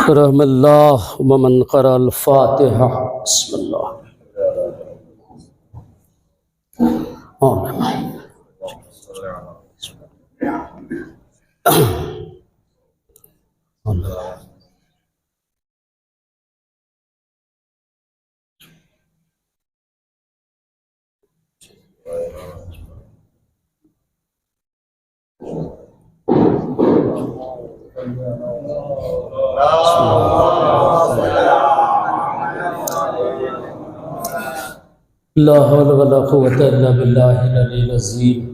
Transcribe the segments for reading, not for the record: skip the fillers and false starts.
رحم اللہ ومن قرأ الفاتحہ بسم اللہ لا حول ولا قوة الا باللہ العلی العظیم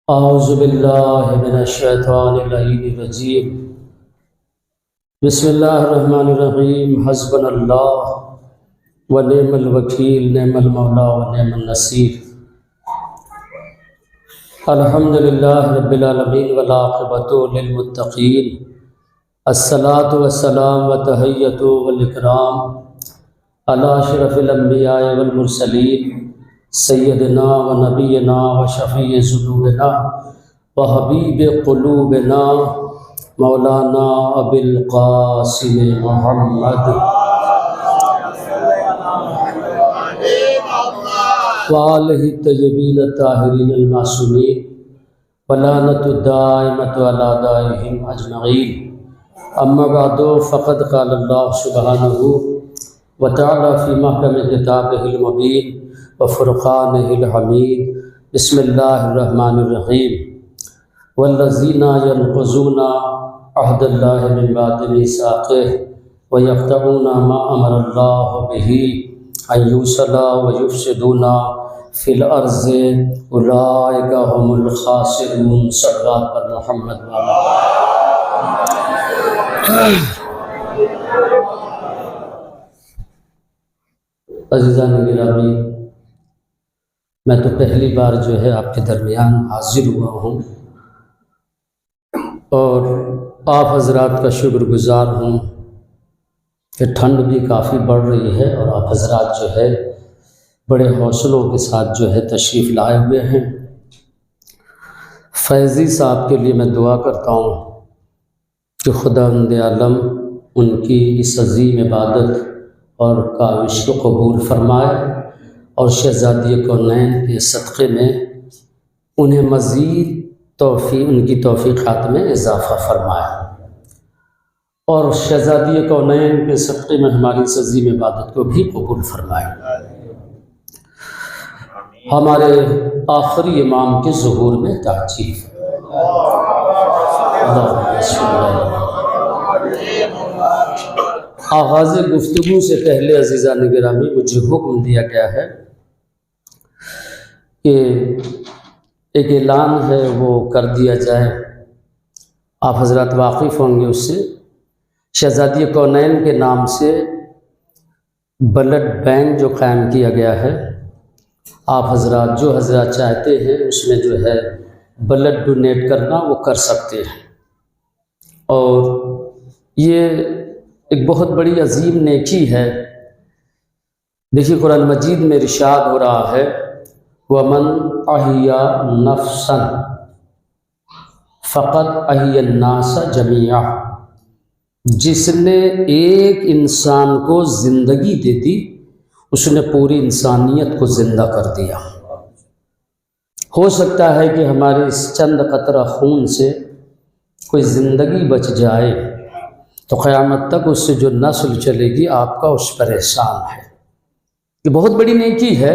اعوذ باللہ من الشیطان اللعین الرجیم بسم اللہ الرحمن الرحیم حسبنا اللہ ونعم الوکیل نعم المولا ونعم النصیر الحمدللہ رب العالمین والعاقبۃ للمتقین الصلاۃ والسلام وتحیۃ والاکرام علی اشرف الانبیاء والمرسلین سیدنا و نبینا و شفیع ذنوبنا و حبیب قلوبنا مولانا ابی القاسم محمد وآلہ الطیبین الطاہرین المعصومین ولعنۃ الدائمۃ علی اعدائہم اجمعین اما بعد فقد قال اللہ سبحانہ وتعالی فی محکم کتابہ المبین وفرقانہ الحمید بسم اللہ الرحمن الرحیم والذین ینقضون عہد اللہ من بعد میثاقہ ویقطعون ما امر اللہ بہ ان یوصل ویفسدون فی الارض اولئک هم الخاسرون صلوات پر محمد عزیزان گرامی، میں تو پہلی بار جو ہے آپ کے درمیان حاضر ہوا ہوں اور آپ حضرات کا شکر گزار ہوں کہ ٹھنڈ بھی کافی بڑھ رہی ہے اور آپ حضرات جو ہے بڑے حوصلوں کے ساتھ جو ہے تشریف لائے ہوئے ہیں۔ فیضی صاحب کے لیے میں دعا کرتا ہوں کہ خداوند عالم ان کی اس عظیم عبادت اور کاوش کو قبول فرمائے اور شہزادی کونین کے صدقے میں انہیں مزید ان کی توفیقات میں اضافہ فرمائے اور شہزادی کونین کے صدقے میں ہماری اس عظیم عبادت کو بھی قبول فرمائے۔ ہمارے آخری امام کے ظہور میں تشریف آغاز گفتگو سے پہلے عزیزان گرامی مجھے حکم دیا گیا ہے کہ ایک اعلان ہے وہ کر دیا جائے، آپ حضرات واقف ہوں گے اس سے۔ شہزادی کونین کے نام سے بلڈ بینک جو قائم کیا گیا ہے، آپ حضرات جو حضرات چاہتے ہیں اس میں جو ہے بلڈ ڈونیٹ کرنا وہ کر سکتے ہیں، اور یہ ایک بہت بڑی عظیم نیکی ہے۔ دیکھیے قرآن مجید میں ارشاد ہو رہا ہے وَمَنْ أَحْيَا نَفْسًا فَقَدْ أَحْيَا النَّاسَ جَمِيعًا، جس نے ایک انسان کو زندگی دے دی اس نے پوری انسانیت کو زندہ کر دیا۔ ہو سکتا ہے کہ ہمارے اس چند قطرہ خون سے کوئی زندگی بچ جائے تو قیامت تک اس سے جو نسل چلے گی آپ کا اس پر احسان ہے۔ یہ بہت بڑی نیکی ہے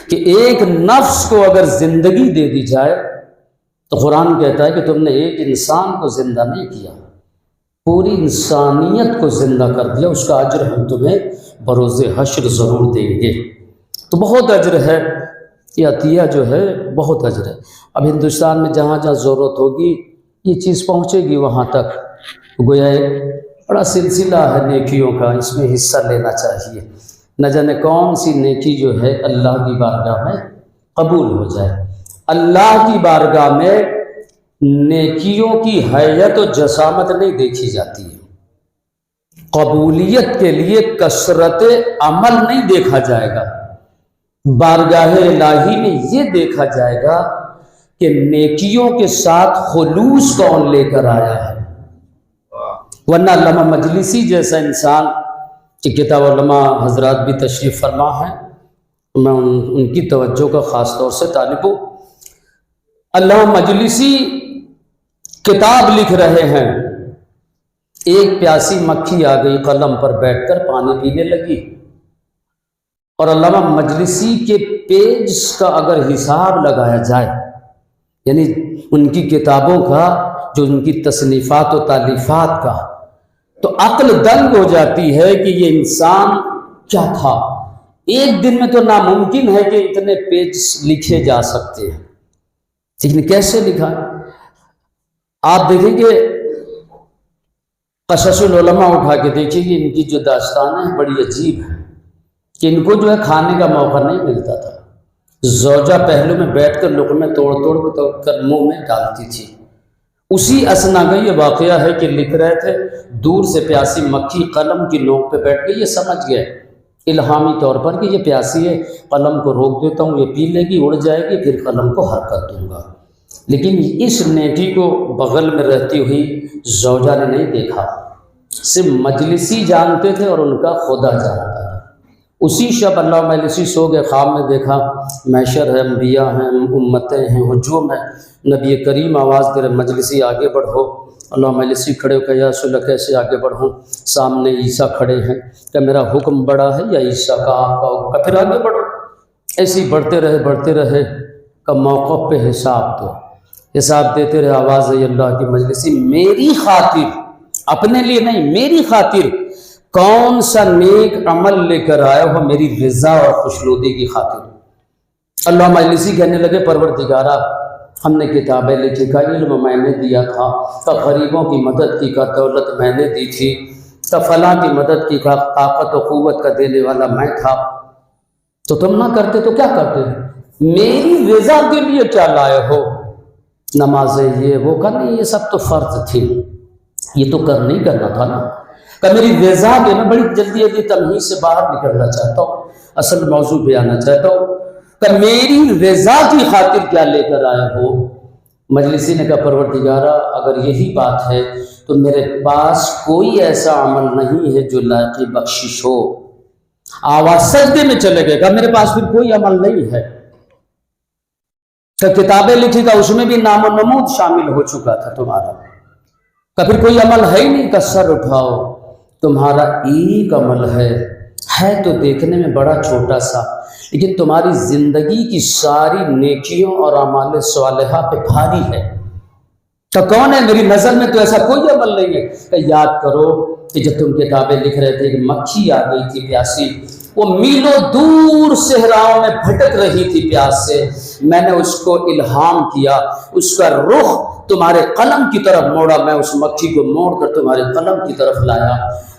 کہ ایک نفس کو اگر زندگی دے دی جائے تو قرآن کہتا ہے کہ تم نے ایک انسان کو زندہ نہیں کیا، پوری انسانیت کو زندہ کر دیا، اس کا اجر ہم تمہیں بروز حشر ضرور دیں گے۔ تو بہت اجر ہے، یہ عطیہ جو ہے بہت اجر ہے۔ اب ہندوستان میں جہاں جہاں ضرورت ہوگی یہ چیز پہنچے گی وہاں تک، گویا ایک بڑا سلسلہ ہے نیکیوں کا، اس میں حصہ لینا چاہیے، نہ جانے کون سی نیکی جو ہے اللہ کی بارگاہ میں قبول ہو جائے۔ اللہ کی بارگاہ میں نیکیوں کی حیت و جسامت نہیں دیکھی جاتی ہے، قبولیت کے لیے کثرت عمل نہیں دیکھا جائے گا، بارگاہ الہی میں یہ دیکھا جائے گا کہ نیکیوں کے ساتھ خلوص کون لے کر آیا ہے۔ ورنہ علامہ مجلسی جیسا انسان کہ کتاب علماء حضرات بھی تشریف فرما ہیں، میں ان کی توجہ کا خاص طور سے طالب ہوں۔ علامہ مجلسی کتاب لکھ رہے ہیں، ایک پیاسی مکھی آ گئی قلم پر بیٹھ کر پانی پینے لگی، اور علامہ مجلسی کے پیج کا اگر حساب لگایا جائے، یعنی ان کی کتابوں کا، جو ان کی تصنیفات و تالیفات کا، تو عقل دنگ ہو جاتی ہے کہ یہ انسان کیا تھا۔ ایک دن میں تو ناممکن ہے کہ اتنے پیج لکھے جا سکتے ہیں، لیکن کیسے لکھا؟ آپ دیکھیں کہ قصص العلماء اٹھا کے دیکھیں کہ ان کی جو داستان ہے بڑی عجیب ہے، کہ ان کو جو ہے کھانے کا موقع نہیں ملتا تھا، زوجہ پہلو میں بیٹھ کر لقمے توڑ کر منہ میں ڈالتی تھی۔ اسی اسنا کا یہ واقعہ ہے کہ لکھ رہے تھے، دور سے پیاسی مکھی قلم کی نوک پہ بیٹھ گئی، یہ سمجھ گئے الہامی طور پر کہ یہ پیاسی ہے، قلم کو روک دیتا ہوں، یہ پی لے گی، اڑ جائے گی، پھر قلم کو حرکت دوں گا۔ لیکن اس نیکی کو بغل میں رہتی ہوئی زوجہ نے نہیں دیکھا، صرف مجلسی جانتے تھے اور ان کا خدا جانتا تھا۔ اسی شب علامہ مجلسی سو گئے، خواب میں دیکھا محشر ہے، انبیاء ہیں، امتیں ہیں، ہجوم ہے، نبی کریم آواز دے رہے مجلسی آگے بڑھو۔ علامہ مجلسی کھڑے ہو کہ یا رسول اللہ کیسے آگے بڑھوں؟ سامنے عیسیٰ کھڑے ہیں، کہ میرا حکم بڑا ہے یا عیسیٰ کا آپ کا حکم؟ پھر آگے بڑھو۔ ایسے ہی بڑھتے رہے کہ موقف پہ حساب دو، حساب دیتے رہے۔ آواز ہے اللہ کی مجلسی میری خاطر، اپنے لیے نہیں، میری خاطر کون سا نیک عمل لے کر آئے ہو، میری رضا اور خوشنودی کی خاطر۔ اللہ مجلسی کہنے لگے پروردگارا، ہم نے کتابیں لکھی کا علم میں نے دیا تھا، کا غریبوں کی مدد کی کا دولت میں نے دی تھی، کا فلاں کی مدد کی کا طاقت و قوت کا دینے والا میں تھا، تو تم نہ کرتے تو کیا کرتے؟ میری رضا کے لیے کیا لائے ہو؟ نمازیں یہ وہ کا نہیں، یہ سب تو فرض تھی، یہ تو نہیں کرنا تھا نا۔ کہ میری رضا کے میں بڑی جلدی تمہیز سے باہر نکلنا چاہتا ہوں، اصل موضوع پہ آنا چاہتا ہوں کہ میری رضا کی خاطر کیا لے کر آئے ہو؟ مجلسی نے کہا پروردگارا اگر یہی بات ہے تو میرے پاس کوئی ایسا عمل نہیں ہے جو لائق بخشش ہو۔ آواز سجدے میں چلے گئے، کہا میرے پاس پھر کوئی عمل نہیں ہے۔ کہ کتابیں لکھی تھا اس میں بھی نام و نمود شامل ہو چکا تھا تمہارا، کہ پھر کوئی عمل ہے ہی نہیں۔ کا سر اٹھاؤ، تمہارا ایک عمل ہے تو دیکھنے میں بڑا چھوٹا سا، لیکن تمہاری زندگی کی ساری نیکیوں اور اعمال صالحہ پہ بھاری ہے۔ تو کون ہے؟ میری نظر میں تو ایسا کوئی عمل نہیں ہے۔ کہ یاد کرو کہ جب تم کتابیں لکھ رہے تھے کہ مکھی آ گئی تھی پیاسی، وہ میلوں دور صحراؤں میں بھٹک رہی تھی پیاس سے، میں نے اس کو الہام کیا، اس کا رخ تمہارے قلم کی طرف موڑا، میں اس مکھی کو موڑ کر تمہارے قلم کی طرف لایا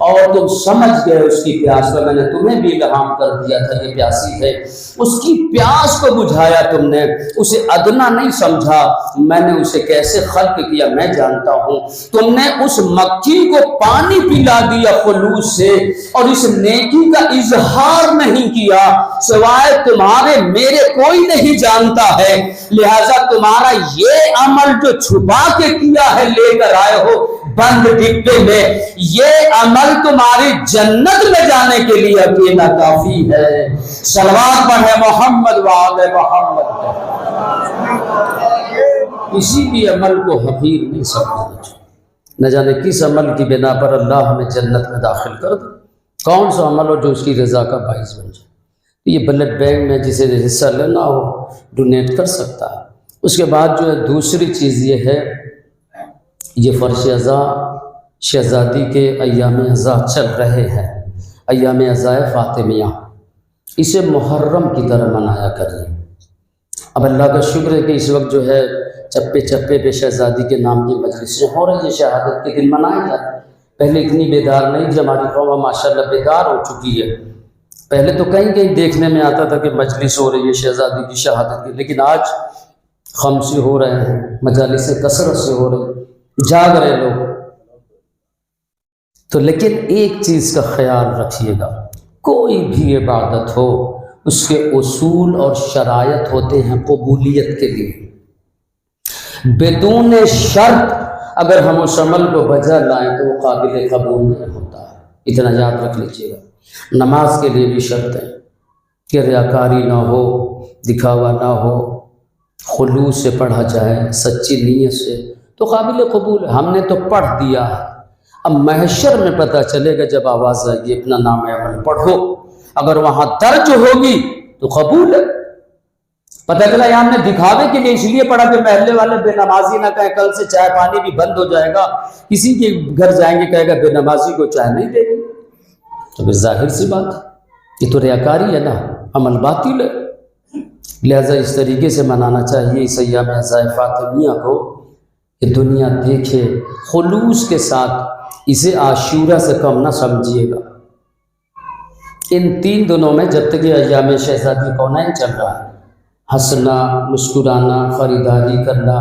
اور تم سمجھ گئے اس کی پیاس کو، میں نے تمہیں بھی الہام کر دیا تھا یہ پیاسی ہے، اس کی پیاس کو بجھایا تم نے، اسے ادنا نہیں سمجھا، میں نے اسے کیسے خلق کیا میں جانتا ہوں، تم نے اس مکھی کو پانی پلا دیا خلوص سے اور اس نیکی کا اظہار نہیں کیا، سوائے تمہارے میرے کوئی نہیں جانتا ہے، لہذا تمہارا یہ عمل جو چھپا کے کیا ہے لے کر آئے ہو بند ڈبے میں، یہ عمل تمہاری جنت میں جانے کے لیے اکیلا کافی ہے۔ صلوات پڑھے محمد وآل محمد۔ کسی بھی عمل کو حقیر نہیں سمجھنا چاہیے، نہ جانے کس عمل کی بنا پر اللہ ہمیں جنت میں داخل کر دے، کون سا عمل ہو جو اس کی رضا کا باعث بن جائے۔ یہ بلڈ بینک میں جسے حصہ لینا ہو ڈونیٹ کر سکتا ہے۔ اس کے بعد جو ہے دوسری چیز یہ ہے، یہ فرش ازاں شہزادی کے ایام ازاں چل رہے ہیں، ایام ازاں فاطمیہ، اسے محرم کی طرح منایا کریے۔ اب اللہ کا شکر ہے کہ اس وقت جو ہے چپے چپے پہ شہزادی کے نام کی مجلسیں ہو رہی ہیں، شہادت کے دن منائے جاتے ہیں۔ پہلے اتنی بیدار نہیں تھی ہماری قوم، ماشاءاللہ بیدار ہو چکی ہے۔ پہلے تو کہیں دیکھنے میں آتا تھا کہ مجلس ہو رہی ہے شہزادی کی شہادت کی، لیکن آج خمسی ہو رہے ہیں، مجالس کثرت سے ہو رہے، جاگ رہے لوگ۔ تو لیکن ایک چیز کا خیال رکھیے گا، کوئی بھی عبادت ہو اس کے اصول اور شرائط ہوتے ہیں قبولیت کے لیے۔ بدون شرط اگر ہم اس عمل کو بجا لائیں تو وہ قابل قبول نہیں ہوتا ہے۔ اتنا یاد رکھ لیجیے گا۔ نماز کے لیے بھی شرط ہے کہ ریاکاری نہ ہو، دکھاوا نہ ہو، خلوص سے پڑھا جائے، سچی نیت سے، تو قابل قبول ہے۔ ہم نے تو پڑھ دیا ہے، اب محشر میں پتہ چلے گا جب آواز آئے گی اپنا نام عمل پڑھو، اگر وہاں درج ہوگی تو قبول ہے۔ پتہ چلا یہاں ہم نے دکھاوے کے لیے اس لیے پڑھا کہ محلے والے بے نمازی نہ کہیں کل سے چائے پانی بھی بند ہو جائے گا، کسی کے گھر جائیں گے کہے گا بے نمازی کو چائے نہیں دے گی، تو پھر ظاہر سی بات ہے یہ تو ریاکاری ہے نا، عمل باطل ہے۔ لہذا اس طریقے سے منانا چاہیے اس ایام عزائے فاطمیہ کو کہ دنیا دیکھے خلوص کے ساتھ، اسے عاشورہ سے کم نہ سمجھیے گا۔ ان 3 دنوں میں جب تک یہ ایام شہزادی کونین چل رہا ہے، ہنسنا، مسکرانا، خریداری کرنا،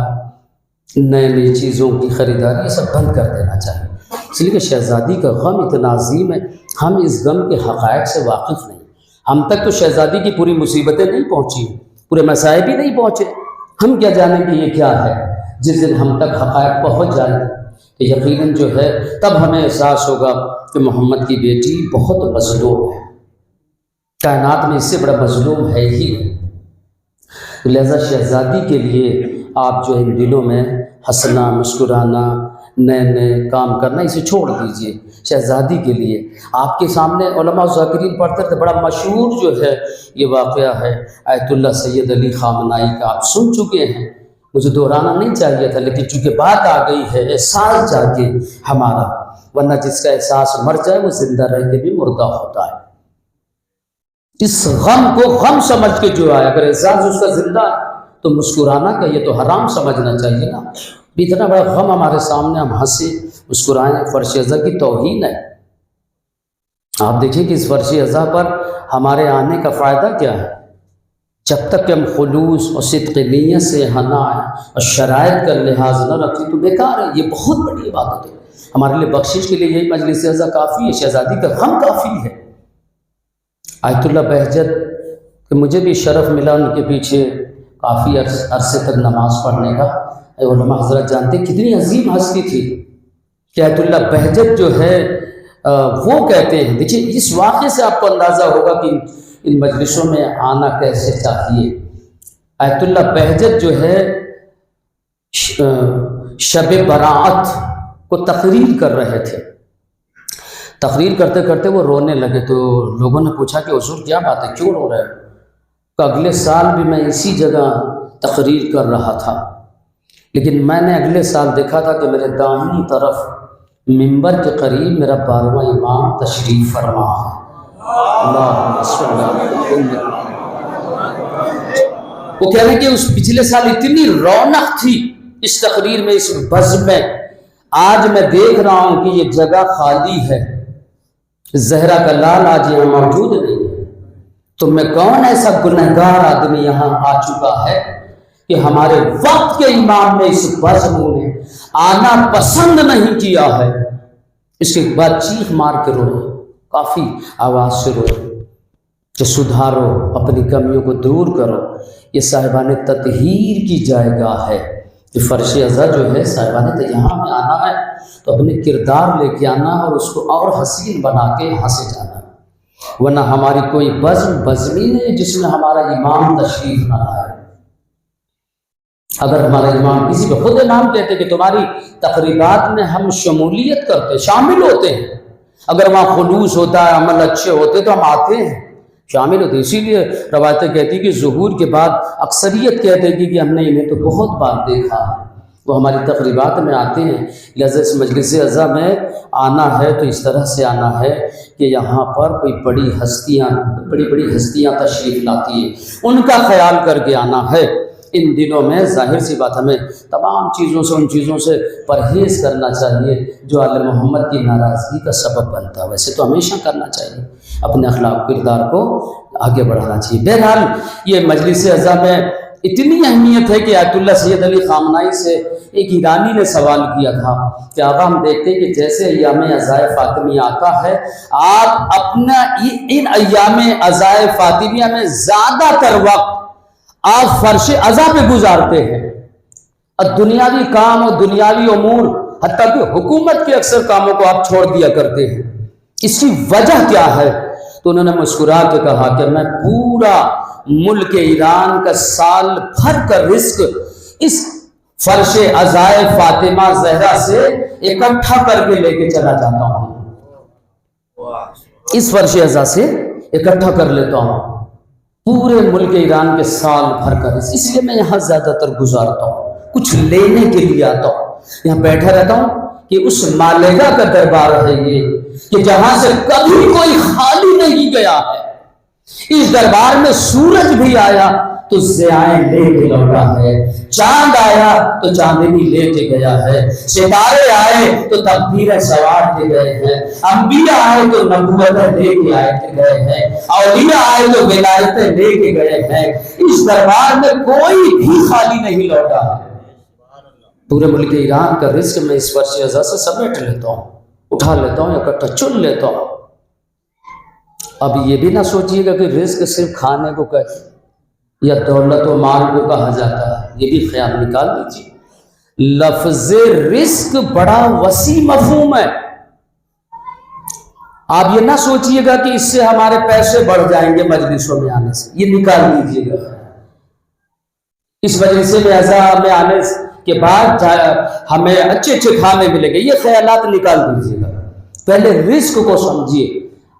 نئے نئی چیزوں کی خریداری، یہ سب بند کر دینا چاہیے، اس لیے کہ شہزادی کا غم اتنا عظیم ہے، ہم اس غم کے حقائق سے واقف نہیں۔ ہم تک تو شہزادی کی پوری مصیبتیں نہیں پہنچی، پورے مسائل بھی نہیں پہنچے، ہم کیا جانیں کہ یہ کیا ہے۔ جس دن ہم تک حقائق پہنچ جائیں تو یقیناً جو ہے تب ہمیں احساس ہوگا کہ محمد کی بیٹی بہت مظلوم ہے، کائنات میں اس سے بڑا مظلوم ہے ہی نہیں۔ لہذا شہزادی کے لیے آپ جو ان دنوں میں ہنسنا، مسکرانا، نئے نئے کام کرنا، اسے چھوڑ دیجئے۔ شہزادی کے لیے آپ کے سامنے علماء و ذاکرین پڑھتے تھے، بڑا مشہور جو ہے یہ واقعہ ہے آیت اللہ سید علی خامنائی کا، آپ سن چکے ہیں، مجھے دہرانا نہیں چاہیے تھا، لیکن چونکہ بات آ گئی ہے، احساس جاگے ہمارا، ورنہ جس کا احساس مر جائے وہ زندہ رہ کے بھی مردہ ہوتا ہے۔ اس غم کو غم سمجھ کے جو آئے، اگر احساس اس کا زندہ ہے تو مسکرانا کا یہ تو حرام سمجھنا چاہیے نا۔ اتنا بڑا غم ہمارے سامنے، ہم ہنسے مسکرائیں، فرش ازاں کی توہین ہے۔ آپ دیکھیں کہ اس فرش ازاں پر ہمارے آنے کا فائدہ کیا ہے؟ جب تک کہ ہم خلوص اور صدق نیت سے یہاں نہ آئیں اور شرائط کا لحاظ نہ رکھیں تو بیکار ہے، یہ بہت بڑی عبادت ہے ہمارے لیے۔ بخشش کے لیے یہی مجلس ازاں کافی ہے، شہزادی کا غم کافی ہے۔ آیت اللہ بہجت کہ مجھے بھی شرف ملا ان کے پیچھے کافی عرصے تک نماز پڑھنے کا، علماء حضرت جانتے کتنی عظیم ہستی تھی کہ آیت اللہ بہجت جو ہے وہ کہتے ہیں، دیکھیے اس واقعے سے آپ کو اندازہ ہوگا کہ ان مجلسوں میں آنا کیسے چاہیے۔ آیت اللہ بہجت جو ہے شب برات کو تقریر کر رہے تھے، تقریر کرتے کرتے وہ رونے لگے، تو لوگوں نے پوچھا کہ حضور کیا بات ہے، کیوں رو رہے ہیں؟ کہ اگلے سال بھی میں اسی جگہ تقریر کر رہا تھا، لیکن میں نے اگلے سال دیکھا تھا کہ میرے داہنی طرف منبر کے قریب میرا 12واں امام تشریف فرما ہے۔ اللہم صلی اللہ علیہ وسلم۔ وہ کہہ رہے ہیں کہ اس پچھلے سال اتنی رونق تھی اس تقریر میں، اس بزم میں، آج میں دیکھ رہا ہوں کہ یہ جگہ خالی ہے، زہرا کا لال آج یہاں موجود نہیں ہے، تو میں کون ایسا گنہگار آدمی یہاں آ چکا ہے کہ ہمارے وقت کے امام نے اس بزم میں آنا پسند نہیں کیا ہے۔ اس کے بعد چیخ مار کے روئے، کافی آواز سے روئے کہ سدھارو، اپنی کمیوں کو دور کرو۔ یہ صاحبان تطہیر کی جائے گاہ ہے، کہ فرش ازاں جو ہے صاحبان تو یہاں میں آنا ہے تو اپنے کردار لے کے آنا اور اس کو اور حسین بنا کے یہاں سے جانا، ورنہ ہماری کوئی بزمی نہیں جس میں ہمارا امام تشریف نہ آئے۔ اگر ہمارا امام کسی کو، خود امام کہتے کہ تمہاری تقریبات میں ہم شمولیت کرتے، شامل ہوتے ہیں، اگر وہاں خلوص ہوتا ہے، عمل اچھے ہوتے تو ہم آتے ہیں، شامل ہوتے۔ اسی لیے روایتیں کہتی کہ ظہور کے بعد اکثریت کہتے گی کہ ہم نے انہیں تو بہت بار دیکھا، وہ ہماری تقریبات میں آتے ہیں۔ لہذا اس مجلس ازاں میں آنا ہے تو اس طرح سے آنا ہے کہ یہاں پر کوئی بڑی بڑی ہستیاں تشریف لاتی ہیں، ان کا خیال کر کے آنا ہے۔ ان دنوں میں ظاہر سی بات ہمیں تمام چیزوں سے، ان چیزوں سے پرہیز کرنا چاہیے جو آل محمد کی ناراضگی کا سبب بنتا ہے۔ ویسے تو ہمیشہ کرنا چاہیے، اپنے اخلاق کردار کو آگے بڑھانا چاہیے۔ بہرحال یہ مجلس ازاں میں اتنی اہمیت ہے کہ آیت اللہ سید علی خامنائی سے ایک ایرانی نے سوال کیا تھا کہ آقا ہم دیکھتے ہیں کہ جیسے ایام عزائے فاطمیہ آتا ہے، آپ اپنا ان ایام عزائے فاطمیہ میں زیادہ تر وقت آپ فرش ازاں پہ گزارتے ہیں، اور دنیاوی کام اور دنیاوی امور حتیٰ کہ حکومت کے اکثر کاموں کو آپ چھوڑ دیا کرتے ہیں، اس کی وجہ کیا ہے؟ تو انہوں نے مسکرا کے کہا کہ میں پورا ملک ایران کا سال بھر کا رزق اس فرش عزائے فاطمہ زہرا سے اکٹھا کر کے لے کے چلا جاتا ہوں، اس فرش عزا سے اکٹھا کر لیتا ہوں پورے ملک ایران کے سال بھر کا رزق، اس لیے میں یہاں زیادہ تر گزارتا ہوں، کچھ لینے کے لیے آتا ہوں، یہاں بیٹھا رہتا ہوں کہ اس مالگا کا دربار ہے یہ کہ جہاں سے کبھی کوئی خالی نہیں گیا ہے، اس دربار میں سورج بھی آیا تو ضیائیں لے کے لوٹا ہے، چاند آیا تو چاندنی لے کے گیا ہے، ستارے آئے تو تقدیریں سوار کے گئے ہیں، انبیاء آئے تو نبوتیں لے کے آئے کے گئے ہیں، اولیاء آئے تو ولایتیں لے کے گئے ہیں، اس دربار میں کوئی بھی خالی نہیں لوٹا ہے۔ پورے ملک ایران کا رزق میں اس فرش عزا سے سمیٹ لیتا ہوں، اٹھا لیتا ہوں، اکٹھا چن لیتا ہوں۔ اب یہ بھی نہ سوچیے گا کہ رزق صرف کھانے کو کہتے یا دولت و مال کو کہا جاتا ہے، یہ بھی خیال نکال لیجیے۔ لفظ رزق بڑا وسیع مفہوم ہے، آپ یہ نہ سوچیے گا کہ اس سے ہمارے پیسے بڑھ جائیں گے مجلسوں میں آنے سے، یہ نکال لیجیے گا۔ اس مجلس میں آنے کے بعد ہمیں اچھے اچھے کھانے ملیں گے، یہ خیالات نکال دیجیے گا، پہلے رزق کو سمجھیے۔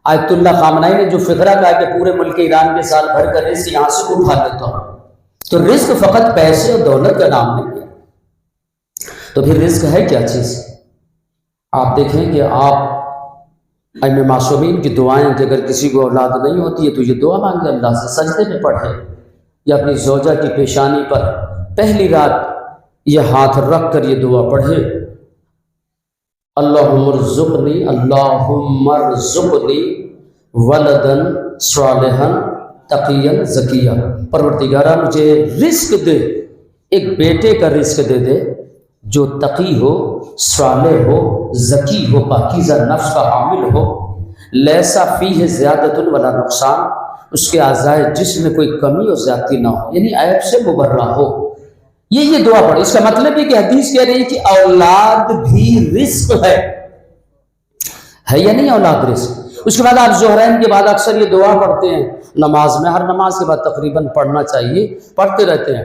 آیت اللہ خامنائی نے جو فقرہ کہا کہ پورے ملک ایران کے سال بھر کا رزق یہاں سے اٹھا لیتا ہوں، تو رزق فقط پیسے اور دولت کا نام نہیں ہے، تو پھر رزق ہے کیا چیز؟ آپ دیکھیں کہ آپ ائمہ معصومین کی دعائیں کہ اگر کسی کو اولاد نہیں ہوتی ہے تو یہ دعا مانگے اللہ سے، سجدے میں پڑھے یا اپنی زوجہ کی پیشانی پر پہلی رات یہ ہاتھ رکھ کر یہ دعا پڑھے، اللہم ارزقنی ولدن صالحا تقیا زکیہ، پروردگارہ مجھے رزق دے، ایک بیٹے کا رزق دے دے جو تقی ہو، صالح ہو، زکی ہو، پاکیزہ نفس کا حامل ہو، لیسا فیہ زیادۃ ولا نقصان، اس کے اعضائے جسم میں کوئی کمی اور زیادتی نہ ہو، یعنی عیب سے مبرہ ہو۔ یہ دعا پڑھو، اس کا مطلب یہ کہ حدیث کہہ رہی ہے کہ اولاد بھی رزق ہے یا نہیں؟ اولاد رزق۔ اس کے بعد آپ ظہرین کے بعد اکثر یہ دعا پڑھتے ہیں نماز میں، ہر نماز کے بعد تقریباً پڑھنا چاہیے، پڑھتے رہتے ہیں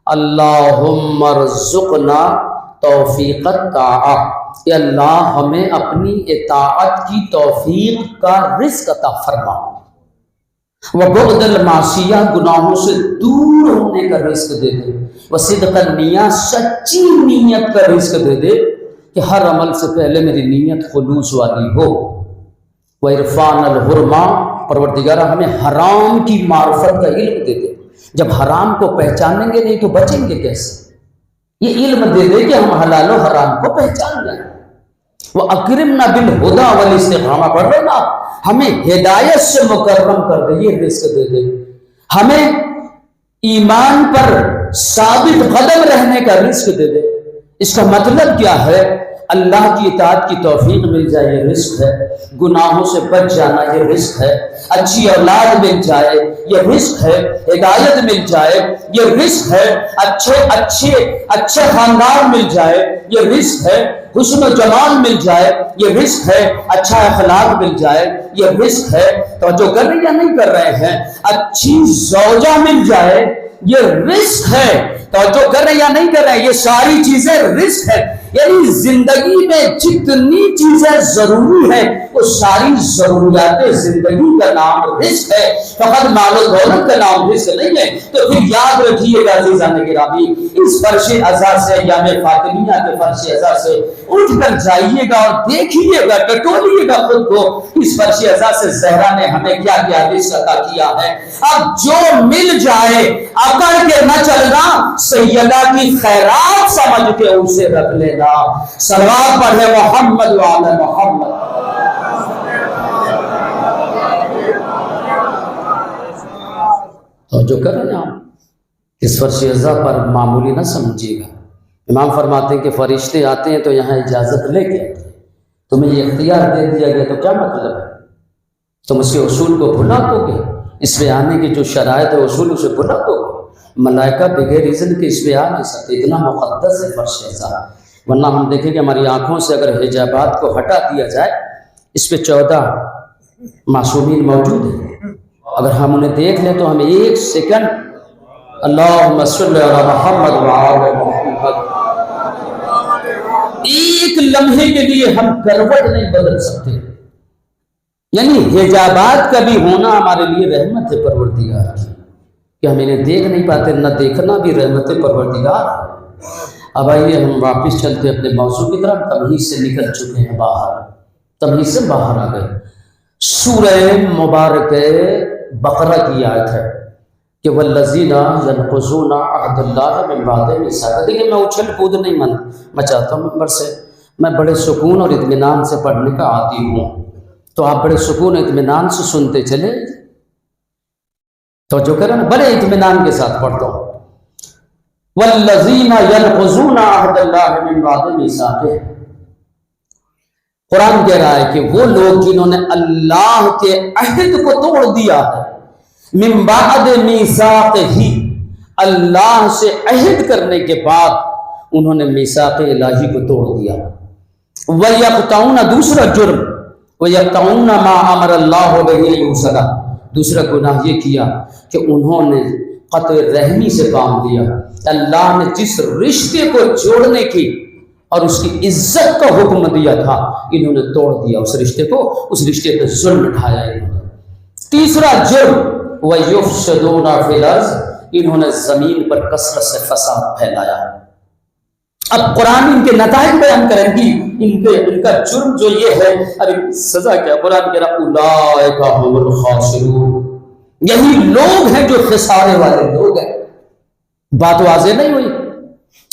اللہم ارزقنا توفیق الطاعۃ، اے اللہ ہمیں اپنی اطاعت کی توفیق کا رزق عطا فرما، وبعد المعصیہ، گناہوں سے دور ہونے کا رزق دے دے، وصدق النیہ، سچی نیت کا رزق دے دے کہ ہر عمل سے پہلے میری نیت خلوص والی ہو، وعرفان الحرمہ، پروردگارہ ہمیں حرام کی معرفت کا علم دے دے، جب حرام کو پہچانیں گے نہیں تو بچیں گے کیسے؟ یہ علم دے دے کہ ہم حلال و حرام کو پہچان لیں۔ وَأَكْرِمْنَا بِالْهُدَى وَالْإِسْتِقَامَةِ، پڑھ رہے نا، ہمیں ہدایت سے مکرم کر دے، یہ رزق دے دے، ہمیں ایمان پر ثابت قدم رہنے کا رزق دے دے۔ اس کا مطلب کیا ہے؟ اللہ کی اطاعت کی توفیق مل جائے، یہ رزق ہے، گناہوں سے بچ جانا یہ رزق ہے، اچھی اولاد مل جائے یہ رزق ہے، ہدایت مل جائے یہ رزق ہے، اچھے خاندان مل جائے یہ رزق ہے، حسن و جمال مل جائے یہ رزق ہے، اچھا اخلاق مل جائے یہ رزق ہے، توجہ کر رہے یا نہیں کر رہے ہیں؟ اچھی زوجہ مل جائے یہ رزق ہے، توجہ کر رہے یا نہیں کر رہے ہیں؟ یہ ساری چیزیں رزق ہے، یعنی زندگی میں جتنی چیزیں ضروری ہیں وہ ساری ضروریات زندگی کا نام رزق ہے، فقط مال و دولت کا نام رزق نہیں ہے۔ تو پھر یاد رکھیے گا عزیزان گرامی، اس فرش عزا سے، ایام فاطمیہ کے فرش عزا سے اٹھ کر جائیے گا اور دیکھیے گا، ٹٹولیے گا خود کو، اس فرش عزا سے زہرا نے ہمیں کیا کیا رزق عطا کیا ہے۔ اب جو مل جائے اکڑ کے نہ چلنا، سیدہ کی خیرات سمجھ کے اسے رکھ لینا۔ صلوات پڑھے محمد وعلی محمد۔ تو جو کر رہے ہیں آپ اس فرش عزا پر معمولی نہ سمجھیے گا۔ امام فرماتے ہیں کہ فرشتے آتے ہیں تو یہاں اجازت لے کے آتے ہیں، تمہیں یہ اختیار دے دیا گیا تو کیا مطلب ہے؟ تم اس کے اصول کو بھلا دو گے، اس پہ آنے کی جو شرائط ہے اصول اسے بھلا دو گے۔ ملائکہ بغیر اذن کے اس پہ آ نہیں سکتے، اتنا مقدس ہے فرش عزا۔ ورنہ ہم دیکھیں کہ ہماری آنکھوں سے اگر حجابات کو ہٹا دیا جائے، اس پہ 14 معصومین موجود ہیں، اگر ہم انہیں دیکھ لیں تو ہمیں 1 سیکنڈ اللہم صلی علی محمد وعلی محمد، ایک لمحے کے لیے ہم کروٹ نہیں بدل سکتے۔ یعنی حجابات کا بھی ہونا ہمارے لیے رحمت ہے پروردگار کی، کہ ہم انہیں دیکھ نہیں پاتے، نہ دیکھنا بھی رحمت پروردگار ہے۔ اب آئیے ہم واپس چلتے اپنے موضوع کی طرف۔ تمہیز سے نکل چکے ہیں باہر، تمہیز سے باہر آ گئے۔ سورہ مبارک بقرہ کی آیت ہے کہ والذین ینقضون عہد اللہ من بعد میثاقہ۔ دیکھیں میں اچھل کود نہیں مچاتا ہوں ممبر سے، میں بڑے سکون اور اطمینان سے پڑھنے کا عادی ہوں، تو آپ بڑے سکون اور اطمینان سے سنتے چلے، تو جو کہہ رہا نا بڑے اطمینان کے ساتھ پڑھتا ہوں۔ والذین ینقضون عہد اللہ من بعد میثاقہ، قرآن کہہ رہا ہے کہ وہ لوگ جنہوں نے اللہ کے عہد کو توڑ دیا ہے، من بعد میثاقہ، اللہ سے عہد کرنے کے بعد انہوں نے میثاق الہی کو توڑ دیا۔ وَيَقْطَعُونَ، دوسرا جرم، وَيَقْطَعُونَ مَا أَمَرَ اللَّهُ بِهِ يُوصَلَ، دوسرا گناہ یہ کیا کہ انہوں نے قطع رحمی سے کام لیا۔ اللہ نے جس رشتے کو جوڑنے کی اور اس کی عزت کا حکم دیا تھا، انہوں نے توڑ دیا اس رشتے کو، اس رشتے پہ ظلم اٹھایا انہوں نے۔ تیسرا جرم وَيُفْسِدُونَ فِي الْأَرْضِ، انہوں نے زمین پر کثرت سے فساد پھیلایا۔ اب قرآن ان کے نتائج بیان کریں گی، ان کا جرم جو یہ ہے، ارے سزا کیا؟ قرآن کہہ رہا اولئک هم الخاسرون، یہی لوگ ہیں جو خسارے والے لوگ ہیں۔ بات واضح نہیں ہوئی؟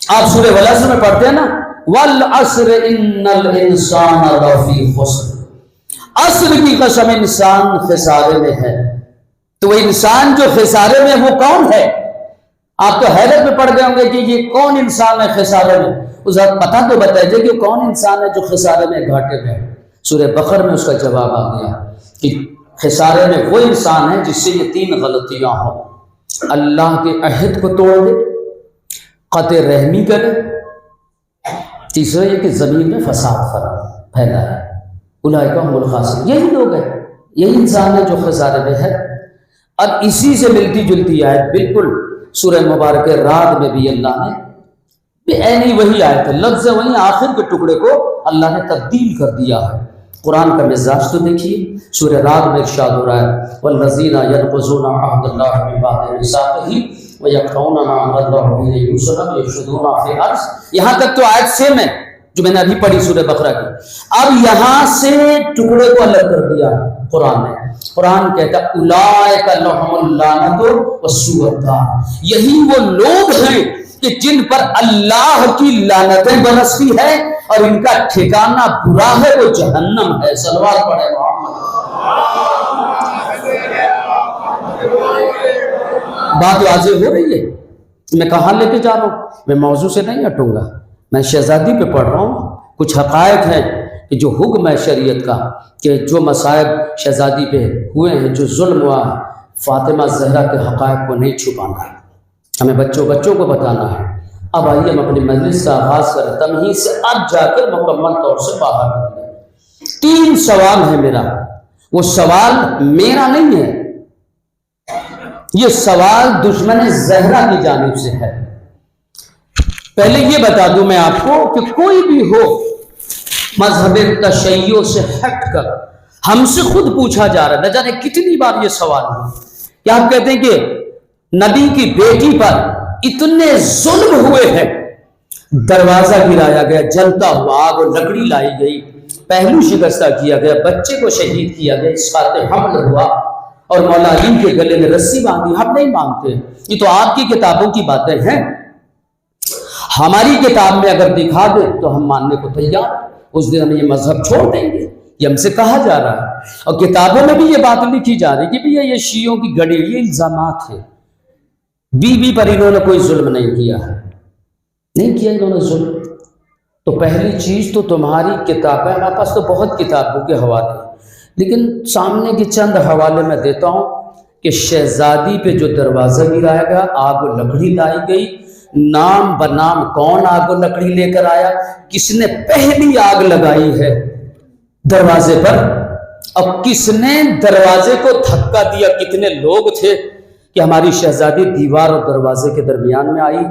آپ سورہ والعصر میں پڑھتے ہیں نا، والعصر ان الانسان لفی خسر، عصر کی قسم انسان خسارے میں ہے۔ تو وہ انسان جو خسارے میں وہ کون ہے؟ آپ تو حیرت میں پڑ گئے ہوں گے کہ یہ کون انسان ہے خسارے میں؟ اس وقت پتہ تو بتائیے کہ کون انسان ہے جو خسارے میں، گھاٹے میں؟ سورہ بقرہ میں اس کا جواب آ گیا کہ خسارے میں وہ انسان ہے جس سے یہ 3 غلطیاں ہوں: اللہ کے عہد کو توڑ دے، قطع رحمی کرے، تیسرا یہ کہ زمین میں فساد پھیلا ہے۔ اولئک هم الخاسرون، یہی لوگ ہیں، یہی انسان ہے جو خسارے میں ہے۔ اب اسی سے ملتی جلتی آیت بالکل سورہ مبارک رات میں بھی اللہ نے نہیں وہی آیت ہے، لفظ وہی، آخر کے ٹکڑے کو اللہ نے تبدیل کر دیا ہے۔ قرآن کا مزاج تو دیکھیے، سورہ رات میں ارشاد ہو رہا ہے والذین ینقضون عہد اللہ من بعد میثاقہ ویقطعون ما امر اللہ بہ یوصل ویفسدون فی الارض، یہاں تک تو آیت سیم ہے جو میں نے ابھی پڑھی سورہ بقرہ کی۔ اب یہاں سے ٹکڑے کو الگ کر دیا قرآن نے۔ قرآن کہتا ہے اولئک لہم اللعنۃ وسوء الدار، یہی وہ لوگ ہیں کہ جن پر اللہ کی لعنتیں برستی ہے اور ان کا ٹھکانہ برا ہے، وہ جہنم ہے۔ صلوات پڑھے محمد۔ بات واضح ہو رہی ہے؟ میں کہاں لے کے جا رہا ہوں؟ میں موضوع سے نہیں ہٹوں گا، میں شہزادی پہ پڑھ رہا ہوں۔ کچھ حقائق ہیں کہ جو حکم ہے شریعت کا، کہ جو مصائب شہزادی پہ ہوئے ہیں، جو ظلم ہوا ہے، فاطمہ زہرا کے حقائق کو نہیں چھپانا ہے، ہمیں بچوں کو بتانا ہے۔ اب آئیے ہم اپنی مجلس کا آغاز کریں، تمہیز سے اب جا کر مکمل طور سے باہر نکلیں۔ 3 سوال ہے میرا، وہ سوال میرا نہیں ہے، یہ سوال دشمن زہرا کی جانب سے ہے۔ پہلے یہ بتا دوں میں آپ کو کہ کوئی بھی ہو مذہب تشیع سے ہٹ کر ہم سے خود پوچھا جا رہا ہے، نہ جانے کتنی بار یہ سوال ہے کہ آپ کہتے ہیں کہ نبی کی بیٹی پر اتنے ظلم ہوئے ہیں، دروازہ گرایا گیا، جلتا ہوا آگ اور لکڑی لائی گئی، پہلو شکستہ کیا گیا، بچے کو شہید کیا گیا، اسقاط حمل ہوا اور مولا علی کے گلے میں رسی باندھی۔ ہم نہیں مانتے، یہ تو آپ کی کتابوں کی باتیں ہیں، ہماری کتاب میں اگر دکھا دیں تو ہم ماننے کو تیار، اس دن ہم یہ مذہب چھوڑ دیں گے، یہ ہم سے کہا جا رہا ہے۔ اور کتابوں میں بھی یہ بات لکھی جا رہی ہے کہ یہ شیعوں کی گڑھیلی الزامات ہیں، بی بی پر انہوں نے کوئی ظلم نہیں کیا ہے، نہیں کیا انہوں نے ظلم۔ تو پہلی چیز تو تمہاری کتابیں، ہمارے پاس تو بہت کتابوں کے حوالے ہیں، لیکن سامنے کے چند حوالے میں دیتا ہوں کہ شہزادی پہ جو دروازہ گرایا گیا، آگ و لکڑی لائی گئی، نام بنام کون آگ و لکڑی لے کر آیا، کس نے پہلی آگ لگائی ہے دروازے پر، اور کس نے دروازے کو دھکا دیا، کتنے لوگ تھے کہ ہماری شہزادی دیوار اور دروازے کے درمیان میں آئی۔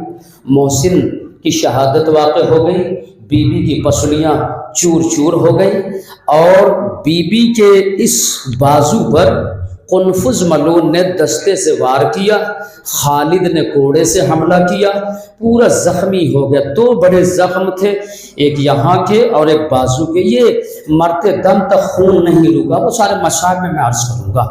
محسن کی شہادت واقع ہو گئی، بی بی کی پسلیاں چور چور ہو گئی، اور بی بی کے اس بازو پر قنفذ ملعون نے دستے سے وار کیا، خالد نے کوڑے سے حملہ کیا، پورا زخمی ہو گیا۔ دو بڑے زخم تھے، ایک یہاں کے اور ایک بازو کے، یہ مرتے دم تک خون نہیں رکا، وہ سارے مصائب میں عرض کروں گا۔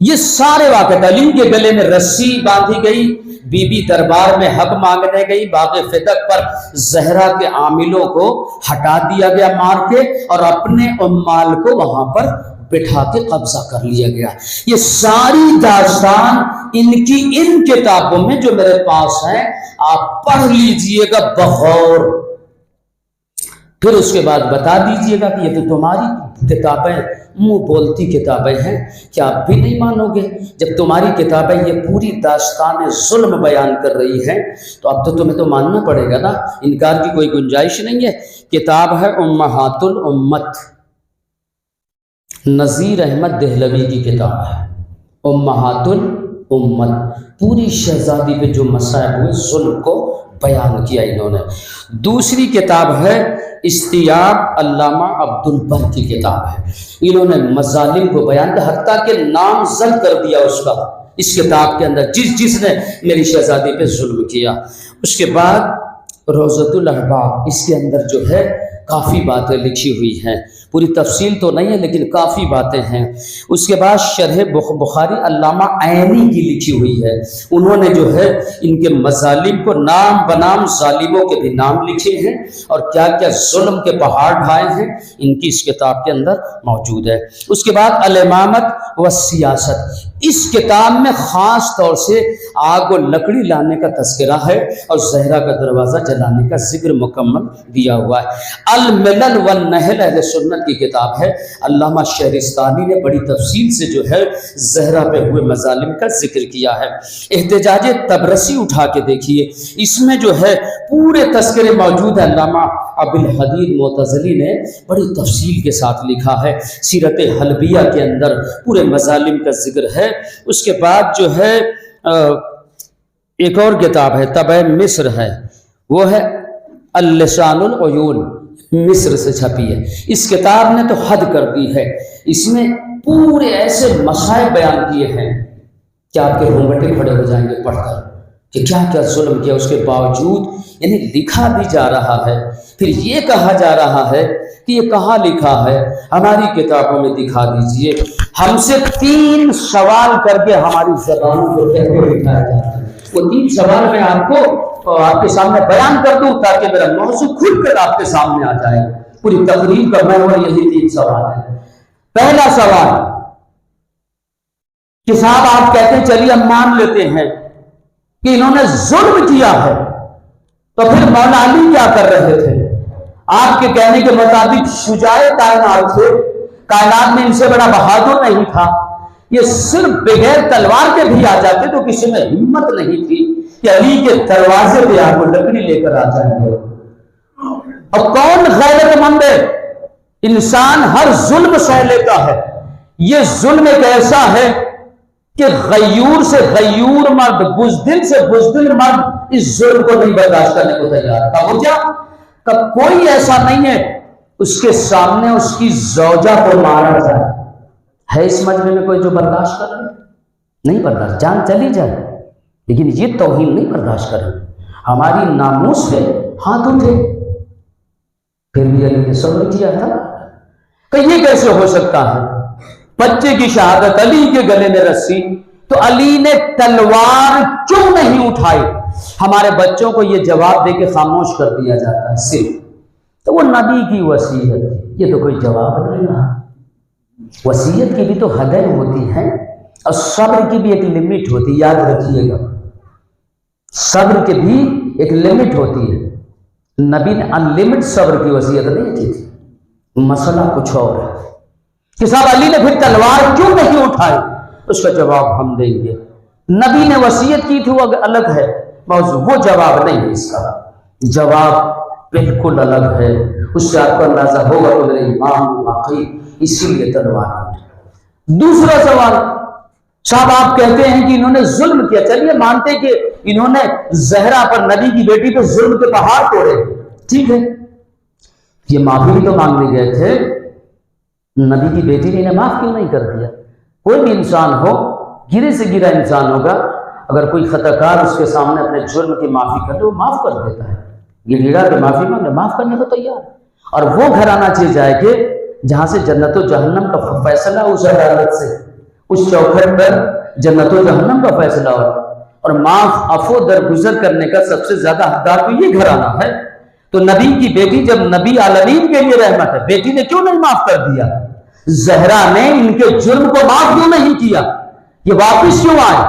یہ سارے واقعات، علی کے گلے میں رسی باندھی گئی، بی بی دربار میں حق مانگنے گئی، باغ فدق پر زہرا کے عاملوں کو ہٹا دیا گیا مار کے، اور اپنے عمال کو وہاں پر بٹھا کے قبضہ کر لیا گیا۔ یہ ساری داستان ان کی ان کتابوں میں جو میرے پاس ہیں، آپ پڑھ لیجئے گا بغور، پھر اس کے بعد بتا دیجئے گا کہ یہ تو تمہاری کتابیں منہ بولتی کتابیں ہیں، کہ آپ بھی نہیں مانو گے؟ جب تمہاری کتابیں یہ پوری داستان ظلم بیان کر رہی ہیں تو اب تو تمہیں تو ماننا پڑے گا نا، انکار کی کوئی گنجائش نہیں ہے۔ کتاب ہے امہات الامت، نذیر احمد دہلوی کی کتاب ہے، امہات الامت، پوری شہزادی پہ جو مصائب ہوئے ظلم کو بیان کیا انہوں نے۔ دوسری کتاب ہے استیاب، علامہ عبد البر کی کتاب ہے، انہوں نے مظالم کو بیان کیا، حتیٰ کہ نام زد کر دیا اس کا اس کتاب کے اندر، جس نے میری شہزادی پہ ظلم کیا۔ اس کے بعد روضۃ الاحباب، اس کے اندر جو ہے کافی باتیں لکھی ہوئی ہیں، پوری تفصیل تو نہیں ہے لیکن کافی باتیں ہیں۔ اس کے بعد شرح بخاری علامہ عینی کی لکھی ہوئی ہے، انہوں نے جو ہے ان کے مظالم کو نام بنام ظالموں کے بھی نام لکھے ہیں، اور کیا کیا ظلم کے پہاڑ ڈھائے ہیں، ان کی اس کتاب کے اندر موجود ہے۔ اس کے بعد الامامت و سیاست، اس کتاب میں خاص طور سے آگ و لکڑی لانے کا تذکرہ ہے، اور زہرا کا دروازہ جلانے کا ذکر مکمل دیا ہوا ہے۔ الملل والنحل اہل سنت کی کتاب ہے، علامہ شہرستانی نے بڑی تفصیل سے جو ہے زہرا پہ ہوئے مظالم کا ذکر کیا ہے۔ احتجاج تبرسی اٹھا کے دیکھیے، اس میں جو ہے پورے تذکرے موجود ہیں، علامہ ابوالحدید معتزلی نے بڑی تفصیل کے ساتھ لکھا ہے۔ سیرت حلبیہ کے اندر پورے مظالم کا ذکر ہے۔ اس کے بعد جو ہے ایک اور کتاب ہے، طبع مصر ہے، وہ ہے اللسان العیون، مصر سے چھپی ہے۔ اس کتاب نے تو حد کر دی ہے، اس میں پورے ایسے مسائل بیان کیے ہیں کہ آپ کے رونگٹے کھڑے ہو جائیں گے پڑھ کر، کہ کیا کیا ظلم کیا، اس کے باوجود یعنی لکھا بھی جا رہا ہے، پھر یہ کہا جا رہا ہے کہ یہ کہاں لکھا ہے، ہماری کتابوں میں دکھا دیجئے۔ ہم سے 3 سوال کر کے ہماری زبانوں کو کہتے بٹھایا جاتا ہے، وہ 3 سوال میں آپ کے سامنے بیان کر دوں تاکہ میرا موضوع کھل کر آپ کے سامنے آ جائے۔ پوری تقریر کا محور یہی 3 سوال ہے۔ پہلا سوال کہ صاحب آپ کہتے ہیں چلیے ہم مان لیتے ہیں کہ انہوں نے ظلم کیا ہے، تو پھر مولا علی کیا کر رہے تھے؟ آپ کے کہنے کے مطابق شجاع کائنات تھے، کائنات میں ان سے بڑا بہادر نہیں تھا، یہ صرف بغیر تلوار کے بھی آ جاتے تو کسی میں ہمت نہیں تھی کہ علی کے دروازے پہ آپ کو لکڑی لے کر آ جائیں گے۔ اور کون غیرت مند ہے؟ انسان ہر ظلم سہ لیتا ہے، یہ ظلم ایک ایسا ہے کہ غیور سے غیور مرد، بزدل سے بزدل مرد اس ظلم کو نہیں برداشت کرنے کو تیار تھا۔ وہ کیا کہ کوئی ایسا نہیں ہے اس کے سامنے اس کی زوجہ کو مارا جائے، ہے اس مجمع میں کوئی جو برداشت کر لے؟ نہیں برداشت، جان چلی جائے، لیکن یہ توہین نہیں برداشت کریں۔ ہماری ناموس پہ ہاتھ اٹھے، پھر بھی علی نے صبر کیا تھا کہ یہ کیسے ہو سکتا ہے؟ بچے کی شہادت، علی کے گلے میں رسی، تو علی نے تلوار کیوں نہیں اٹھائی؟ ہمارے بچوں کو یہ جواب دے کے خاموش کر دیا جاتا ہے صرف، تو وہ نبی کی وصیت تھی، یہ تو کوئی جواب نہیں رہا۔ وصیت کی بھی تو حدیں ہوتی ہیں، اور صبر کی بھی ایک لمٹ ہوتی ہے، یاد رکھیے گا، صبر کی بھی ایک لمٹ ہوتی ہے۔ نبی نے ان لمٹ صبر کی وصیت نہیں کی تھی، مسئلہ کچھ اور ہے کہ صاحب علی نے پھر تلوار کیوں نہیں اٹھائی؟ اس کا جواب ہم دیں گے۔ نبی نے وصیت کی تھی وہ الگ ہے، موضوع، وہ جواب نہیں ہے اس کا، جواب بالکل الگ ہے، اس سے آپ کو اندازہ ہوگا کہ میرے امام واقعی اسی لیے تلوار اٹھائی۔ دوسرا سوال، صاحب آپ کہتے ہیں کہ انہوں نے ظلم کیا، چلیے مانتے کہ انہوں نے زہرا پر، نبی کی بیٹی پہ ظلم کے پہاڑ توڑے، ٹھیک ہے، یہ معافی بھی تو مانگنے گئے تھے، نبی کی بیٹی نے انہیں معاف کیوں نہیں کر دیا؟ کوئی بھی انسان ہو، گرے سے گرا انسان ہوگا، اگر کوئی خطا کار اس کے سامنے اپنے جرم کی معافی کر لے وہ معاف کر دیتا ہے، یہ گرا کے معافی مانگے، معاف کرنے کو تیار ہے۔ اور وہ گھرانہ چل جائے کہ جہاں سے جنت و جہنم کا فیصلہ اس عدالت سے، اس چوکھٹ پر جنت و جہنم کا فیصلہ ہو، اور معاف عفو درگزر کرنے کا سب سے زیادہ حقدار تو یہ گھرانہ ہے۔ تو نبی کی بیٹی جب نبی عالمین کے لیے رحمت ہے، بیٹی نے کیوں نہیں معاف کر دیا؟ زہرا نے ان کے جرم کو معاف کیوں نہیں کیا؟ یہ واپس کیوں آئے؟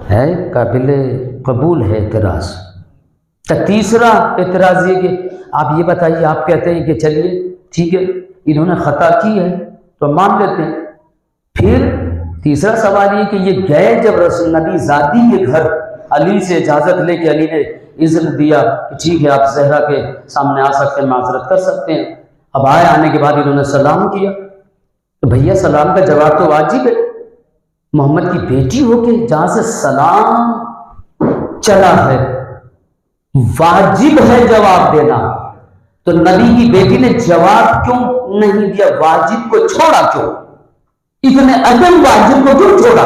ہے قابل قبول ہے اعتراض۔ تیسرا اعتراض یہ کہ آپ یہ بتائیے، آپ کہتے ہیں کہ چلیے ٹھیک ہے انہوں نے خطا کی ہے تو مان لیتے ہیں، پھر تیسرا سوال یہ کہ یہ گئے جب رسول نبی ذاتی یہ گھر علی سے اجازت لے کے، علی نے اذن دیا کہ ٹھیک ہے آپ زہرا کے سامنے آ سکتے ہیں، معذرت کر سکتے ہیں، اب آئے، آنے کے بعد انہوں نے سلام کیا، تو بھیا سلام کا جواب تو واجب ہے، محمد کی بیٹی ہو کے جہاں سے سلام چلا ہے واجب ہے جواب دینا، تو نبی کی بیٹی نے جواب کیوں نہیں دیا؟ واجب کو چھوڑا کیوں؟ اتنے عدم واجب کو کیوں چھوڑا؟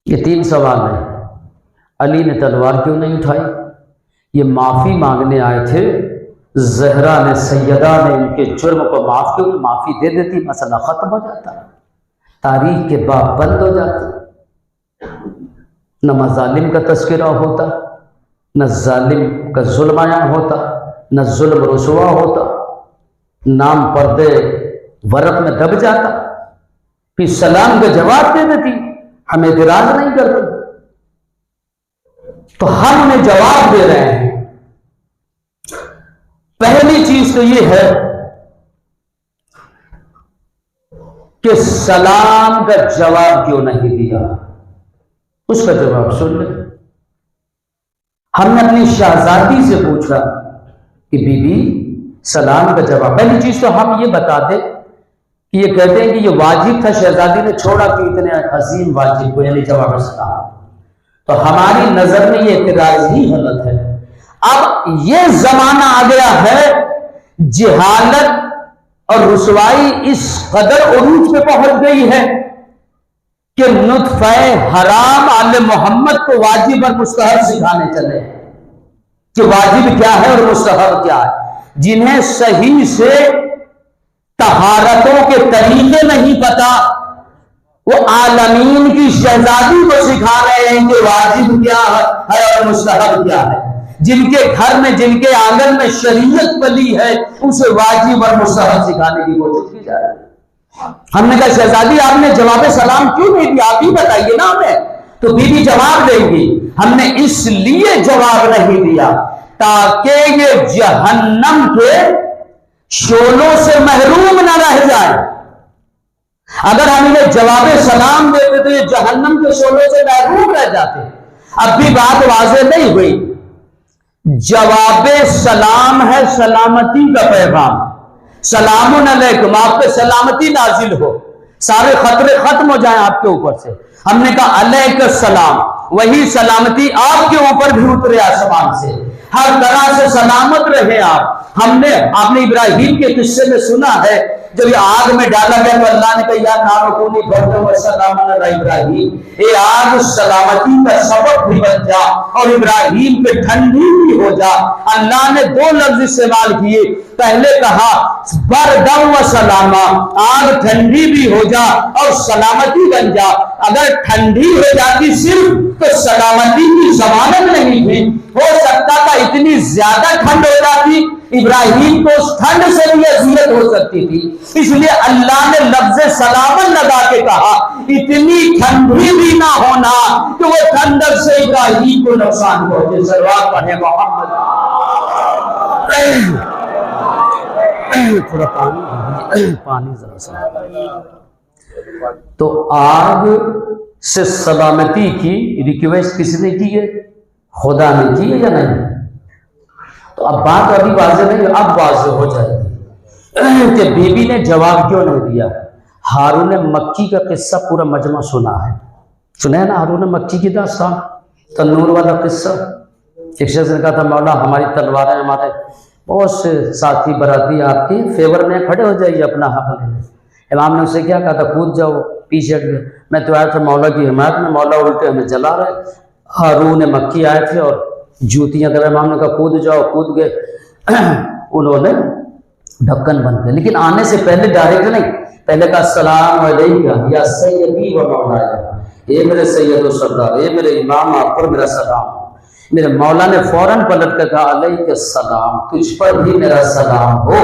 یہ تین سوال ہیں۔ علی نے تلوار کیوں نہیں اٹھائی؟ یہ معافی مانگنے آئے تھے، زہرا نے، سیدہ نے ان کے جرم کو معاف کیوں؟ معافی دے دیتی، مسئلہ ختم ہو جاتا، تاریخ کے باب بند ہو جاتے، نہ مظالم کا تذکرہ ہوتا، نہ ظالم کا ظلم عیاں ہوتا، نہ ظلم رسوا ہوتا، نام پردے ورق میں دب جاتا، پھر سلام کا جواب دے دیتی، ہم اعتراض نہیں کرتے، تو ہم انہیں جواب دے رہے ہیں۔ پہلی چیز تو یہ ہے کہ سلام کا جواب کیوں نہیں دیا، اس کا جواب سن لیں۔ ہم نے اپنی شہزادی سے پوچھا کہ بی بی سلام کا جواب، پہلی چیز تو ہم یہ بتا دیں کہ یہ کہتے ہیں کہ یہ واجب تھا، شہزادی نے چھوڑا کہ اتنے عظیم واجب کو، یعنی جواب سلام، تو ہماری نظر میں یہ اعتراض ہی غلط ہے۔ اب یہ زمانہ آ گیا ہے، جہالت اور رسوائی اس قدر عروج پہ پہنچ گئی ہے کہ نطفہ حرام آل محمد کو واجب اور مستحب سکھانے چلے کہ واجب کیا ہے اور مستحب کیا ہے۔ جنہیں صحیح سے طہارتوں کے طریقے نہیں پتا، وہ عالمین کی شہزادی کو سکھا رہے ہیں کہ واجب کیا ہے اور مستحب کیا ہے۔ جن کے گھر میں، جن کے آنگن میں شریعت پلی ہے، اسے واجب اور مستحب سکھانے کی کوشش کی جا رہی ہے۔ ہم نے کہا شہزادی آپ نے جواب سلام کیوں نہیں دیا، آپ ہی بتائیے نا ہمیں، تو بی بی جواب دیں گی، ہم نے اس لیے جواب نہیں دیا تاکہ یہ جہنم کے شعلوں سے محروم نہ رہ جائے۔ اگر ہم انہیں جواب سلام دیتے تو یہ جہنم کے شعلوں سے محروم رہ جاتے۔ اب بھی بات واضح نہیں ہوئی، جواب سلام ہے سلامتی کا پیغام، سلام علیکم، آپ پہ سلامتی نازل ہو، سارے خطرے ختم ہو جائیں آپ کے اوپر سے۔ ہم نے کہا علیک السلام، وہی سلامتی آپ کے اوپر بھی اترے آسمان سے، ہر طرح سے سلامت رہے آپ۔ آپ نے ابراہیم کے قصے میں سنا ہے، جب یہ آگ میں ڈالا گیا تو اللہ نے کہا یا نار کونی بردم و سلاما علی ابراہیم، اے آگ سلامتی کا سبب بھی بن جا اور ابراہیم پہ ٹھنڈی بھی ہو جا۔ اللہ نے دو لفظ استعمال کیے، پہلے کہا بردم و سلاما، آگ ٹھنڈی بھی ہو جا اور سلامتی بن جا۔ اگر ٹھنڈی ہو جاتی صرف تو سلامتی کی ضمانت نہیں تھی، ہو سکتا تھا اتنی زیادہ ٹھنڈ ہو جاتی ابراہیم کو اس ٹھنڈ سے بھی اذیت ہو سکتی تھی، اس لیے اللہ نے لفظ سلامت لگا کے کہا اتنی ٹھنڈی بھی نہ ہونا کہ وہ ٹھنڈک سے ابراہیم کو نقصان پہنچے۔ سلوات پڑھیں محمد۔ تھوڑا پانی ذرا سا۔ تو آگ سے سلامتی کی ریکویسٹ کس نے کی ہے؟ خدا نے کی ہے یا نہیں؟ تو اب بات ابھی واضح نہیں، اب واضح ہو جائے گی کہ بی بی نے جواب کیوں نہیں دیا۔ ہارون مکی کا قصہ پورا مجمع سنا ہے، سنا ہے نا ہارون مکی کی داستان، تنور والا قصہ۔ ایک شخص نے کہا تھا مولا ہماری تلواریں، ہمارے بہت سے ساتھی برادری آپ کی فیور میں کھڑے ہو جائیے اپنا حق لے لیں۔ امام نے اسے کیا کہا تھا؟ کود جاؤ، پیچھے ہٹ گئے۔ میں تو آیا تھا مولا کی حمایت میں، مولا الٹے ہمیں جلا رہے۔ ہارون مکی آئے تھے اور جوتیاں کر، امام نے کہا کود جاؤ، کود گئے۔ انہوں نے ڈھکن بند کر، لیکن آنے سے پہلے ڈائریکٹ نہیں، پہلے کہا السلام علیکم یا سیدی و مولایا، اے میرے سید و سردار، اے میرے امام، آپ پر میرا سلام۔ میرے مولا نے فوراً پلٹ کر کہا علیک السلام، تجھ پر بھی میرا سلام ہو۔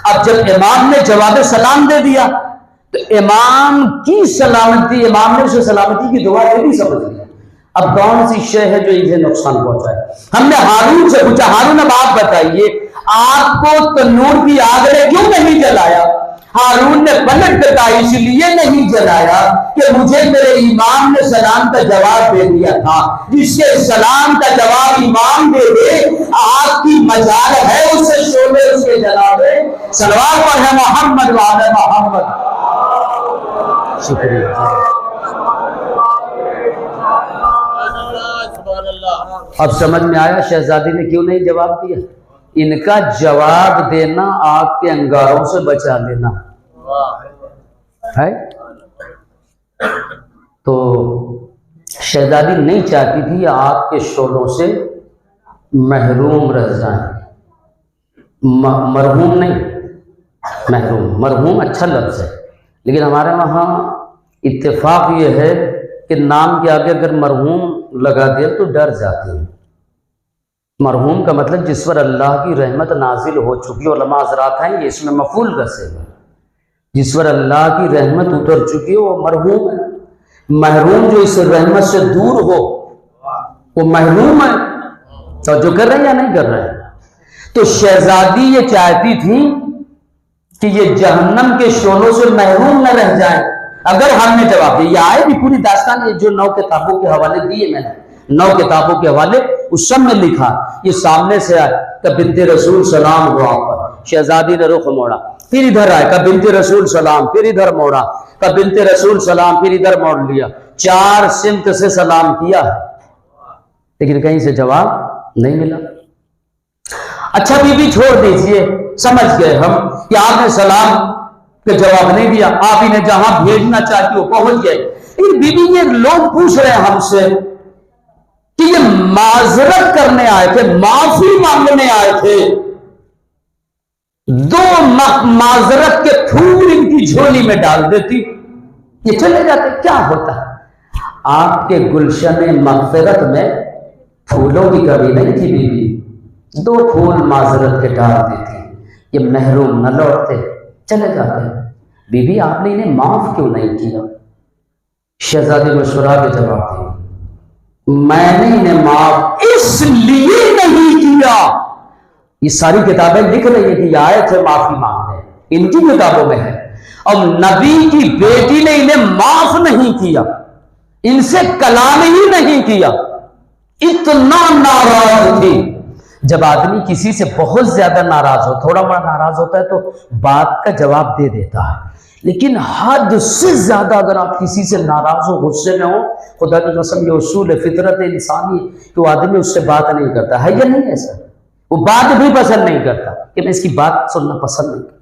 اب جب امام نے جواب سلام دے دیا تو امام کی سلامتی، امام نے اسے سلامتی کی دعا دے دی، سمجھ لیا۔ اب کون سی شے ہے جو انہیں نقصان پہنچائے؟ ہم نے ہارون سے پوچھا ہارون اب آپ بتائیے آپ کو تنور کی آگ نے کیوں نہیں جلایا؟ ہارون نے پلٹ کر کہا اس لیے نہیں جلایا کہ مجھے میرے امام نے سلام کا جواب دے دیا تھا، جس کے سلام کا جواب امام دے دے آگ کی مجال ہے، اسے شعلے اس کے جلا دے۔ صلوات پڑھے محمد وعلی محمد۔ شکریہ۔ اب سمجھ میں آیا شہزادی نے کیوں نہیں جواب دیا؟ ان کا جواب دینا آگ کے انگاروں سے بچا لینا ہے۔ تو شہزادی نہیں چاہتی تھی آگ کے شعلوں سے محروم رہ جائیں، مرحوم نہیں، محروم۔ مرحوم اچھا لفظ ہے، لیکن ہمارے وہاں اتفاق یہ ہے کہ نام کے آگے اگر مرحوم لگا دیا تو ڈر جاتے ہیں۔ مرحوم کا مطلب جس پر اللہ کی رحمت نازل ہو چکی، علماء حضرات ہیں یہ اس میں مفعول کا صیغہ، جس پر اللہ کی رحمت اتر چکی ہے وہ مرحوم ہے۔ محروم جو اس رحمت سے دور ہو وہ محروم ہے۔ تو جو کر رہے ہیں یا نہیں کر رہے ہیں؟ تو شہزادی یہ چاہتی تھی کہ یہ جہنم کے شعلوں سے محروم نہ رہ جائے۔ اگر ہم نے جواب دیا، یہ آئے بھی پوری داستان، یہ جو 9 کتابوں کے حوالے دیے میں نے، 9 کتابوں کے حوالے اس سب میں لکھا، یہ سامنے سے آئے کہ بنت رسول سلام ہو آپ پر۔ شہزادی نے رخ موڑا، پھر ادھر آئے کہ بنت رسول سلام، پھر ادھر موڑا کہ بنت رسول سلام، پھر ادھر موڑ لیا۔ 4 سمت سے سلام کیا ہے لیکن کہیں سے جواب نہیں ملا۔ اچھا بی بی چھوڑ دیجئے، سمجھ گئے ہم کہ آپ نے سلام کہ جواب نہیں دیا، آپ انہیں جہاں بھیجنا چاہتی ہو پہنچ گئے۔ لیکن بی بی یہ لوگ پوچھ رہے ہیں ہم سے کہ یہ معذرت کرنے آئے تھے، معافی مانگنے آئے تھے، 2 معذرت کے پھول ان کی جھولی میں ڈال دیتی، یہ چلے جاتے، کیا ہوتا ہے؟ آپ کے گلشن مغفرت میں پھولوں کی کمی نہیں تھی بی بی، 2 پھول معذرت کے ڈال دیتی، یہ محروم نہ لوٹتے، چلے جاتے۔ بی بی آپ نے انہیں معاف کیوں نہیں کیا؟ شہزادی مشورہ کے جواب دی، میں نے انہیں معاف اس لیے نہیں کیا۔ یہ ساری کتابیں لکھ رہی ہیں کہ یہ آئے تھے معافی مانگنے، ان کی کتابوں میں ہے، اور نبی کی بیٹی نے انہیں معاف نہیں کیا، ان سے کلام ہی نہیں کیا، اتنا ناراض تھی۔ جب آدمی کسی سے بہت زیادہ ناراض ہو، تھوڑا بڑا ناراض ہوتا ہے تو بات کا جواب دے دیتا ہے، لیکن حد سے زیادہ اگر آپ کسی سے ناراض ہو، غصے میں ہو، خدا کی قسم یہ اصول فطرت انسانی کہ وہ آدمی اس سے بات نہیں کرتا ہے، یا نہیں ایسا؟ وہ بات بھی پسند نہیں کرتا کہ میں اس کی بات سننا پسند نہیں کرتا۔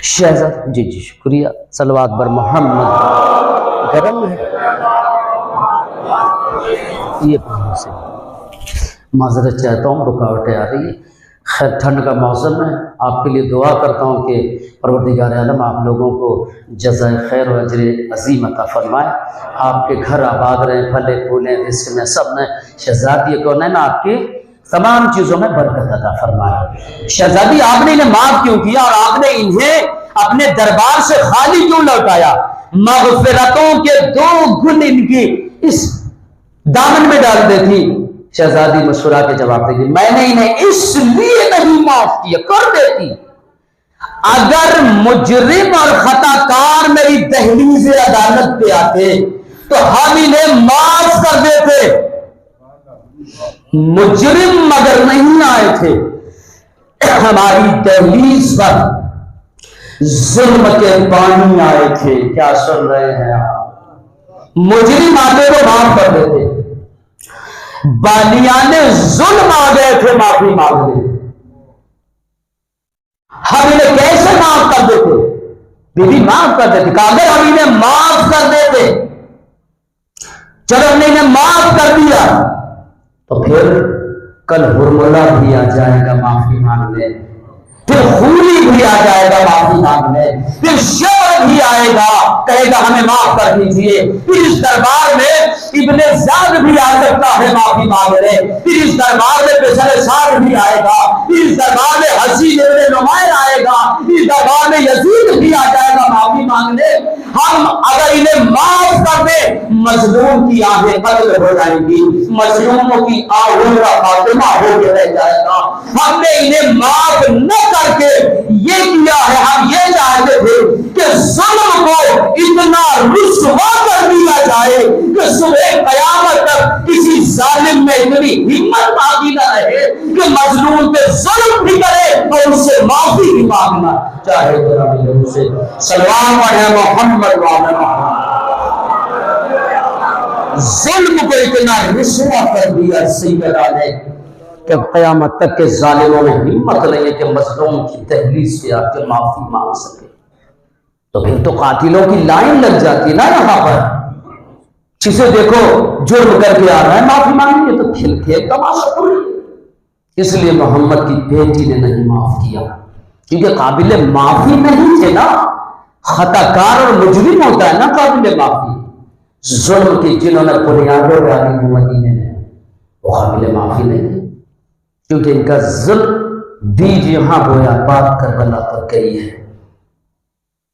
شہزاد جی شکریہ، صلوات بر محمد۔ گرم ہے یہ پانی سے، معذرت چاہتا ہوں رکاوٹیں آ رہی ہے، خیر ٹھنڈ کا موسم ہے، آپ کے لیے دعا کرتا ہوں کہ پروردگار عالم آپ لوگوں کو جزائے خیر و اجر عظیم عطا فرمائے، آپ کے گھر آباد رہیں، پھلے پھولیں، رزق میں سب میں، شہزادی کونین آپ کی تمام چیزوں میں برکت عطا فرمائے۔ شہزادی آپ نے انہیں معاف کیوں کیا اور آپ نے انہیں اپنے دربار سے خالی کیوں لوٹایا؟ مغفرتوں کے 2 گل ان کی اس دامن میں ڈال دیتی۔ شہزادی مشورہ کے جواب دے گی، میں نے انہیں اس لیے نہیں معاف کیا، کر دیتی اگر مجرم اور خطا کار میری دہلیز عدالت پہ آتے تو ہم انہیں معاف کر دیتے. مجرم مگر نہیں آئے تھے ہماری دہلیز پر ظلم کے پانی آئے تھے. کیا سن رہے ہیں آپ؟ مجرم آتے تو معاف کر دیتے. بالیان ظلم آ گئے تھے معافی مانگنے. ہم انہیں کیسے معاف کر دیتے؟ بی بی معاف کر دیتے. کہ اگر ہم انہیں معاف کر دیتے، چلو ہم نے انہیں معاف کر دیا، تو پھر کل ہرملا بھی آ جائے گا معافی مانگنے، پھر خولی بھی آ جائے گا معافی مانگنے، پھر شعر بھی آئے گا کہے گا ہمیں معاف کر دیجئے، پھر اس دربار میں ابن زیاد بھی آ سکتا ہے معافی مانگنے، پھر اس دربار میں بشر سعد بھی آئے گا، پھر اس دربار میں حسین ابن نمیر آئے گا، اس دربار میں یزید بھی آ جائے گا معافی مانگنے. ہم اگر انہیں معاف کر دیں، مظلوم کی آہیں قتل ہو جائیں گی، مظلوموں کی آہوں کا خاتمہ ہو کے رہ جائے گا. ہم نے انہیں معاف نہ کر کے یہ کیا ہے، ہم یہ چاہتے تھے کہ ظلم کو اتنا رسوا کر دیا جائے کہ صبح قیامت تک کسی ظالم میں اتنی ہمت باقی نہ رہے کہ مظلوم پہ ظلم بھی کرے اور اس سے معافی بھی مانگنا چاہے. سے سلام علیہ محمد وعلی محمد. ظلم کو اتنا رسوا کر دیا سیدنا نے کہ قیامت تک کے ظالموں میں ہمت نہیں ہے کہ مظلوم کی دہلیز پہ آ کے معافی مانگ سکے. تو پھر تو قاتلوں کی لائن لگ جاتی ہے نا یہاں پر. جسے دیکھو جرم کر کے آ رہا ہے معافی مانگیں گے تو کھل کھیل تماشا تھوڑی. اس لیے محمد کی بیٹی نے نہیں معاف کیا کیونکہ قابل معافی نہیں تھے نا. خطا کار اور مجرم ہوتا ہے نا قابل معافی. ظلم کی جنہوں نے بنیادیں ڈالی ہیں مدینے میں وہ قابل معافی نہیں ہے کیونکہ ان کا ظلم بیج یہاں گویا بات کربلا پر گئی ہے.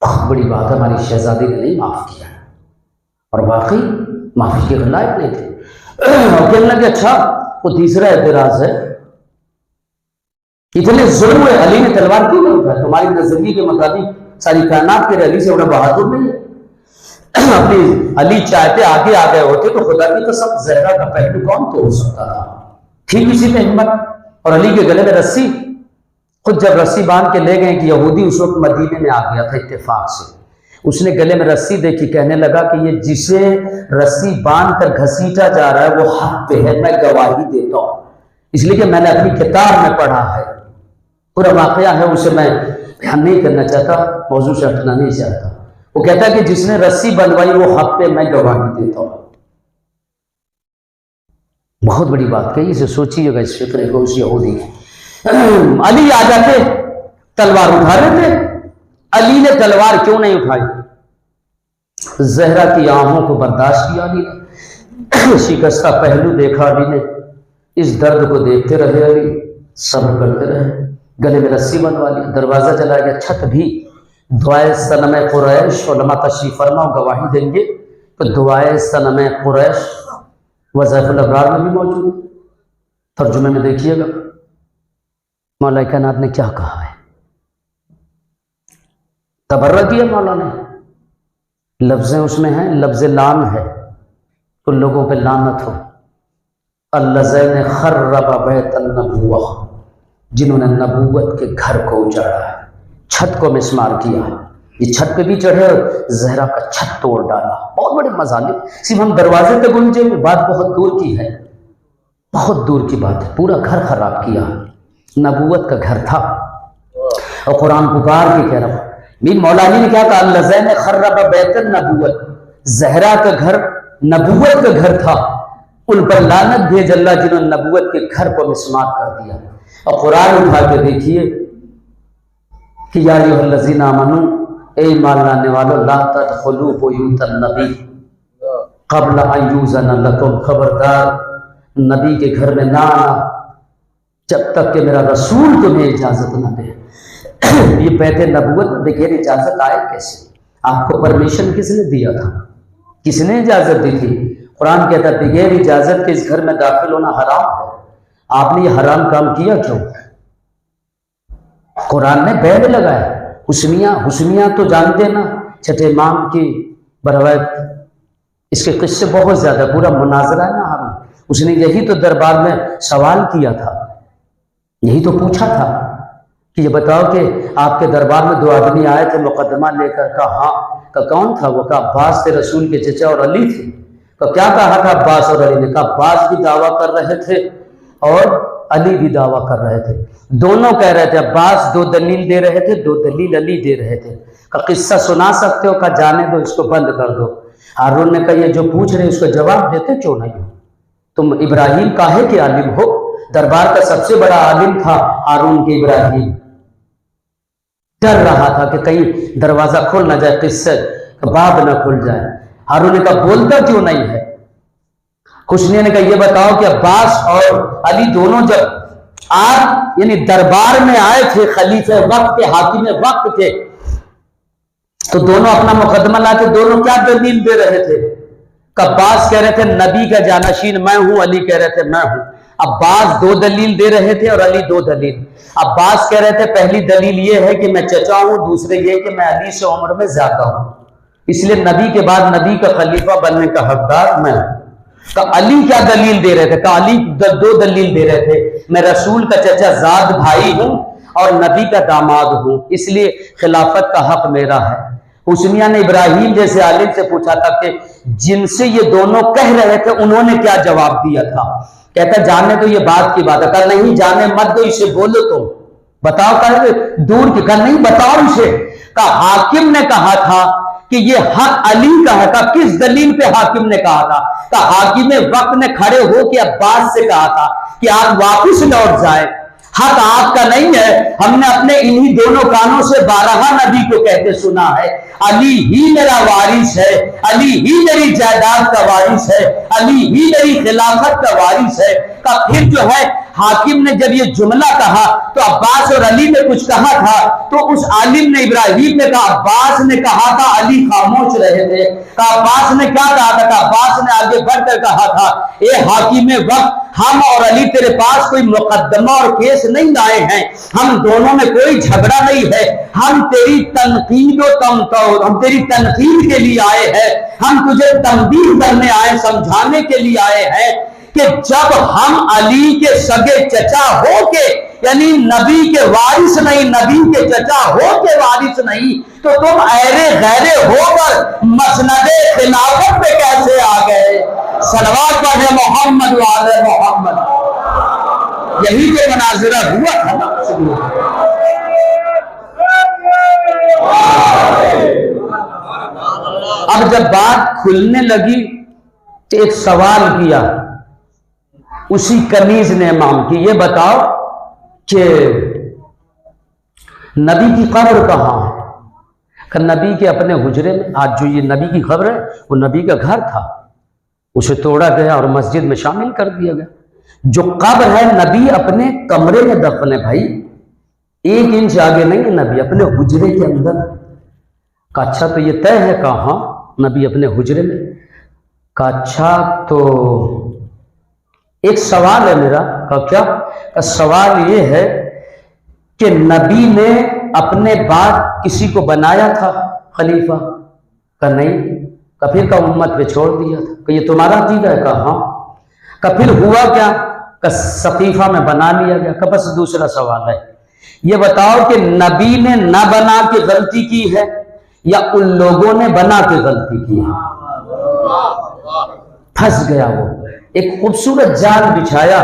بہت بڑی بات ہے. ہماری شہزادی نے نہیں معاف کیا اور واقعی معافی کے لائق نہیں تھے. اور کہنے لگے اچھا وہ تیسرا اعتراض ہے، اتنے ظلم ہوئے، علی نے تلوار کیوں نہیں اٹھائی؟ تمہاری نظریے کے مطابق ساری کائنات کے علی سے بڑا بہادر نہیں ہے. اپنی علی چاہتے آگے آ گئے ہوتے تو خدا کی قسم زہرا کا پہلو کون تو ہو سکتا تھا. ٹھیک اسی پہ ہمت. اور علی کے گلے میں رسی، خود جب رسی باندھ کے لے گئے کہ یہودی اس وقت مدینے میں آ گیا تھا اتفاق سے، اس نے گلے میں رسی دیکھی، کہنے لگا کہ یہ جسے رسی باندھ کر گھسیٹا جا رہا ہے وہ حق پہ ہے، میں گواہی دیتا ہوں، اس لیے کہ میں نے اپنی کتاب میں پڑھا ہے. پورا واقعہ ہے، اسے میں بیان نہیں کرنا چاہتا، موضوع سے ہٹنا نہیں چاہتا. وہ کہتا ہے کہ جس نے رسی بندوائی وہ حق پہ، میں گواہی دیتا ہوں. بہت بڑی بات کہی، اسے سوچیے گا اس فکرے کو اس یہودی کی. علی آ جاتے تلوار اٹھا لیتے. علی نے تلوار کیوں نہیں اٹھائی؟ زہرا کی آنکھوں کو برداشت کیا علی نے، شکستہ پہلو دیکھا علی نے، اس درد کو دیکھتے رہے علی، صبر کرتے رہے، گلے میں رسی بندوا لی، دروازہ چلا گیا. چھت بھی دعائے صنم قریش، علماء تشریف فرما گواہی دیں گے کہ دعائے صنم قریش وظائف الابرار میں بھی موجود ہے. ترجمے میں دیکھیے گا مولا کائنات نے کیا کہا ہے. تبرہ کیا مولا نے، لفظیں اس میں ہیں، لفظ لان ہے، ان لوگوں پہ لعنت ہو. الذین خرب بیت النبوہ، جنہوں نے نبوت کے گھر کو اجاڑا ہے، چھت کو مسمار کیا ہے. یہ چھت پہ بھی چڑھے اور زہرا کا چھت توڑ ڈالا. بہت بڑے مظالم، صرف ہم دروازے تک گنجے، بات بہت دور کی ہے، بہت دور کی بات ہے. پورا گھر خراب کیا. نبوت کا گھر تھا اور قرآن پکار کے کہہ رہا. مولا علی نے کیا کہا؟ الذین خرب بیت النبوت، زہرا کا گھر نبوت کا گھر تھا، ان پر لعنت بھیج اللہ جنہوں نے نبوت کے گھر کو مسمار کر دیا. اور قرآن اٹھا کے دیکھیے کہ یا ایھا الذین آمنوا، اے ایمان لانے والو، لا تدخلوا بیوت النبی قبل ان یؤذن لکم، خبردار نبی کے گھر میں نہ آنا جب تک کہ میرا رسول تمہیں اجازت نہ دے. یہ بیت نبوت بغیر اجازت آئے کیسے؟ آپ کو پرمیشن کس نے دیا تھا؟ کس نے اجازت دی تھی؟ قرآن کہتا ہے بغیر اجازت کے اس گھر میں داخل ہونا حرام ہے. آپ نے یہ حرام کام کیا کیوں؟ قرآن نے بیل لگایا. حسنیہ تو جانتے نا، چھٹے امام کی بروایت اس کے قصے بہت زیادہ، پورا مناظرہ ہے نا ہارون۔ اس نے یہی تو دربار میں سوال کیا تھا، یہی تو پوچھا تھا کہ یہ بتاؤ کہ آپ کے دربار میں 2 آدمی آئے تھے مقدمہ لے کر، کہا ہاں، کہا کون تھا وہ؟ کہا عباس تھے، رسول کے چچا، اور علی تھے۔ کہا کیا کہا تھا عباس اور علی نے؟ کہا عباس بھی دعویٰ کر رہے تھے اور علی بھی دعویٰ کر رہے تھے، دونوں کہہ رہے تھے، عباس 2 دلیل دے رہے تھے، 2 دلیل علی دے رہے تھے۔ کہا قصہ سنا سکتے ہو؟ کہا جانے دو، اس کو بند کر دو۔ ہارون نے کہا یہ جو پوچھ رہے اس کو جواب دیتے کیوں نہیں ہو؟ تم ابراہیم کاہے کے عالم ہو؟ دربار کا سب سے بڑا عالم تھا ہارون کے ابراہیم، ڈر رہا تھا کہ کہیں دروازہ کھل نہ جائے، قصے باب نہ کھل جائے۔ ہارون نے کہا بولتا کیوں نہیں ہے؟ حسنیہ نے کہا یہ بتاؤ کہ عباس اور علی دونوں جب آپ یعنی دربار میں آئے تھے، خلیفہ وقت کے، حاکم وقت کے، تو دونوں اپنا مقدمہ لاتے، دونوں کیا دلیل دے رہے تھے؟ کہ عباس کہہ رہے تھے نبی کا جانشین میں ہوں، علی کہہ رہے تھے میں ہوں۔ عباس 2 دلیل دے رہے تھے اور علی 2 دلیل۔ عباس کہہ رہے تھے پہلی دلیل یہ ہے کہ میں چچا ہوں، دوسرے یہ کہ میں علی سے عمر میں زیادہ ہوں، اس لیے نبی کے بعد نبی کا خلیفہ بننے کا حقدار میں ہوں۔ کہ علی کیا دلیل دے رہے تھے؟ کہ علی 2 دلیل دے رہے تھے، میں رسول کا چچا زاد بھائی ہوں اور نبی کا داماد ہوں، اس لیے خلافت کا حق میرا ہے۔ حسنیہ نے ابراہیم جیسے عالم سے پوچھا تھا کہ جن سے یہ دونوں کہہ رہے تھے انہوں نے کیا جواب دیا تھا؟ کہتا جانے تو یہ بات کی بات ہے۔ کہا نہیں جانے مت دو، اسے بولو تو بتاؤ، کہا دور کی، کہا نہیں بتاؤ اسے۔ کہا حاکم نے کہا تھا کہ یہ حق علی کا ہے۔ کہا کس دلیل پہ حاکم نے کہا تھا؟ کہا حاکم وقت نے کھڑے ہو کے عباس سے کہا تھا کہ آپ واپس لوٹ جائیں، حق آپ کا نہیں ہے، ہم نے اپنے انہی دونوں کانوں سے 12 نبی کو کہتے سنا ہے علی ہی میرا وارث ہے، علی ہی میری جائیداد کا وارث ہے، علی ہی میری خلافت کا وارث ہے۔ کا پھر جو ہے حاکم نے جب یہ جملہ کہا تو عباس اور علی نے کچھ کہا تھا، تو اس عالم نے ابراہیم نے کہا عباس نے کہا تھا علی خاموش رہے تھے۔ کہا عباس نے کیا کہا تھا؟ کہا عباس نے آگے بڑھ کر کہا تھا اے حاکم وقت، ہم اور علی تیرے پاس کوئی مقدمہ اور کیس نہیں لائے ہیں، ہم دونوں میں کوئی جھگڑا نہیں ہے، ہم تیری تنقید ہم تیری تنقید کے لیے آئے ہیں، ہم تجھے تنبیہ کرنے آئے، سمجھانے کے لیے آئے ہیں کہ جب ہم علی کے سگے چچا ہو کے یعنی نبی کے وارث نہیں، نبی کے چچا ہو کے وارث نہیں، تو تم ایرے غیرے ہو کر مسند خلافت پہ کیسے آ گئے؟ صلوات پڑھے محمد وعلى محمد۔ یہی تو مناظرہ ہوا تھا نا۔ اب جب بات کھلنے لگی تو ایک سوال کیا اسی کنیز نے امام کی، یہ بتاؤ کہ نبی کی قبر کہاں ہے؟ کہ نبی کے اپنے حجرے میں، آج جو یہ نبی کی قبر ہے وہ نبی کا گھر تھا، اسے توڑا گیا اور مسجد میں شامل کر دیا گیا۔ جو قبر ہے نبی اپنے کمرے میں دفن ہے بھائی، 1 انچ آگے نہیں ہے، نبی اپنے حجرے کے اندر۔ کہا اچھا تو یہ طے ہے؟ کہا ہاں نبی اپنے حجرے میں۔ کہا اچھا تو ایک سوال ہے میرا۔ کہا کیا؟ کہ سوال یہ ہے کہ نبی نے اپنے بعد کسی کو بنایا تھا خلیفہ؟ کہا نہیں۔ کہا پھر کہ امت پہ چھوڑ دیا تھا؟ کہ یہ تمہارا عقیدہ ہے؟ کہا ہاں۔ کہ پھر ہوا کیا؟ کہ سقیفہ میں بنا لیا گیا۔ کہ بس دوسرا سوال ہے، یہ بتاؤ کہ نبی نے نہ بنا کے غلطی کی ہے یا ان لوگوں نے بنا کے غلطی کی ہے؟ پھنس گیا وہ، ایک خوبصورت جال بچھایا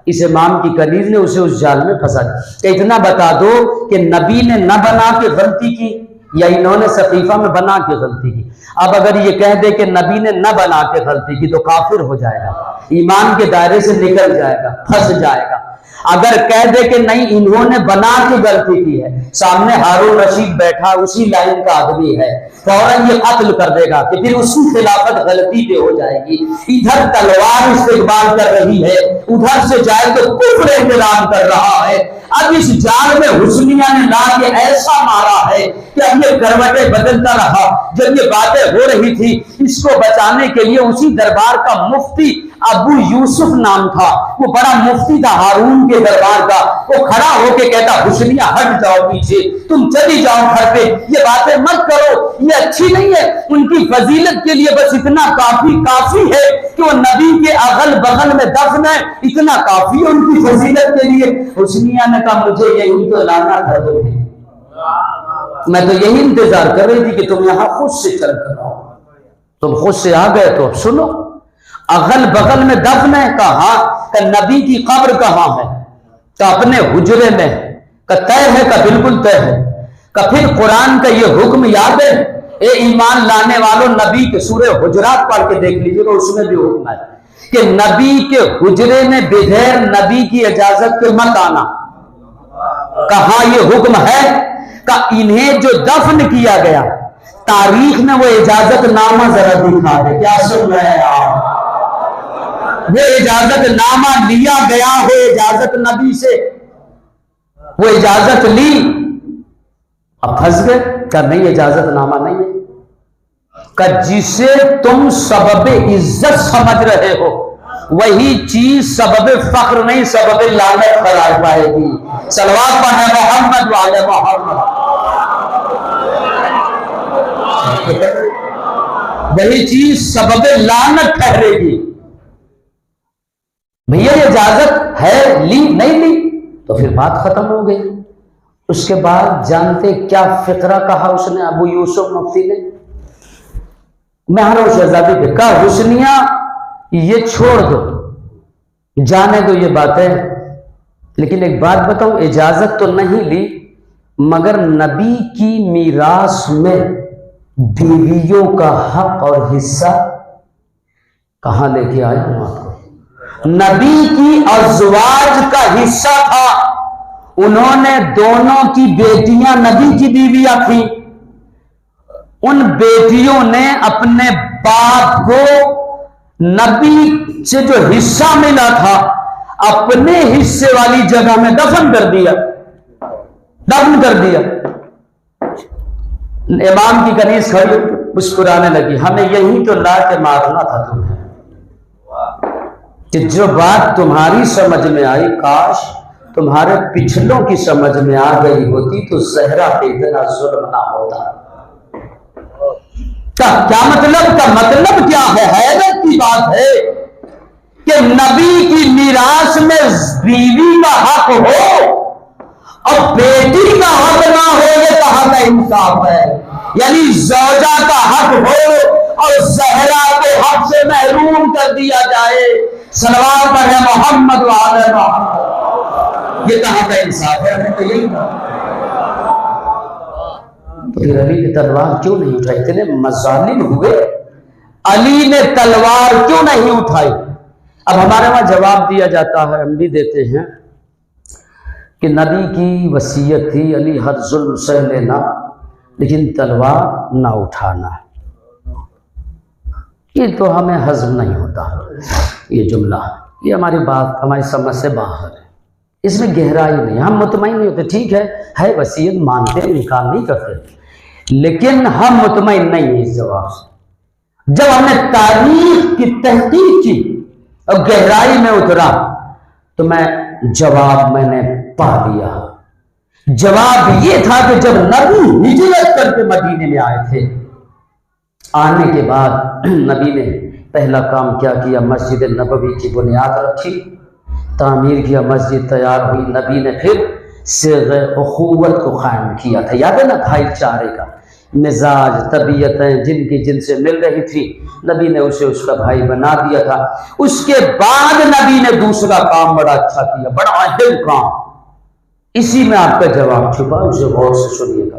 اس امام کی کنیز نے، اسے اس جال میں پھنسا دیا۔ کہ اتنا بتا دو کہ نبی نے نہ بنا کے غلطی کی یا انہوں نے سقیفہ میں بنا کے غلطی کی۔ اب اگر یہ کہہ دے کہ نبی نے نہ بنا کے غلطی کی تو کافر ہو جائے گا، ایمان کے دائرے سے نکل جائے گا، پھنس جائے گا۔ اگر کہہ دے کہ نہیں انہوں نے بنا کے غلطی کی ہے، سامنے ہارون رشید بیٹھا اسی لائن کا آدمی ہے، فوراً یہ قتل کر دے گا کہ پھر اسی خلافت غلطی پہ ہو جائے گی۔ ادھر تلوار استقبال کر رہی ہے، ادھر سے جائے تو کفر احترام کر رہا ہے۔ اب اس جال میں حسنیہ نے لا کے ایسا مارا ہے کہ اب یہ کروٹیں بدلتا رہا، جب یہ باتیں بحثیں ہو رہی تھی، اس کو بچانے کے لیے اسی دربار کا مفتی ابو یوسف نام تھا، وہ بڑا مفتی تھا ہارون کے دربار کا، وہ کھڑا ہو کے کہتا حسنیہ ہٹ جاؤ پیچھے، تم چلی جاؤ گھر پہ، یہ باتیں مت کرو، یہ اچھی نہیں ہے۔ ان کی فضیلت کے لیے بس اتنا کافی ہے کہ وہ نبی کے اغل بغل میں دفن ہے، اتنا کافی ہے ان کی فضیلت کے لیے۔ حسنیہ نے کہا مجھے یہی تو لانا تھا تمہیں، میں تو یہی انتظار کر رہی تھی کہ تم یہاں خود سے چل کر آؤ، تم خود سے آ گئے تو اب سنو۔ اغل بغل میں دفن ہے، کہا کہ نبی کی قبر کہاں ہے، کہ اپنے حجرے میں، کہ طے ہے، کہ بالکل طے ہے، کہ پھر قرآن کا یہ حکم یاد ہے، اے ایمان لانے والوں نبی کے سورہ حجرات پڑھ کے دیکھ لیجئے گا، اس میں بھی حکم ہے کہ نبی کے حجرے میں بغیر نبی کی اجازت کے مت آنا۔ کہاں یہ حکم ہے؟ کہ انہیں جو دفن کیا گیا تاریخ میں وہ اجازت نامہ ذرا دکھا دے، کیا سن رہے ہیں آپ؟ وہ اجازت نامہ لیا گیا ہو اجازت نبی سے، وہ اجازت لی، اب پھنس گئے کہ نہیں اجازت نامہ نہیں ہے، کہ جسے تم سبب عزت سمجھ رہے ہو وہی چیز سبب فخر نہیں سبب لعنت قرار پائے گی۔ صلوات پڑھیں محمد وعلی محمد۔ وہی چیز سبب لعنت ٹھہرے گی۔ بھیا یہ اجازت ہے، لی نہیں لی تو پھر بات ختم ہو گئی۔ اس کے بعد جانتے کیا فقرہ کہا اس نے ابو یوسف مفتی نے؟ مہر و شہزادی پہ کہا حسنیہ یہ چھوڑ دو، جانے دو یہ باتیں، لیکن ایک بات بتاؤں، اجازت تو نہیں لی مگر نبی کی میراث میں بیویوں کا حق اور حصہ کہاں لے کے آیا ہوں آپ کو؟ نبی کی ازواج کا حصہ تھا، انہوں نے دونوں کی بیٹیاں نبی کی بیویاں تھیں، ان بیٹیوں نے اپنے باپ کو نبی سے جو حصہ ملا تھا اپنے حصے والی جگہ میں دفن کر دیا۔ امام کی کنیز کھڑی مسکرانے لگی، ہمیں یہی تو لا کے مارنا تھا تمہیں، کہ جو بات تمہاری سمجھ میں آئی کاش تمہارے پچھلوں کی سمجھ میں آ گئی ہوتی تو زہرا پہ اتنا ظلم نہ ہوتا۔ کیا مطلب؟ کا مطلب کیا ہے؟ حیرت کی بات ہے کہ نبی کی میراث میں بیوی کا حق ہو اور بیٹی کا حق نہ ہو، یہ کہاں کا انصاف ہے؟ یعنی زوجہ کا حق ہو اور زہرا کو حق سے محروم کر دیا جائے۔ صلوات پڑھیں محمد وعلی محمد، یہ کہاں کا انصاف ہے؟ ہمیں تو یہی تو پھر علی نے تلوار کیوں نہیں اٹھائی؟ اتنے مظالم ہوئے، علی نے تلوار کیوں نہیں اٹھائی؟ اب ہمارے وہاں جواب دیا جاتا ہے، ہم بھی دیتے ہیں کہ نبی کی وصیت تھی علی ہر ظلم سہ لینا لیکن تلوار نہ اٹھانا۔ یہ تو ہمیں ہضم نہیں ہوتا یہ جملہ، یہ ہماری بات ہماری سمجھ سے باہر ہے، اس میں گہرائی نہیں، ہم مطمئن نہیں ہوتے۔ ٹھیک ہے وصیت مانتے ہیں، انکار نہیں کرتے، لیکن ہم مطمئن نہیں ہیں اس جواب سے۔ جب ہم نے تاریخ کی تحقیق کی اور گہرائی میں اترا تو جواب میں نے پا لیا۔ جواب یہ تھا کہ جب نبی ہجرت کر کے مدینے میں آئے تھے، آنے کے بعد نبی نے پہلا کام کیا کیا؟ مسجد نبوی کی بنیاد رکھی، تعمیر کیا، مسجد تیار ہوئی، نبی نے پھر صیغہ اخوت کو قائم کیا تھا۔ یاد ہے نا بھائی چارے کا مزاج، طبیعتیں جن کی جن سے مل رہی تھی، نبی نے اسے اس کا بھائی بنا دیا تھا۔ اس کے بعد نبی نے دوسرا کام بڑا اچھا کیا، بڑا اہم کام، اسی میں آپ کا جواب چھپا، اسے غور سے سنیے گا۔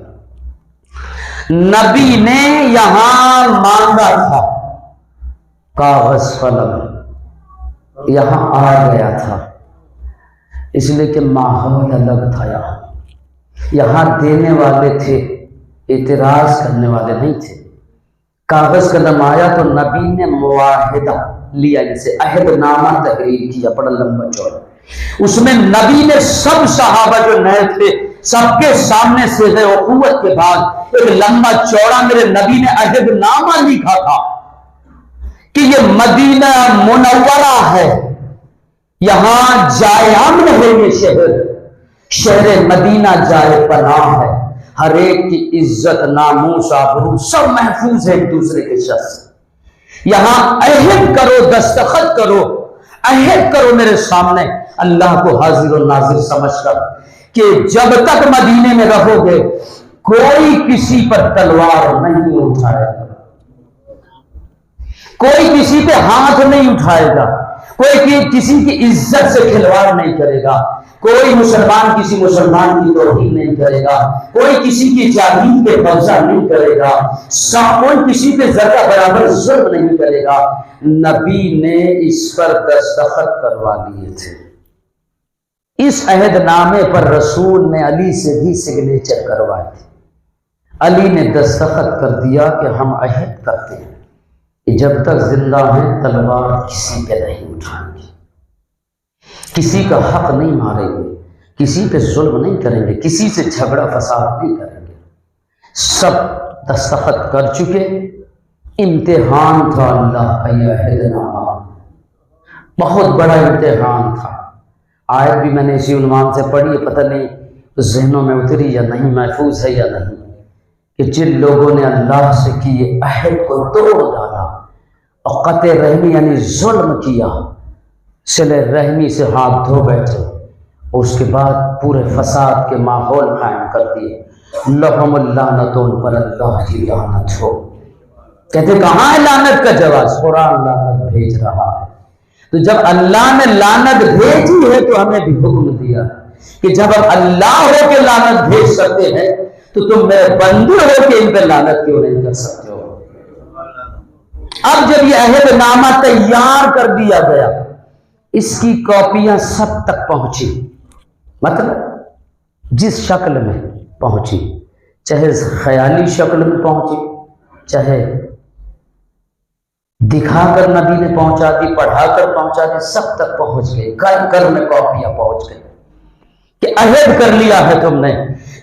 نبی نے یہاں مانگا تھا کاغذ قلم، یہاں آ گیا تھا، اس لیے کہ ماحول الگ تھا، یہاں دینے والے تھے، اعتراض کرنے والے نہیں تھے۔ کاغذ قلم آیا تو نبی نے معاہدہ لیا، ان سے عہد نامہ تحریر کیا، بڑا لمبا چوڑا، اس میں نبی نے سب صحابہ جو نئے تھے سب کے سامنے سے اخوت کے بعد ایک لمبا چوڑا میرے نبی نے عہد نامہ لکھا تھا کہ یہ مدینہ منورہ ہے، یہاں جائے امن ہے، یہ شہر مدینہ جائے پناہ ہے، ہر ایک کی عزت ناموس آبرو سب محفوظ ہے ایک دوسرے کے شخص، یہاں عہد کرو، دستخط کرو، عہد کرو میرے سامنے اللہ کو حاضر و ناظر سمجھ کر کہ جب تک مدینے میں رہو گے کوئی کسی پر تلوار نہیں اٹھائے گا، کوئی کسی پہ ہاتھ نہیں اٹھائے گا، کوئی کسی کی عزت سے کھلواڑ نہیں کرے گا، کوئی مسلمان کسی مسلمان کی توہین نہیں کرے گا، کوئی کسی کی جاگیر پہ قبضہ نہیں کرے گا، کوئی کسی پہ ذرہ برابر ظلم نہیں کرے گا۔ نبی نے اس پر دستخط کروا لیے تھے، اس عہد نامے پر رسول نے علی سے بھی سگنیچر کروائے تھے، علی نے دستخط کر دیا کہ ہم عہد کرتے ہیں کہ جب تک زندہ ہیں تلوار کسی پہ نہیں اٹھائیں گے، کسی کا حق نہیں ماریں گے، کسی پہ ظلم نہیں کریں گے، کسی سے جھگڑا فساد نہیں کریں گے۔ سب دستخط کر چکے، امتحان تھا اللہ کا یہ عہد نامہ، بہت بڑا امتحان تھا۔ آیت بھی میں نے اسی عنوان سے پڑھی ہے، پتہ نہیں ذہنوں میں اتری یا نہیں، محفوظ ہے یا نہیں، کہ جن لوگوں نے اللہ سے کیے عہد کو توڑ ڈالا اور قطع رحمی یعنی ظلم کیا، صلہ رحمی سے ہاتھ دھو بیٹھے اور اس کے بعد پورے فساد کے ماحول قائم کر دیے، لہم اللعنت، ان پر اللہ کی لعنت ہو۔ کہتے کہاں ہے لعنت کا جواز؟ قرآن لعنت بھیج رہا ہے۔ تو جب اللہ نے لعنت بھیجی ہے تو ہمیں بھی حکم دیا کہ جب ہم اللہ ہو کے لعنت بھیج سکتے ہیں تو تم میرے بندے ہو کے ان پہ لعنت کیوں نہیں کر سکتے ہو؟ اب جب یہ عہد نامہ تیار کر دیا گیا، اس کی کاپیاں سب تک پہنچی، مطلب جس شکل میں پہنچی، چاہے خیالی شکل میں پہنچی، چاہے دکھا کر نبی نے پہنچا دی، پڑھا کر پہنچا دی، سب تک پہنچ گئی، گھر میں کاپیاں پہنچ گئی کہ عہد کر لیا ہے تم نے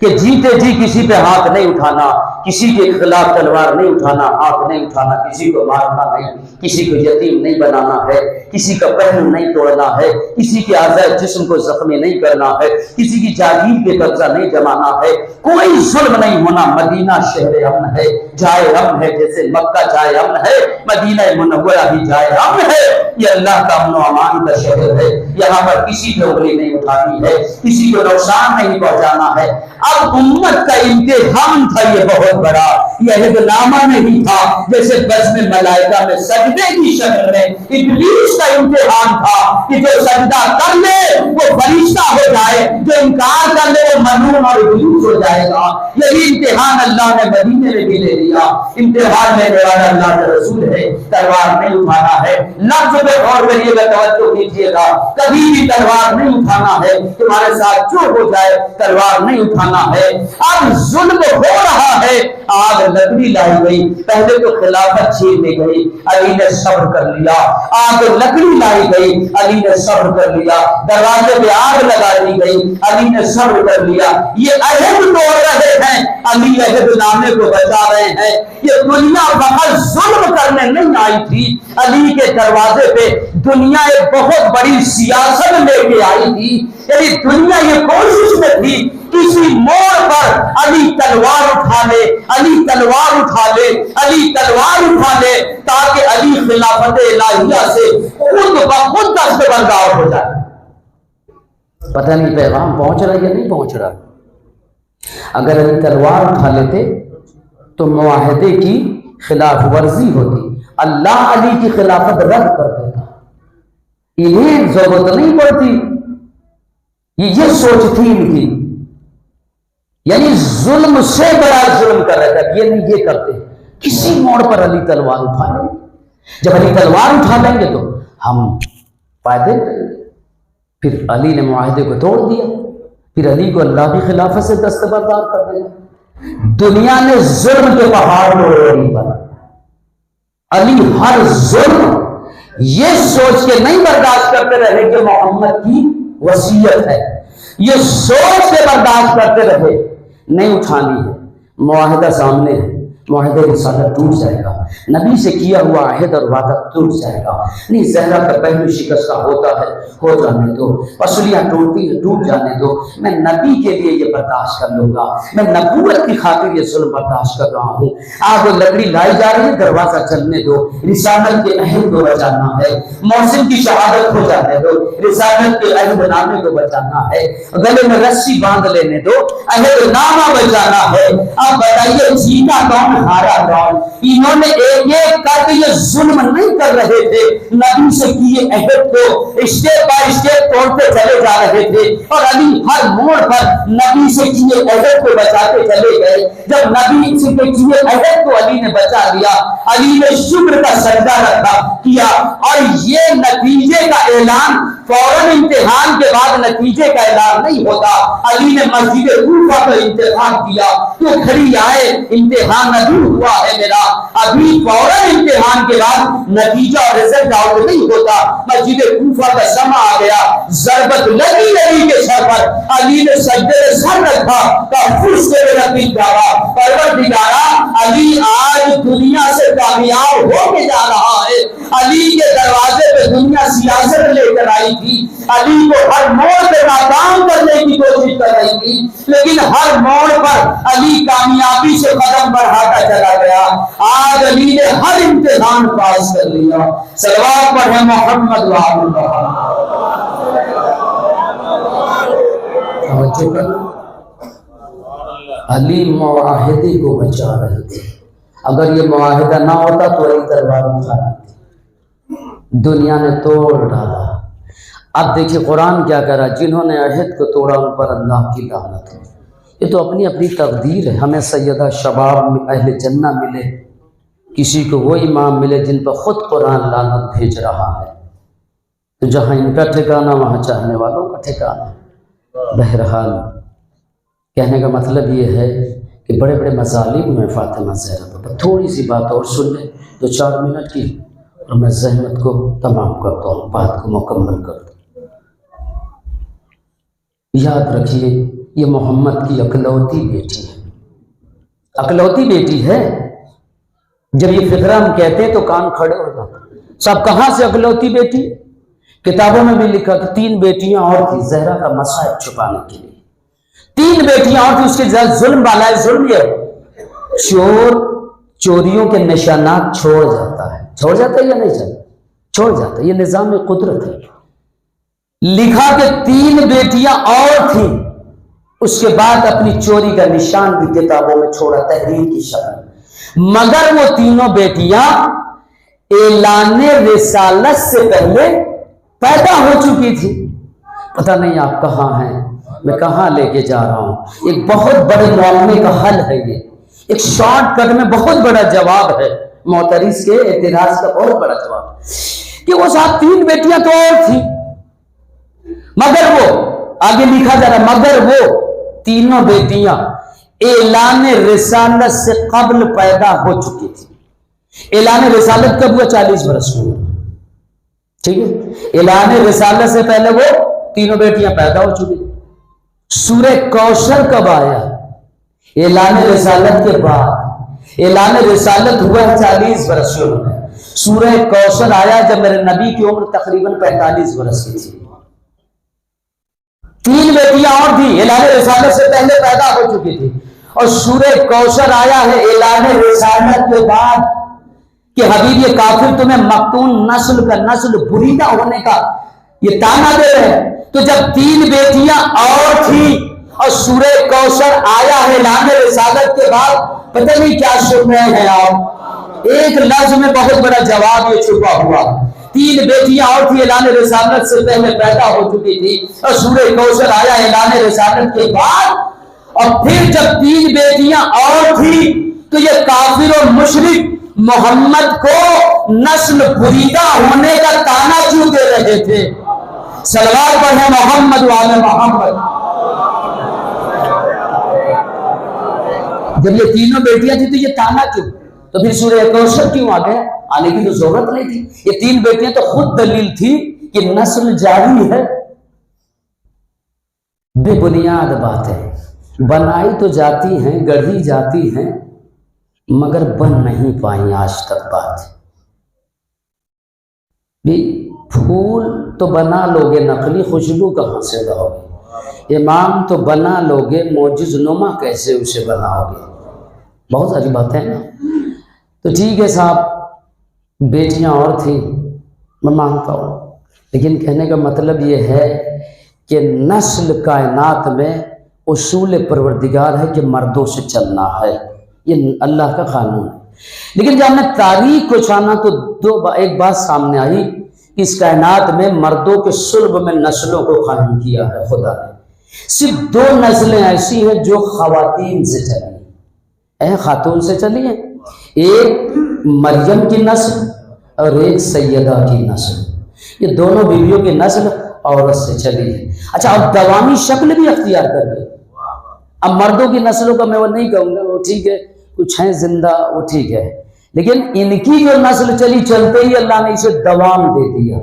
کہ جیتے جی کسی پہ ہاتھ نہیں اٹھانا، کسی کے خلاف تلوار نہیں اٹھانا، ہاتھ نہیں اٹھانا، کسی کو مارنا نہیں، کسی کو یتیم نہیں بنانا ہے، کسی کا پہلو نہیں توڑنا ہے، کسی کے اعضاء جسم کو زخمی نہیں کرنا ہے، کسی کی جاگیر پہ قبضہ نہیں جمانا ہے، کوئی ظلم نہیں ہونا۔ مدینہ شہر امن ہے، جائے امن ہے، جیسے مکہ جائے امن ہے، مدینہ منورہ بھی جائے امن ہے، یہ اللہ کا امن و امان کا شہر ہے، یہاں پر کسی پہ انگلی نہیں اٹھانی ہے، کسی کو نقصان نہیں پہنچانا ہے۔ اب امت کا امتحان تھا یہ بہت بڑا، یہ عہد نامہ نہیں تھا جیسے بزم ملائکہ میں سجدے کی شکل میں ابلیس کا امتحان تھا کہ جو سجدہ کر لے وہ فرشتہ ہو جائے، جو انکار کر لے وہ ملعون اور ابلیس ہو جائے گا۔ یہی امتحان اللہ نے مدینے میں بھی لے لیا۔ امتحان لینے والا اللہ کا رسول ہے، تلوار نہیں اٹھانا ہے۔ لفظ پہ غور کریے گا، توجہ کیجیے گا، کبھی بھی تلوار نہیں اٹھانا ہے، تمہارے ساتھ جو ہو جائے تلوار نہیں اٹھانا ہے۔ اب ظلم ہو رہا ہے، آگ لکڑی لائی گئی، پہلے تو خلافت چھین لی گئی، علی نے صبر کر لیا، آگ لکڑی لائی گئی، علی نے صبر کر لیا، دروازے پہ آگ لگا دی گئی، علی نے صبر کر لیا۔ یہ عہد توڑ رہے ہیں، علی عہد نامے کو بچا رہے ہیں۔ یہ دنیا فقط ظلم کرنے نہیں آئی تھی، علی کے دروازے پہ دنیا ایک بہت بڑی سیاست لے کے آئی تھی، یعنی دنیا یہ کوشش میں تھی کسی موڑ پر علی تلوار اٹھا لے، علی تلوار اٹھا لے، علی تلوار اٹھا لے، تاکہ علی خلافت الہیہ سے خود بخود دستبردار ہو جائے۔ پتہ نہیں پیغام پہنچ رہا یا نہیں پہنچ رہا۔ اگر علی تلوار اٹھا لیتے تو معاہدے کی خلاف ورزی ہوتی، اللہ علی کی خلافت رد کر دیتا، انہیں ضرورت نہیں پڑتی، یہ سوچ تھی ان کی، یعنی ظلم سے بڑا ظلم کر رہا تھا، یہ نہیں یہ کرتے، کسی موڑ پر علی تلوار اٹھا لیں گے، جب علی تلوار اٹھا لیں گے تو ہم فائدے لیں گے۔ پھر علی نے معاہدے کو توڑ دیا، پھر علی کو اللہ کی خلافت سے دستبردار کر دیا۔ دنیا نے ظلم کے پہاڑ توڑ علی پر، علی ہر ظلم یہ سوچ کے نہیں برداشت کرتے رہے کہ محمد کی وصیت ہے، یہ سوچ کے برداشت کرتے رہے نہیں اٹھانی ہے، معاہدہ سامنے ہے، معاہدہ رسالت ٹوٹ جائے گا، نبی سے کیا ہوا عہد اور وعدہ ٹوٹ جائے گا، نہیں زہرا کا پہلو شکستہ ہوتا ہے، ہو جانے دو، پسلیاں ٹوٹتی ہیں ٹوٹ جانے دو، میں نبی کے لیے یہ برداشت کر لوں گا، میں نبوت کی خاطر یہ ظلم برداشت کر رہا ہوں، آگ و لکڑی لائی جا رہی ہے، دروازہ چلنے دو، رسالت کے عہد کو بچانا ہے، محسن کی شہادت ہو جانے دو، رسالت کے عہد نامے کو بچانا ہے، گلے میں رسی باندھ لینے دو، عہد نامہ بچانا ہے۔ اب بتائیے جیتا کون ہارا کون؟ انہوں نے ایک ایک کر کے یہ ظلم نہیں کر رہے تھے، نبی سے کیے عہد کو اسٹیپ بائی اسٹیپ توڑتے چلے جا رہے تھے، اور علی ہر موڑ پر نبی سے کیے عہد کو بچاتے چلے گئے۔ جب نبی سے کیے عہد کو علی نے بچا لیا، علی نے شکر کا سجدہ رکھا کیا، اور یہ نتیجے کا اعلان فوراً امتحان کے بعد نتیجے کا اعلان نہیں ہوتا۔ علی نے مسجد کوفہ کا انتخاب کیا، تو گھڑی آئے امتحان ابھی ہوا ہے میرا، ابھی فوراً امتحان کے بعد نتیجہ اور رزلٹ آؤٹ نہیں ہوتا۔ مسجد کوفہ کا سما آ گیا، ضربت لگی علی کے سر پر، علی نے سجدے میں سر رکھا، تحفظ سے ربی دعا پروردگارا علی آج دنیا سے کامیاب ہو کے جا رہا ہے۔ علی کے دروازے پہ دنیا سیاست لے کر آئی تھی، علی کو ہر موڑ پہ ناکام کرنے کی کوشش کر رہی تھی، لیکن ہر موڑ پر علی کامیابی سے قدم بڑھاتا چلا گیا۔ آج علی نے ہر امتحان پاس کر لیا۔ صلوات پڑھیں محمد وآل محمد۔ علی معاہدے کو بچا رہے تھے، اگر یہ معاہدہ نہ ہوتا تو علی تلوار اٹھا لیتے، دنیا نے توڑ ڈالا۔ اب دیکھیں قرآن کیا کہہ رہا ہے، جنہوں نے عہد کو توڑا ان پر اللہ کی لعنت ہے۔ یہ تو اپنی اپنی تقدیر ہے، ہمیں سیدہ شباب اہل جنہ ملے، کسی کو وہ امام ملے جن پر خود قرآن لعنت بھیج رہا ہے، تو جہاں ان کا ٹھکانہ وہاں چاہنے والوں کا ٹھکانہ۔ بہرحال کہنے کا مطلب یہ ہے کہ بڑے بڑے مظالم میں فاطمہ زہرا پر تھوڑی سی بات اور سن لیں 2-4 منٹ کی، اور میں زحمت کو تمام کرتا ہوں، بات کو مکمل کرتا ہوں۔ یاد رکھیے یہ محمد کی اکلوتی بیٹی ہے، اکلوتی بیٹی ہے۔ جب یہ فقرہ ہم کہتے ہیں تو کان کھڑے ہو جاتے، سب کہاں سے اکلوتی بیٹی؟ کتابوں میں بھی لکھا کہ 3 بیٹیاں اور تھی زہرا کا مصائب چھپانے کے لیے، 3 بیٹیاں اور تھی، اس کے ظلم والا ہے، ظلم یہ چور چوریوں کے نشانات چھوڑ جاتا ہے، چھوڑ جاتا ہے یا نہیں جاتا؟ چھوڑ جاتا ہے، یہ نظام قدرت ہے۔ لکھا کہ 3 بیٹیاں اور تھیں، اس کے بعد اپنی چوری کا نشان بھی کتابوں میں چھوڑا تحریر کی شکل، مگر وہ تینوں بیٹیاں اعلان رسالت سے پہلے پیدا ہو چکی تھی۔ پتہ نہیں آپ کہاں ہیں، میں کہاں لے کے جا رہا ہوں۔ ایک بہت بڑے معاملے کا حل ہے، یہ ایک شارٹ کٹ میں بہت بڑا جواب ہے معترض کے اعتراض کا، بہت بڑا جواب کہ وہ صاحب 3 بیٹیاں تو اور تھیں، مگر وہ آگے لکھا جا رہا، مگر وہ تینوں بیٹیاں اعلان رسالت سے قبل پیدا ہو چکی تھی۔ اعلان رسالت کب ہوا؟ 40 برس میں، ٹھیک ہے۔ اعلان رسالت سے پہلے وہ تینوں بیٹیاں پیدا ہو چکی تھی۔ سورہ کوثر کب آیا؟ اعلان رسالت کے بعد۔ اعلان رسالت ہوا 40 برس میں، سورہ کوثر آیا جب میرے نبی کی عمر تقریباً 45 برس کی تھی۔ 3 بیٹیاں اور تھیں، اعلان رسالت سے پہلے پیدا ہو چکی تھی، اور سورہ کوثر آیا ہے اعلان رسالت کے بعد کہ حبیب یہ کافر تمہیں مقتون نسل کا، نسل بریدہ ہونے کا یہ تانا دے رہے ہیں۔ تو جب 3 بیٹیاں اور تھیں اور سورہ کوثر آیا ہے اعلان رسالت کے بعد، پتہ نہیں کیا سن رہے ہیں آپ، ایک لفظ میں بہت بڑا جواب یہ چھپا ہوا۔ 3 بیٹیاں اور تھی، اعلان رسالت سے پہلے پیدا ہو چکی تھی، اور سورہ کوثر آیا اعلان رسالت کے بعد۔ اور پھر جب 3 بیٹیاں اور تھی تو یہ کافر اور مشرک محمد کو نسل بریدہ ہونے کا تانا کیوں دے رہے تھے؟ صلوات پڑھیں محمد وآل محمد۔ جب یہ تینوں بیٹیاں تھی تو یہ تانا کیوں؟ تو پھر سورہ کوثر کیوں آ گیا؟ آنے کی تو ضرورت نہیں تھی، یہ 3 بیٹیاں تو خود دلیل تھی کہ نسل جاری ہے۔ بے بنیاد باتیں بنائی تو جاتی ہیں، گڑھی جاتی ہیں، مگر بن نہیں پائیں آج تک بات۔ بھی پھول تو بنا لوگے، نقلی خوشبو کہاں سے لاؤ گے؟ امام تو بنا لوگے، معجز نما کیسے اسے بناؤ گے؟ بہت ساری باتیں ہیں نا۔ تو ٹھیک ہے صاحب، بیٹیاں اور تھیں، میں مانتا ہوں، لیکن کہنے کا مطلب یہ ہے کہ نسل کائنات میں اصول پروردگار ہے کہ مردوں سے چلنا ہے، یہ اللہ کا قانون ہے۔ لیکن جب ہم نے تاریخ کو چھانا تو ایک بات سامنے آئی کہ اس کائنات میں مردوں کے صلب میں نسلوں کو قائم کیا ہے خدا نے۔ صرف 2 نسلیں ایسی ہیں جو خواتین سے چلی ہیں، خاتون سے چلی ہیں، ایک مریم کی نسل اور ایک سیدہ کی نسل، یہ دونوں بیویوں کی نسل عورت سے چلی ہے۔ اچھا، اب دوامی شکل بھی اختیار کر گئی۔ اب مردوں کی نسلوں کا میں وہ نہیں کہوں گا، وہ ٹھیک ہے، کچھ ہیں زندہ، وہ ٹھیک ہے، لیکن ان کی جو نسل چلی، چلتے ہی اللہ نے اسے دوام دے دیا،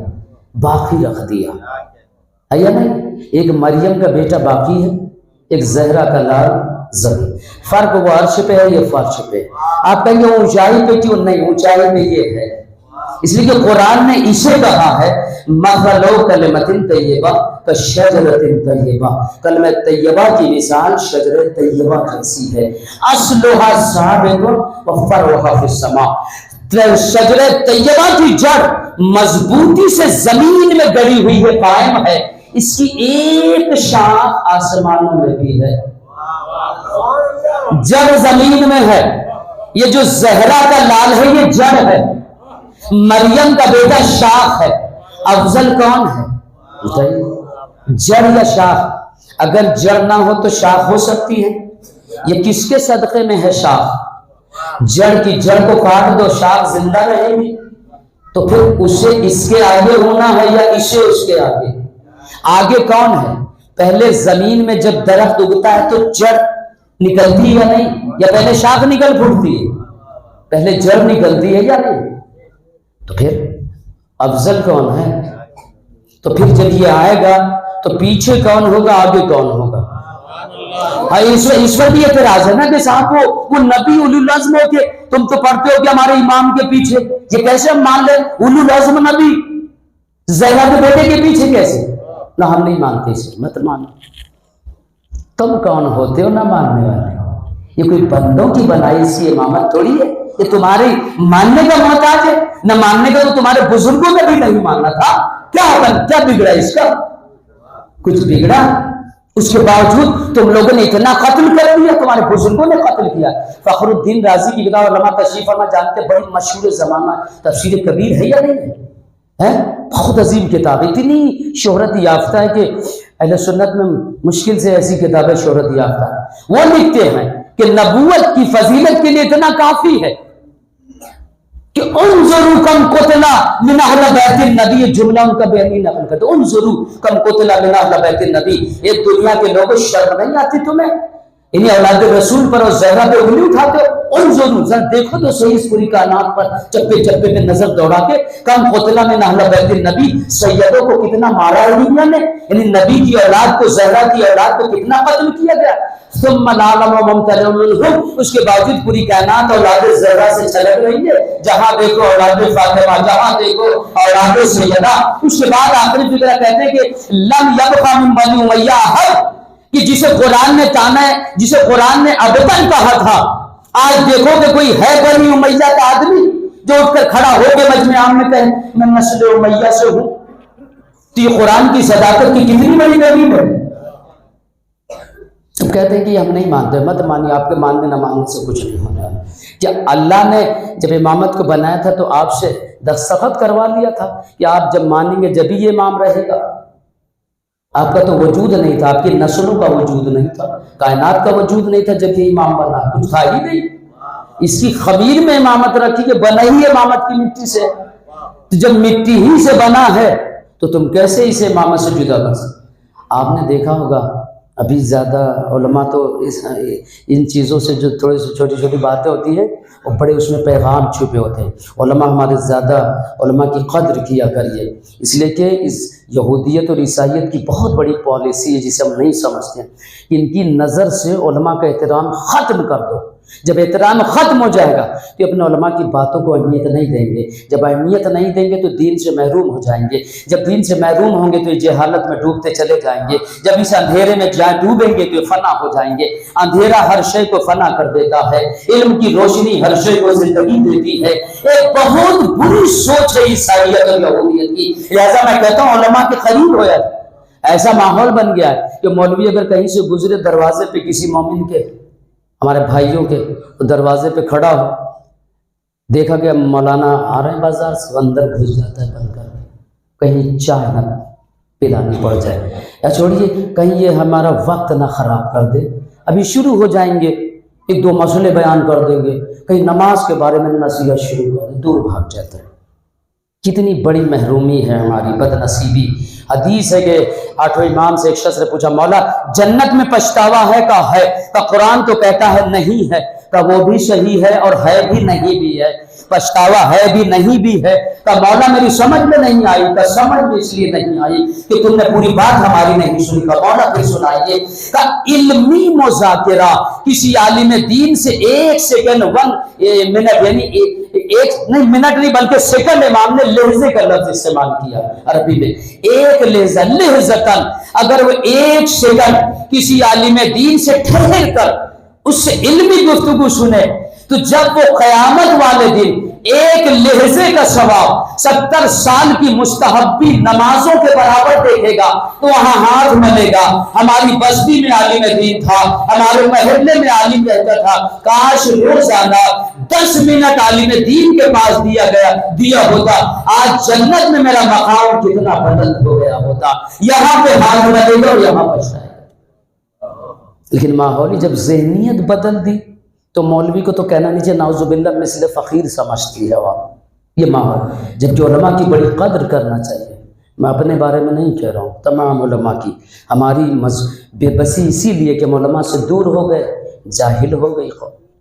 باقی رکھ دیا ہے یا نہیں؟ ایک مریم کا بیٹا باقی ہے، ایک زہرا کا لال زمین۔ فرق وہ عرش پہ ہے، یہ فرش پہ۔ آپ کہیں گے اونچائی پہ کیوں؟ نہیں، اونچائی پہ یہ ہے، اس لیے کہ قرآن نے اسے کہا ہے مثل کلمۃ طیبہ کشجرۃ طیبہ، کلمہ طیبہ کی مثال شجر طیبہ جیسی ہے، اصلھا ثابت وفرعھا فی السماء، شجر طیبہ کی جڑ مضبوطی سے زمین میں گڑی ہوئی ہے، قائم ہے، اس کی ایک شاخ آسمانوں میں بھی ہے، جڑ زمین میں ہے۔ یہ جو زہرا کا لال ہے یہ جڑ ہے، مریم کا بیٹا شاخ ہے۔ افضل کون ہے؟ جڑ یا شاخ؟ اگر جڑ نہ ہو تو شاخ ہو سکتی ہے؟ یہ کس کے صدقے میں ہے شاخ؟ جڑ کی جڑ کو کاٹ دو، شاخ زندہ رہے گی، تو پھر اسے اس کے آگے ہونا ہے یا اسے اس کے آگے؟ آگے کون ہے؟ پہلے زمین میں جب درخت اگتا ہے تو جڑ نکلتی ہے یا نہیں؟ یا پہلے شاخ نکل پھوٹتی ہے؟ پہلے جڑ نکلتی ہے یا نہیں؟ تو پھر افضل کون ہے؟ تو پھر جب یہ آئے گا تو پیچھے کون ہوگا، آگے کون ہوگا؟ اس وقت بھی اعتراض ہے نا کہ صاحب وہ نبی اولو العزم ہو کے تم تو پڑھتے ہو کہ ہمارے امام کے پیچھے، یہ کیسے ہم مان لیں اولو العزم نبی زہرا کے بیٹے کے پیچھے کیسے؟ نہ ہم نہیں مانتے، اسے مت مانو۔ تم کون ہوتے ہو نہ ماننے والے؟ یہ کوئی بندوں کی بنائی سی امامت تھوڑی ہے، یہ تمہاری ماننے کا محتاج ہے، نہ ماننے کا تو تمہارے بزرگوں نے بھی نہیں ماننا تھا، کیا بگڑا اس کا؟ کچھ بگڑا؟ اس کے باوجود تم لوگوں نے اتنا قتل کر دیا، تمہارے بزرگوں نے قتل کیا۔ فخر الدین رازی کی کتاب علماء تشریف فرما جانتے، بڑی مشہور زمانہ تفسیر کبیر ہے یا نہیں ہے؟ بہت عظیم کتاب، اتنی شہرت یافتہ ہے کہ اہل سنت میں مشکل سے ایسی کتابیں شہرت یافتہ ہے۔ وہ لکھتے ہیں کہ نبوت کی فضیلت کے لیے اتنا کافی ہے کہ انظروا کم قتلا من اہل بیت النبی، یہ جملہ ان کا بیانی نقل کرتے، انظروا کم قتلا من اہل بیت النبی، یہ دنیا کے لوگوں شرم نہیں آتی تمہیں؟ انہیں اولاد رسول پر اور زہرا پہ انگلی اٹھاتے ہو؟ انظروا، ذرا دیکھو تو صحیح اس پوری کائنات پر چپے چپے پہ نظر دوڑا کے، کم قتلا من اہل بیت النبی، سیدوں کو کتنا مارا ہے دنیا نے، یعنی نبی کی اولاد کو، زہرا کی اولاد کو کتنا قتل کیا گیا۔ ثم العالم ممتلئ منهم، اس کے باوجود پوری کائنات اولاد زہرا سے چھلک رہی ہے، جہاں دیکھو اولاد فاطمہ، جہاں دیکھو اولاد سیدہ۔ اس کے بعد آخری فکرہ کہتے ہیں کہ لم یبقى من بنی امیہ احد، کہ جسے قرآن نے تانا ہے، جسے قرآن نے ابتن کہا تھا، آج دیکھو کہ کوئی ہے بنی امیہ کا آدمی جو اٹھ کر کھڑا ہو کے مجمع عام میں کہے میں نسل امیہ سے ہوں؟ تو یہ قرآن کی صداقت کی کتنی بڑی دلیل ہے۔ تم کہتے ہیں کہ ہم نہیں مانتے، مت مانیے، آپ کے ماننے نہ ماننے سے کچھ نہیں ہونے والا۔ کیا اللہ نے جب امامت کو بنایا تھا تو آپ سے دستخط کروا لیا تھا کہ آپ جب مانیں گے جبھی یہ امام رہے گا؟ آپ کا تو وجود نہیں تھا، آپ کی نسلوں کا وجود نہیں تھا، کائنات کا وجود نہیں تھا جب یہ امام بنا، کچھ تھا ہی نہیں۔ اس کی خمیر میں امامت رکھی کہ بنا ہی امامت کی مٹی سے، تو جب مٹی ہی سے بنا ہے تو تم کیسے اسے امامت سے جدا کر سکتے؟ آپ نے دیکھا ہوگا ابھی زیادہ علماء تو ان چیزوں سے جو تھوڑی سی چھوٹی چھوٹی باتیں ہوتی ہیں وہ بڑے اس میں پیغام چھپے ہوتے ہیں. علماء ہمارے زیادہ علماء کی قدر کیا کریے، اس لیے کہ اس یہودیت اور عیسائیت کی بہت بڑی پالیسی ہے جسے ہم نہیں سمجھتے ہیں. ان کی نظر سے علماء کا احترام ختم کر دو. جب احترام ختم ہو جائے گا تو اپنے علماء کی باتوں کو اہمیت نہیں دیں گے. جب اہمیت نہیں دیں گے تو دین سے محروم ہو جائیں گے. جب دین سے محروم ہوں گے تو یہ جہالت میں ڈوبتے چلے جائیں گے. جب اس اندھیرے میں ڈوبیں گے تو یہ فنا ہو جائیں گے. اندھیرا ہر شے کو فنا کر دیتا ہے، علم کی روشنی ہر شے کو زندگی دیتی ہے. ایک بہت بری سوچ ہے عیسائیت اور یہودیت کی. لہٰذا میں کہتا ہوں علماء کے قریب ہو جائے. ایسا ماحول بن گیا ہے کہ مولوی اگر کہیں سے گزرے دروازے پہ کسی مومن کے، ہمارے بھائیوں کے دروازے پہ کھڑا ہو، دیکھا کہ مولانا آ رہے ہیں بازار سے، اندر گھس جاتا ہے بند کر کے، کہیں چائے نہ پلانی پڑ جائے، یا چھوڑیے کہیں یہ ہمارا وقت نہ خراب کر دے. ابھی شروع ہو جائیں گے، ایک دو مسئلے بیان کر دیں گے، کہیں نماز کے بارے میں نصیحت شروع کر دیں، دور بھاگ جاتا ہے. کتنی بڑی محرومی ہے ہماری، بد نصیبی. حدیث ہے کہ 8ویں امام سے ایک شخص نے پوچھا، مولا جنت میں پچھتاوا ہے کا ہے؟ کا قرآن تو کہتا ہے نہیں ہے. کا وہ بھی صحیح ہے اور ہے بھی نہیں بھی ہے. پچھتاوا ہے بھی نہیں بھی ہے. کا مولا میری سمجھ میں نہیں آئی. کا سمجھ میں اس لیے نہیں آئی کہ تم نے پوری بات ہماری نہیں سنی. کا مولا پھر سنائیے. کا علمی مذاکرہ کسی عالم دین سے ایک سیکنڈ 1 منٹ، یعنی ایک نہیں بلکہ سیکنڈ، امام نے لہجے کا لفظ استعمال کیا عربی میں. ایک لہجہ، لہجتاً، اگر وہ ایک سیکنڈ کسی عالم دین سے ٹھہر کر اس سے علمی گفتگو سنے تو جب وہ قیامت والے دن ایک لہجے کا ثواب 70 سال کی مستحبی نمازوں کے برابر دیکھے گا تو وہاں ہاتھ ملے گا. ہماری بستی میں عالم دین تھا، ہمارے محلے میں عالم رہتا تھا، کاش روزانہ 10 منٹ عالم دین کے پاس دیا ہوتا. آج جنت میں میرا مقام کتنا بلند ہو گیا ہوتا. یہاں پہ ہاتھ ملے گا اور یہاں بچتا ہے. لیکن ماحولی جب ذہنیت بدل دی تو مولوی کو تو کہنا نہیں چاہیے نعوذ باللہ مثل فقیر سمجھتی ہے وہ. یہ ماحول جبکہ علماء کی بڑی قدر کرنا چاہیے. میں اپنے بارے میں نہیں کہہ رہا ہوں، تمام علماء کی. ہماری بے بسی اسی لیے کہ ہم علماء سے دور ہو گئے، جاہل ہو گئی.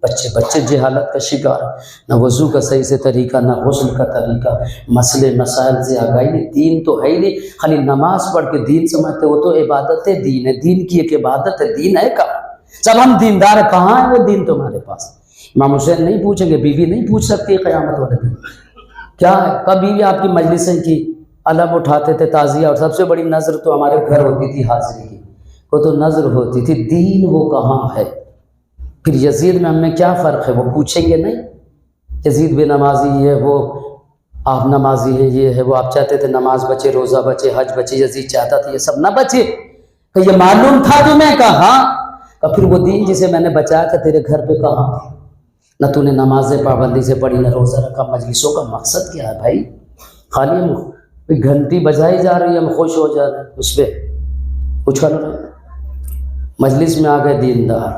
بچے جہالت کا شکار، نہ وضو کا صحیح سے طریقہ، نہ غسل کا طریقہ، مسئلے مسائل سے آگاہی نہیں. دین تو ہے ہی نہیں، خالی نماز پڑھ کے دین سمجھتے. وہ تو عبادت دین ہے، دین کی ایک عبادت ہے. دین ہے کہاں؟ جب ہم دیندار کہاں ہے وہ دین تمہارے پاس؟ امام حسین نہیں پوچھیں گے، بیوی نہیں پوچھ سکتی قیامت والے دن کیا ہے. کبھی بھی آپ کی مجلسیں کی علم اٹھاتے تھے، تعزیہ، اور سب سے بڑی نظر تو ہمارے گھر ہوتی تھی حاضری کی، وہ تو نظر ہوتی تھی. دین وہ کہاں ہے؟ پھر یزید میں ہمیں کیا فرق ہے؟ وہ پوچھیں گے نہیں. یزید بے نمازی ہے، وہ آپ نمازی ہیں، یہ ہے وہ. آپ چاہتے تھے نماز بچے، روزہ بچے، حج بچے. یزید چاہتا تھا یہ سب نہ بچے. کہ یہ معلوم تھا تمہیں؟ کہا. پھر وہ دین جسے میں نے بچایا تھا تیرے گھر پہ کہاں؟ نہ تو نے نمازیں پابندی سے پڑھی، نہ روزہ رکھا. مجلسوں کا مقصد کیا ہے بھائی؟ خالی ہم گھنٹی بجائی جا رہی ہے، ہم خوش ہو جا رہے ہیں اس پہ کچھ کر رہے ہیں. مجلس میں آ گئے دیندار،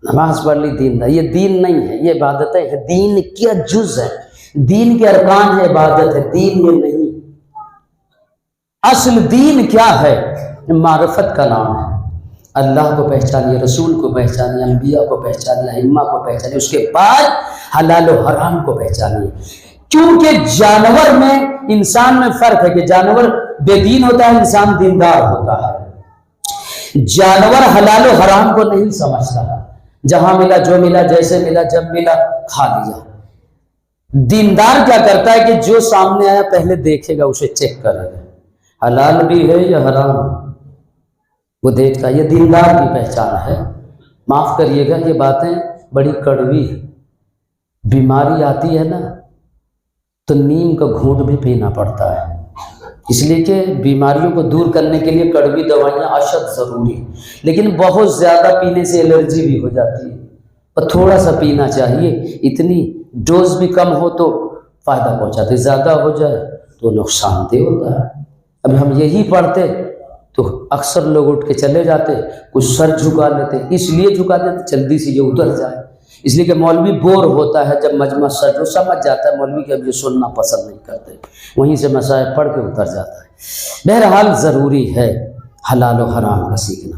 نماز پڑھ لی دیندار. یہ دین نہیں ہے، یہ عبادتیں ہیں. دین کیا جز ہے، دین کے ارکان ہے، عبادت ہے. دین یہ نہیں. اصل دین کیا ہے؟ معرفت کا نام ہے. اللہ کو پہچانیے، رسول کو پہچانیے، انبیاء کو پہچانیے، ائمہ کو پہچانیے. اس کے بعد حلال و حرام کو پہچانیے. کیونکہ جانور میں انسان میں فرق ہے کہ جانور بے دین ہوتا ہے، انسان دیندار ہوتا ہے. جانور حلال و حرام کو نہیں سمجھتا، جہاں ملا جو ملا جیسے ملا جب ملا کھا لیا. دیندار کیا کرتا ہے کہ جو سامنے آیا پہلے دیکھے گا، اسے چیک کرے گا، حلال بھی ہے یا حرام، وہ دیکھتا ہے. یہ دیندار کی پہچان ہے. معاف کریے گا یہ باتیں بڑی کڑوی ہے. بیماری آتی ہے نا تو نیم کا گھونٹ بھی پینا پڑتا ہے، اس لیے کہ بیماریوں کو دور کرنے کے لیے کڑوی دوائیاں اشد ضروری ہیں. لیکن بہت زیادہ پینے سے الرجی بھی ہو جاتی ہے، اور تھوڑا سا پینا چاہیے. اتنی ڈوز بھی کم ہو تو فائدہ پہنچاتے، زیادہ ہو جائے تو نقصان دہ ہوتا ہے. اب ہم یہی پڑھتے تو اکثر لوگ اٹھ کے چلے جاتے، کچھ سر جھکا لیتے. اس لیے جھکا دیتے جلدی سے یہ اتر جائے. اس لیے کہ مولوی بور ہوتا ہے جب مجمع سر، وہ سمجھ جاتا ہے مولوی کہ اب یہ سننا پسند نہیں کرتے، وہیں سے مسائل پڑھ کے اتر جاتا ہے. بہرحال ضروری ہے حلال و حرام کا سیکھنا.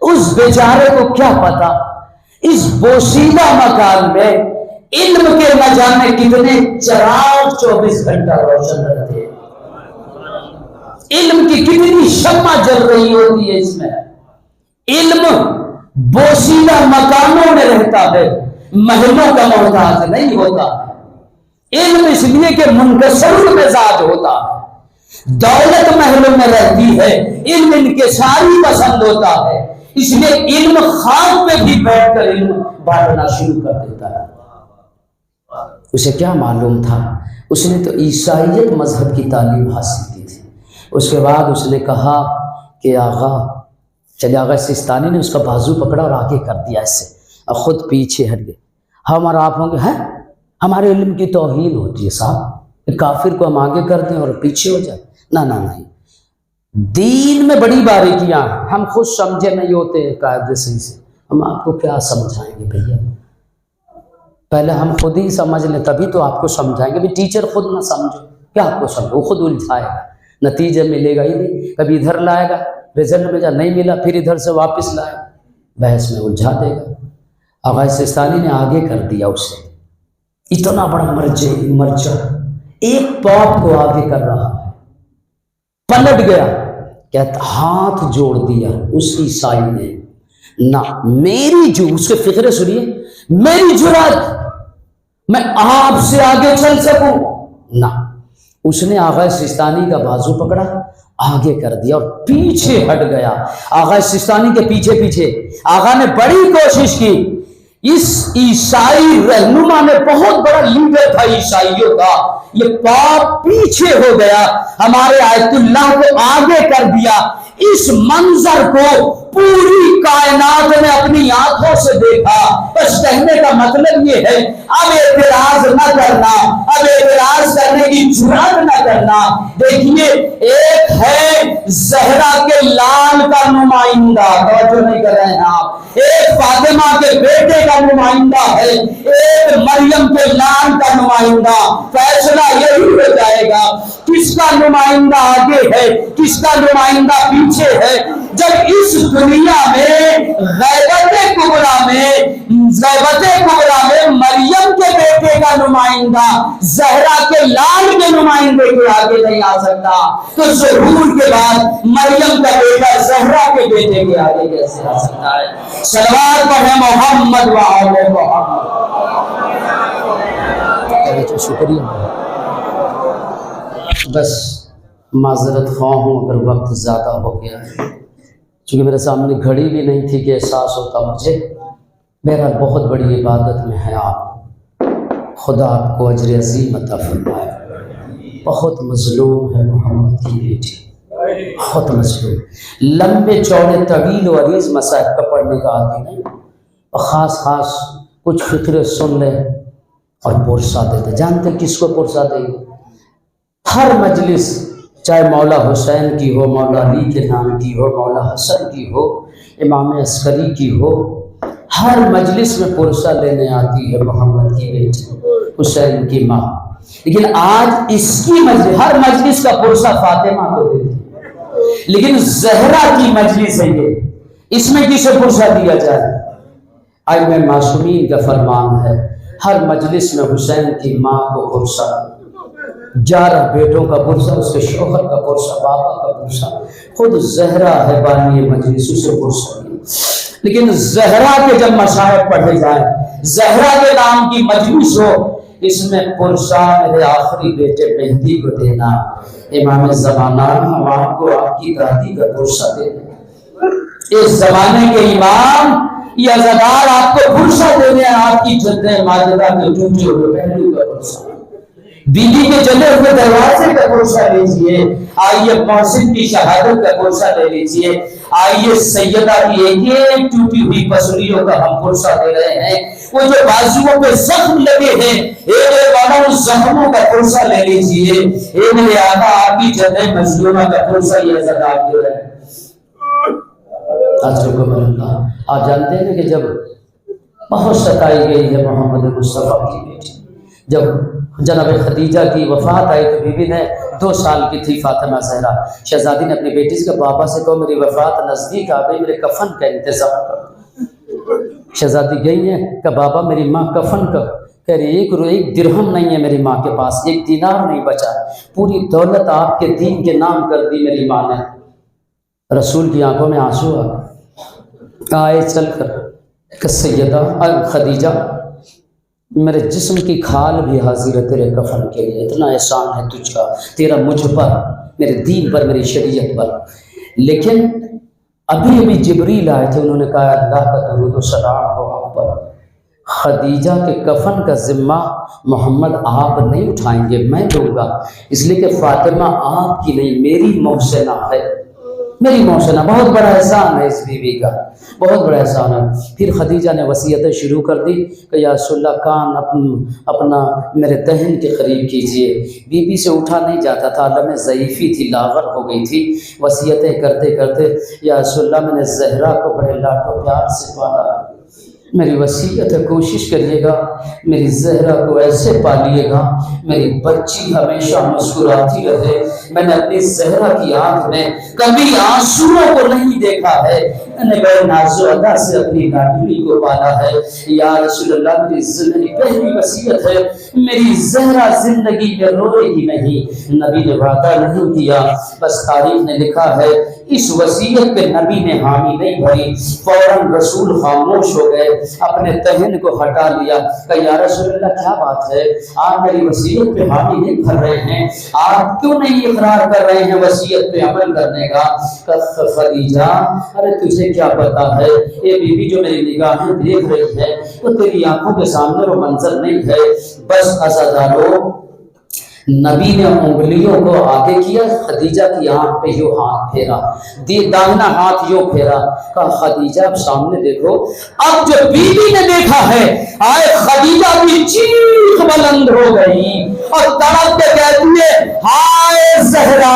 اس بیچارے کو کیا پتا اس بوسیدہ مکان میں علم کے نہ جانے کتنے چراغ 24 گھنٹہ روشن رہتے ہیں، علم کی کتنی شمع جل رہی ہوتی ہے اس میں۔ علم بوسیدہ مکانوں میں رہتا ہے، محلوں کا محتاج نہیں ہوتا ہے۔ علم اس لیے کہ منکسر مزاج ہوتا ہے، دولت محلوں میں رہتی ہے، علم انکساری پسند ہوتا ہے، اس لیے علم خواب پہ بھی بیٹھ کر علم بانٹنا شروع کر دیتا ہے۔ اسے کیا معلوم تھا؟ اس نے تو عیسائیت مذہب کی تعلیم حاصل کی تھی۔ اس کے بعد اس نے کہا کہ آغا چلے، آغا سستانی نے اس کا بازو پکڑا اور آگے کر دیا اس سے، اور خود پیچھے ہٹ گئے۔ ہم اور آپ ہوں گے ہیں ہمارے علم کی توہین ہوتی ہے صاحب، کافر کو ہم آگے کر دیں اور پیچھے ہو جائے، نہ نہیں، دین میں بڑی باریکیاں ہیں، ہم خود سمجھے نہیں ہوتے قاعدے صحیح سے، ہم آپ کو کیا سمجھائیں گے بھیا؟ پہلے ہم خود ہی سمجھ لیں تبھی تو آپ کو سمجھائیں گے۔ بھی ٹیچر خود نہ سمجھو کیا آپ کو سمجھو، وہ خود الجھائے گا، نتیجہ ملے گا ہی نہیں، کبھی ادھر لائے گا، رزلٹ میں جا نہیں ملا پھر ادھر سے واپس لائے، بحث میں الجھا دے گا۔ آغا سستانی نے آگے کر دیا اسے، اتنا بڑا مرجع ایک پاپ کو آگے کر رہا ہے، پلٹ گیا، کہتا ہاتھ جوڑ دیا اس عیسائی نے، نہ میری جو اس کے فکرے سنیے، میری جرات میں آپ سے آگے چل سکوں نہ۔ اس نے آغا سستانی کا بازو پکڑا، آگے کر دیا اور پیچھے ہٹ گیا۔ آغا سستانی کے پیچھے پیچھے آغا نے بڑی کوشش کی، اس عیسائی رہنما نے، بہت بڑا لیڈر تھا عیسائیوں کا، یہ پاپ پیچھے ہو گیا، ہمارے آیت اللہ کو آگے کر دیا۔ اس منظر کو پوری کائنات نے اپنی آنکھوں سے دیکھا۔ بس کہنے کا مطلب یہ ہے اب اعتراض نہ کرنا، اب اعتراض کرنے کی جرات نہ کرنا۔ دیکھیے ایک ہے زہرا کے لال کا نمائندہ، توجہ نہیں کر رہے ہیں آپ، ایک فاطمہ کے بیٹے کا نمائندہ ہے، ایک مریم کے لال کا نمائندہ۔ فیصلہ یہی ہو جائے گا کس کا نمائندہ آگے ہے کس کا نمائندہ پیچھے ہے۔ جب اس دنیا میں غیبت کبریٰ میں مریم کے بیٹے کا نمائندہ زہرا کے لال کے نمائندے کے آگے نہیں آ سکتا، تو ظہور کے بعد مریم کا بیٹا زہرا کے بیٹے کے آگے کیسے آ سکتا ہے؟ صلوات پڑھیں محمد و آل محمد۔ شکریہ، بس معذرت خواہ ہوں اگر وقت زیادہ ہو گیا ہے، چونکہ میرے سامنے گھڑی بھی نہیں تھی کہ احساس ہوتا مجھے۔ میرا بہت بڑی عبادت میں ہے آپ، خدا آپ کو اجر عظیم عطا فرمائے۔ بہت مظلوم ہے محمد کی بیٹی، بہت مظلوم، لمبے چوڑے طویل و عریض مسائل کا پڑھنے کا عادی نہیں، اور خاص کچھ فکرے سن لے اور پرسا دیتے۔ جانتے کس کو پرسا دیں گے؟ ہر مجلس چاہے مولا حسین کی ہو، مولا علی کے نام کی ہو، مولا حسن کی ہو، امام عسکری کی ہو، ہر مجلس میں پرسہ لینے آتی ہے محمد کی بیٹی، حسین کی ماں۔ لیکن آج اس کی مجلس، ہر مجلس کا پرسہ فاطمہ کو دیتی ہے، لیکن زہرا کی مجلس ہے یہ، اس میں کسے پرسہ دیا جائے؟ ائمہ معصومین کا فرمان ہے ہر مجلس میں حسین کی ماں کو پرسہ، 11 بیٹوں کا پرسہ، اس کے شوہر کا پرسہ، بابا کا پرسہ، خود زہرا ہے بانی مجلس، اسے پرسہ دیا۔ لیکن زہرا کے جب مصائب پڑھے جائیں، زہرا کے نام کی مجلس ہو، اس میں پرسہ میرے آخری بیٹے مہدی کو دینا، امام زمانہ ہم آپ کو آپ کی دادی کا پرسہ دینا، اس زمانے کے امام یہ عزادار آپ کو پرسہ دینے ہیں، آپ کی جد ماجدہ کے ٹوٹے ہوئے پہلو کا پرسہ، بی بی کے جلے ہوئے دروازے کا پرسہ لیجئے، آئیے محسن کی شہادت کا پرسہ لے لیجئے، آئیے سیدہ کی ایک ایک ٹوٹی ہوئی پسلیوں کا ہم پرسہ دے رہے ہیں، وہ جو بازوؤں پہ زخم لگے ہیں ایک والا ان زخموں کا پرسہ لے لیجئے، اے میرے آقا آپ کی جد مظلومہ کا پرسہ یہ عزادار دے رہے ہیں۔ آپ جانتے ہیں کہ جب بہت ستائی گئی ہے محمد مصطفیٰ کی بیٹی، جب جناب خدیجہ کی وفات آئی تو بیوی نے 2 سال کی تھی فاطمہ زہرا، شہزادی نے اپنی بیٹی سے کہا بابا سے کہو میری وفات نزدیک آ گئی، میرے کفن کا انتظام کرو۔ شہزادی گئی ہیں کہ بابا میری ماں کفن کا، کہہ رہی ایک درہم نہیں ہے میری ماں کے پاس، 1 دینار نہیں بچا، پوری دولت آپ کے دین کے نام کر دی میری ماں نے۔ رسول کی آنکھوں میں آنسو آئے چل کر کہ سیدہ خدیجہ میرے جسم کی کھال بھی حاضر ہے تیرے کفن کے لیے، اتنا احسان ہے تجھ کا، تیرا مجھ پر، میرے دین پر، میری شریعت پر۔ لیکن ابھی جبریل آئے تھے، انہوں نے کہا اللہ کا درود و سلام ہو آپ پر، خدیجہ کے کفن کا ذمہ محمد آپ نہیں اٹھائیں گے، میں دوں گا، اس لیے کہ فاطمہ آپ کی نہیں میری محسنہ ہے، میری محسنہ۔ بہت بڑا احسان ہے اس بیوی کا، بہت بڑا احسان ہے۔ پھر خدیجہ نے وصیتیں شروع کر دی کہ یا رسول اللہ کان اپنا میرے دہن کے قریب کیجئے۔ بیوی سے اٹھا نہیں جاتا تھا، عالم ضعیفی تھی، لاغر ہو گئی تھی۔ وصیتیں کرتے کرتے یا رسول اللہ میں نے زہرا کو بڑے لاڈ و پیار سے پالا، میری وصیت ہے کوشش کریے گا میری زہرا کو ایسے پالیے گا میری بچی ہمیشہ مسکراتی رہے۔ میں نے اپنی زہرا کی آنکھ میں کبھی آنسوؤں کو نہیں دیکھا ہے، میں نے بڑے ناز و ادا سے اپنی لاڈلی کو پالا ہے۔ یا رسول اللہ میری پہلی وصیت ہے میری زہرا زندگی میں روئے گی نہیں۔ نبی نے وعدہ نہیں کیا، بس تاریخ نے لکھا ہے اس وصیت پہ نبی نے حامی نہیں بھری، فوراً رسول خاموش ہو گئے، اپنے دہن کو ہٹا لیا کہ یا رسول اللہ کیا بات ہے، آپ میری وصیت پہ حامی نہیں بھر رہے ہیں، آپ کیوں نہیں اقرار کر رہے ہیں وصیت پہ عمل کرنے کا؟ خدیجہ ارے تجھے کیا پتا ہے، یہ بیوی جو میری نگاہیں دیکھ رہی ہے وہ تیری آنکھوں کے سامنے وہ منظر نہیں ہے، بس عزادارو۔ نبی نے انگلیوں کو آگے کیا، خدیجہ کی آنکھ پہ یوں ہاتھ پھیرا، داہنا ہاتھ یوں پھیرا، کہا خدیجہ اب سامنے دیکھو۔ اب جو بیوی نے دیکھا ہے آئے خدیجہ کی چیخ بلند ہو گئی اور تڑپ کے کہتی ہے ہائے زہرا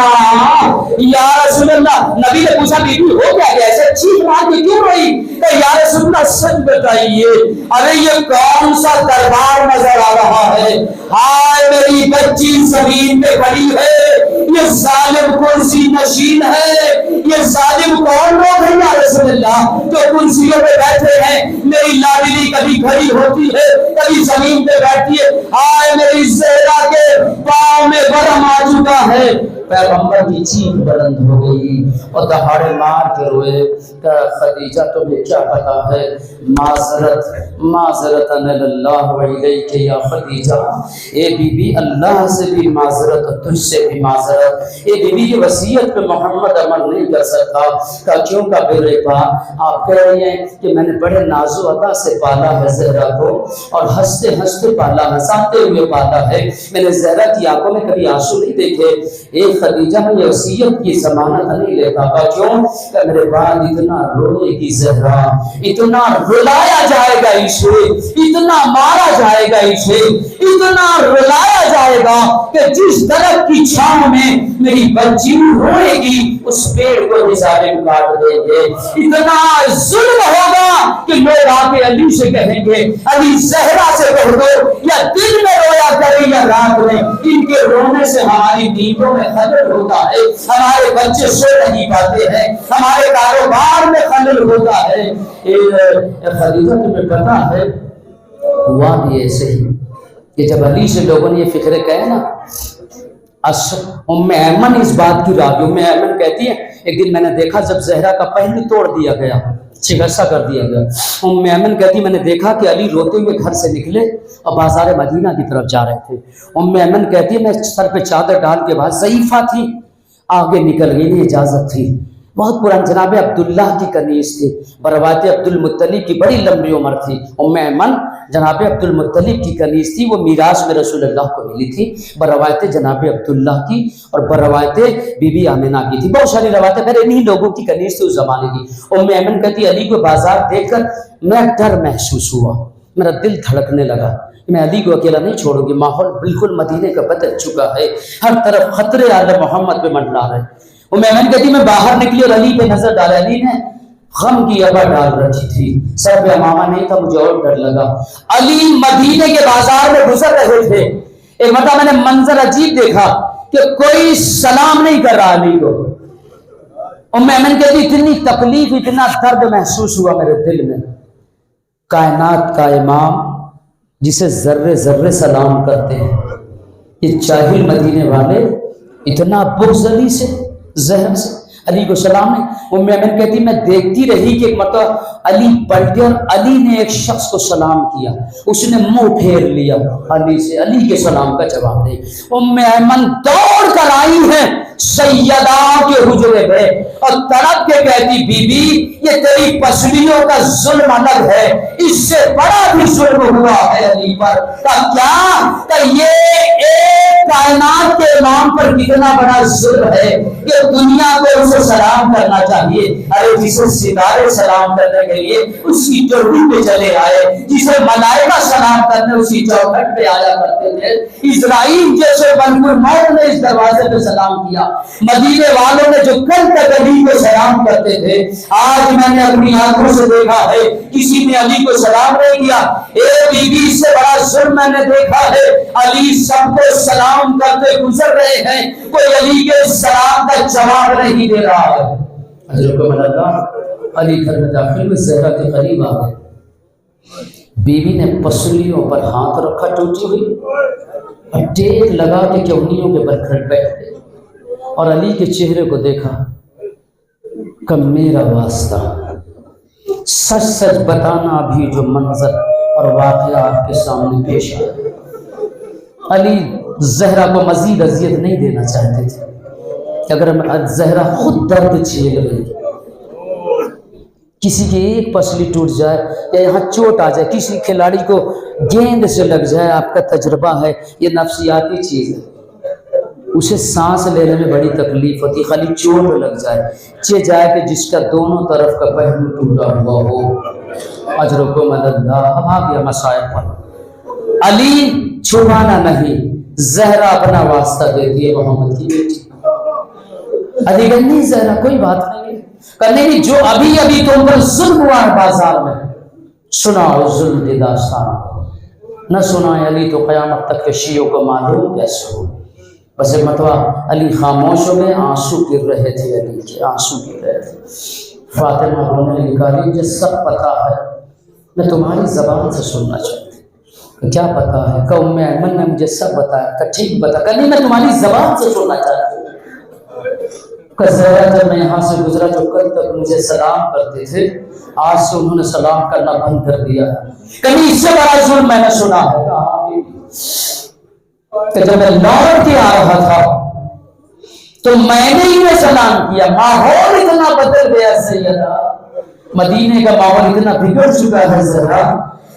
یا رسول اللہ۔ نبی نے پوچھا بیوی ہو کیا گیا، ایسے چیخ مار کے کیوں رہی؟ کہ یا رسول اللہ سچ بتائیے، ارے یہ کون سا دربار نظر آ رہا ہے، ہائے میری بچی زمین پہ کھڑی ہے، یہ ظالم کرسی نشین ہے، یہ ظالم کون لوگ ہیں یا رسول اللہ جو کرسیوں پہ بیٹھے ہیں؟ میری لاڈلی کبھی کھڑی ہوتی ہے کبھی زمین پہ بیٹھتی ہے، ہائے میری زہرا کے پاؤں میں ورم آ چکا ہے۔ پیغمبر کی چیخ بلند ہو گئی اور دہاڑے مار کے روئے کہ خدیجہ تمہیں کیا پتا ہے، معذرت اللہ علیک یا خدیجہ، اے بی بی اللہ سے بھی معذرت اور تجھ سے بھی معذرت۔ اے بی بی یہ وصیت پہ محمد عمل نہیں کر سکتا، کہ کیوں کا میرے پاس آپ کہہ رہی ہیں کہ میں نے بڑے ناز و ادا سے پالا ہے زہرا کو اور ہنستے ہنستے پالا، ہنساتے ہوئے پالا ہے، میں نے زہرا کی آنکھوں میں کبھی آنسو نہیں دیکھے۔ ایک خدیجہ میں یہ وصیت کی ضمانت نہیں لیتا تھا، کیوں کہ میرے بعد اتنا رونے کی زہرا، اتنا رلایا جائے گا اسے، اتنا مارا جائے گا اسے، اتنا رلایا جائے گا کہ جس درخت کی چھاؤں میں میری بچی روئے گی اس پیڑ کو بھی ظالم کاٹ دیں گے، اتنا ظلم ہوگا کہ لوگ آ کے علی سے کہیں گے علی زہرا سے کہہ دو یا دن میں رویا کرے یا رات میں، ان کے رونے سے ہماری نیندوں میں خلل ہوتا ہے، ہمارے بچے سو نہیں پاتے ہیں، ہمارے کاروبار میں خلل ہوتا ہے۔ خدیجہ تمہیں پتا ہے ہوا بھی ایسے ہی کہ جب علی سے لوگوں نے یہ فکرے کہے نا، ام ایمن اس بات کی راوی، ام ایمن کہتی ہے ایک دن میں نے دیکھا جب زہرا کا پہلو توڑ دیا گیا، شکستہ کر دیا گیا، ام ایمن کہتی میں نے دیکھا کہ علی روتے ہوئے گھر سے نکلے اور بازار مدینہ کی طرف جا رہے تھے۔ ام ایمن کہتی ہے میں سر پہ چادر ڈال کے بعد ضعیفہ تھی، آگے نکل گئی، نہیں اجازت تھی، بہت پران جناب عبداللہ کی کنیز تھی، بروایت عبد المطلب کی بڑی لمبی عمر تھی، ام ایمن جناب عبد المطلب کی کنیز تھی، وہ میراث میں رسول اللہ کو ملی تھی، بروایت جناب عبداللہ کی اور بروایت بی بی آمنہ کی تھی، بہت ساری روایتیں، پھر انہی لوگوں کی کنیز تھی اس زمانے کی۔ ام ایمن کہتی علی کو بازار دیکھ کر میں ڈر محسوس ہوا، میرا دل دھڑکنے لگا، میں علی کو اکیلا نہیں چھوڑوں گی، ماحول بالکل مدینے کا بدل چکا ہے، ہر طرف خطرے آل محمد پہ منڈلا رہے۔ ام ایمن کہتی میں باہر نکلی اور علی پہ نظر ڈالا، علی نے غم کی ابا ڈال رکھی تھی، سر پہ امامہ نہیں تھا، مجھے اور ڈر لگا۔ علی مدینے کے بازار میں گزر رہے تھے، ایک مرتبہ میں نے منظر عجیب دیکھا کہ کوئی سلام نہیں کر رہا علی کو. ام ایمن کہتی اتنی تکلیف اتنا درد محسوس ہوا میرے دل میں. کائنات کا امام جسے ذرے ذرے سلام کرتے ہیں، یہ جاہل مدینے والے اتنا بغض علی سے، زہرا سے علی کو سلام نہیں. ام ایمن کہتی میں دیکھتی رہی کہ ایک مرتبہ علی پلٹے اور علی نے ایک شخص کو سلام کیا، اس نے منہ پھیر لیا علی سے، علی کے سلام کا جواب نہیں. ام ایمن دوڑ کر آئی ہیں سیدہ کے حجرے میں اور تڑپ کے کہتی بی بی یہ تیری پسلیوں کا ظلم الگ ہے، اس سے بڑا بھی ظلم ہوا ہے علی پر. کیا کہ یہ ایک کائنات کے امام پر کتنا بڑا ظلم ہے کہ دنیا کو اسے سلام کرنا چاہیے. ارے جسے ستارے سلام کرنے کے لیے اس کی چوٹی پہ چلے آئے، جسے ملائکہ سلام کرنے اسی چوکھٹ پہ آیا کرتے تھے. اسرائیل جیسے ملک الموت نے اس دروازے پہ سلام کیا. مدینے والوں نے جو کل تک علی کو سلام کرتے تھے، آج میں نے اپنی آنکھوں سے دیکھا ہے کسی نے علی کو سلام نہیں کیا. اے بی بی اس سے بڑا ظلم میں نے دیکھا ہے، علی سب کو سلام کرتے گزر رہے ہیں، کوئی علی کے سلام کا جواب نہیں دے رہا ہے. حضرت اللہ علی گھر میں داخل میں زہرا کے قریب آ گئے. بیوی نے پسلیوں پر ہاتھ رکھا ٹوٹی ہوئی اور ٹیک لگا کے چونیوں کے بل کھڑ بیٹھ گئے اور علی کے چہرے کو دیکھا کہ میرا واسطہ سچ سچ بتانا بھی جو منظر اور واقعہ آپ کے سامنے پیش آیا. علی زہرا کو مزید اذیت نہیں دینا چاہتے تھے کہ اگر زہرا خود درد جھیل رہی، کسی کی ایک پسلی ٹوٹ جائے یا یہاں چوٹ آ جائے، کسی کھلاڑی کو گیند سے لگ جائے، آپ کا تجربہ ہے یہ نفسیاتی چیز ہے، اسے سانس لینے میں بڑی تکلیف ہوتی، خالی چوٹ لگ جائے کہ جس کا دونوں طرف کا پہلو ٹوٹا ہوا ہو. اجرکم اللہ. اب آ گیا مسائل پر. علی چھپانا نہیں، زہرا اپنا واسطہ دیتی ہے محمد کی بیٹی. علی کہ نہیں زہرا کوئی بات نہیں ہے، کرنے کی جو ابھی ابھی تم پر ظلم ہوا ہے بازار میں، سناؤ ظلم کی داستان. نہ سنائے علی تو قیامت تک کے شیعوں کو معلوم کیسے ہو. بس ایک مرتبہ علی خاموش ہو گئے، آنسو گر رہے تھے، علی کے آنسو گر رہے تھے. فاطمہ انہوں نے نکالی مجھے سب پتا ہے، میں تمہاری زبان سے سننا چاہتی ہوں. کیا پتا ہے؟ کہ ام ایمن نے مجھے سب بتایا. کہ ٹھیک بتا. کہ نہیں میں تمہاری زبان سے سننا چاہتی ہوں. کہ زہرا جب میں یہاں سے گزرا جو کل تک مجھے سلام کرتے تھے، آج سے انہوں نے سلام کرنا بند کر دیا. کبھی اس سے بڑا ظلم میں نے سنا ہے کہ جب میں لوٹ کے آ رہا تھا تو میں نے ہی سلام کیا. ماحول اتنا بدل گیا سیدہ، مدینے کا ماحول اتنا بگڑ چکا ہے زہرا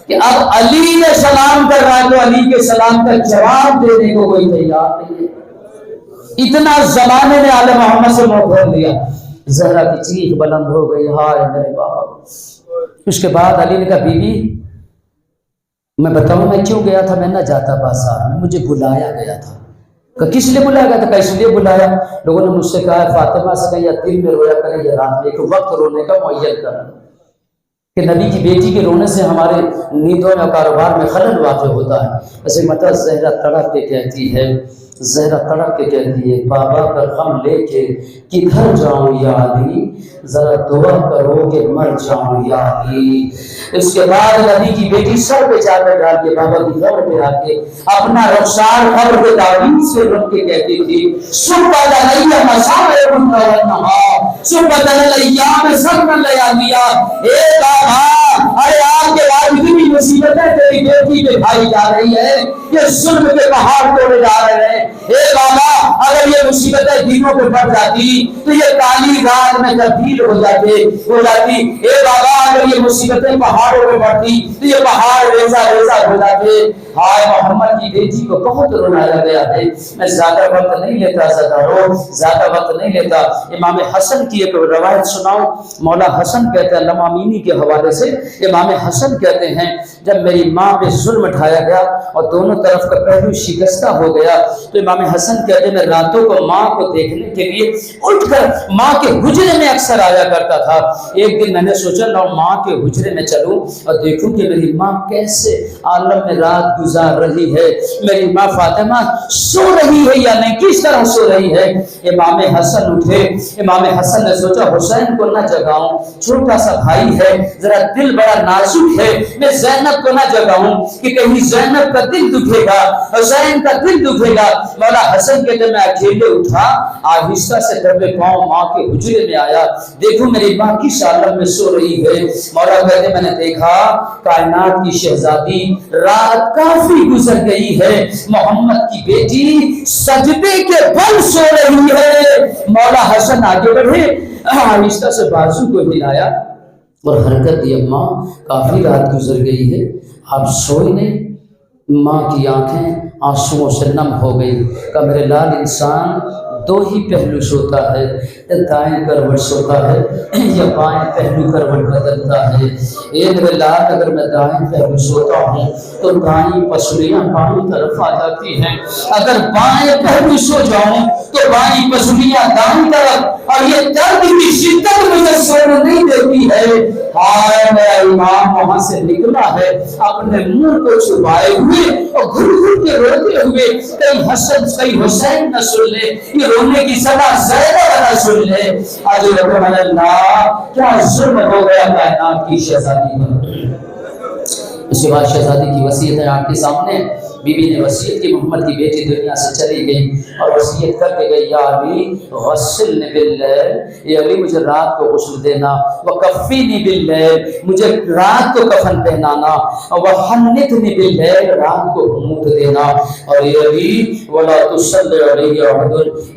کہ اب علی نے سلام کر رہا ہے تو علی کے سلام کا جواب دینے کو کوئی تیار نہیں ہے. اتنا زمانے نے آل محمد سے منہ پھیر لیا. زہرا کی چیخ بلند ہو گئی، ہائے میرے بابا. اس کے بعد علی نے کہا بی بی میں بتاؤں میں کیوں گیا تھا؟ میں نہ جاتا بازار میں، مجھے بلایا گیا تھا. کہ کس لیے بلایا گیا تھا؟ کہ اس لیے بلایا لوگوں نے مجھ سے کہا ہے فاطمہ سے کہ یا دل میں رویا کرے یا رات میں، ایک وقت رونے کا معین کرنا کہ نبی کی بیٹی کے رونے سے ہمارے نیندوں میں کاروبار میں خلل واقع ہوتا ہے. ایسے مطلب زہرا تڑپ کے کہتی ہے، زہرا تڑپ کے کہتی ہے بابا کا غم لے کے کدھر جاؤں یا علی، ذرا دعا کرو کہ مر جاؤں یا علی. اس کے بعد نبی کی بیٹی سر پہ چادر ڈال کے بابا کی قبر پہ آ کے اپنا رخسار قبر پہ تعویذ سے رکھ کے کہتی تھی سبحان اللہ مسائل والنہار سبحان الايام سبحان لیالیا. اے بابا ارے آپ کے بعد اتنی مصیبتیں تیری بیٹی پہ کھائی جا رہی ہے، یہ ظلم کے پہاڑ توڑے جا رہے ہیں. اے بابا اگر یہ مصیبتیں دنوں پہ بڑھ جاتی تو یہ کالی رات میں تبدیل ہو جاتی. اے بابا اگر یہ مصیبتیں پہاڑوں پہ بڑھتی تو یہ پہاڑ ریزہ ریزہ ہو جاتے. ہائے محمد کی بیٹی کو بہت رونایا گیا ہے. میں زیادہ وقت نہیں لیتا، زیادہ وقت نہیں لیتا. امام حسن کی ایک روایت سناؤں. مولا حسن کہتے ہیں، علامہ امینی کے حوالے سے امام حسن کہتے ہیں جب میری ماں پہ ظلم اٹھایا گیا اور دونوں طرف کا پہلو شکستہ ہو گیا تو امام حسن کہتے ہیں میں راتوں کو ماں کو دیکھنے کے لیے اٹھ کر ماں کے حجرے میں اکثر آیا کرتا تھا. ایک دن میں نے سوچا لاؤ ماں کے حجرے میں چلوں اور دیکھوں کہ میری ماں کیسے عالم میں رات گزار رہی ہے، میری ماں فاطمہ سو رہی ہے یا نہیں، کس طرح سو رہی ہے۔ امام حسن اٹھے، امام حسن نے سوچا حسین کو نہ جگاؤں، چھوٹا سا بھائی ہے، ذرا دل بڑا نازک ہے، میں زینب کو نہ جگاؤں کہ کہیں زینب کا دل دکھے گا، حسین کا دل دکھے گا۔ مولا حسن کہتے میں اکیلے اٹھا، آہستہ سے دبے پاؤں ماں کے حجرے میں آیا، دیکھو میری ماں کس عالم میں سو رہی ہے۔ مولا کہتے میں نے دیکھا کائنات کی شہزادی رات کافی گزر گئی ہے، محمد کی بیٹی سجدے کے بل سو رہی ہے۔ مولا حسن آگے بڑھے، آہستہ سے بازو کو ہلایا اور حرکت دی، اماں کافی رات گزر گئی ہے، آپ سوئے نہیں۔ ماں کی آنکھیں آنسوؤں سے نم ہو گئی، کہ میرے لال انسان دو ہی پہلو سوتا ہے، دائیں کروٹ سوتا ہے یا بائیں پہلو کروٹ بدلتا ہے۔ میرے لال اگر میں دائیں پہلو سوتا ہوں تو دائیں پسلیاں بائیں طرف آ جاتی ہیں، اگر بائیں پہلو سو جاؤں تو بائیں پسلیاں دائیں طرف، اور یہ درد کی شدت مجھے سونے نہیں دیتی ہے۔ ہائے میرا امام وہاں سے نکلا ہے اپنے منہ کو چھپائے ہوئے اور گھر گھر کے روتے ہوئے، کہیں حسن کہیں حسین نہ سن لے، یہ رونے کی صدا زینب نہ سن لے۔ آج رحم اللہ کیا ظلم ہو گیا کائنات کی شہزادی پر۔ اس کے بعد شہزادی کی وصیت ہے آپ کے سامنے، بی بی نے وصیت کی محمد کی بیٹی دنیا سے چلی گئی اور وصیت کر کے گئی، یا علی غسلنی باللیل، یا علی مجھے رات کو غسل دینا، وکفینی باللیل، مجھے رات کو کفن پہنانا، وحنتنی باللیل، رات کو ہنوت دینا، اور یا علی ولا تصلی علیہ احد،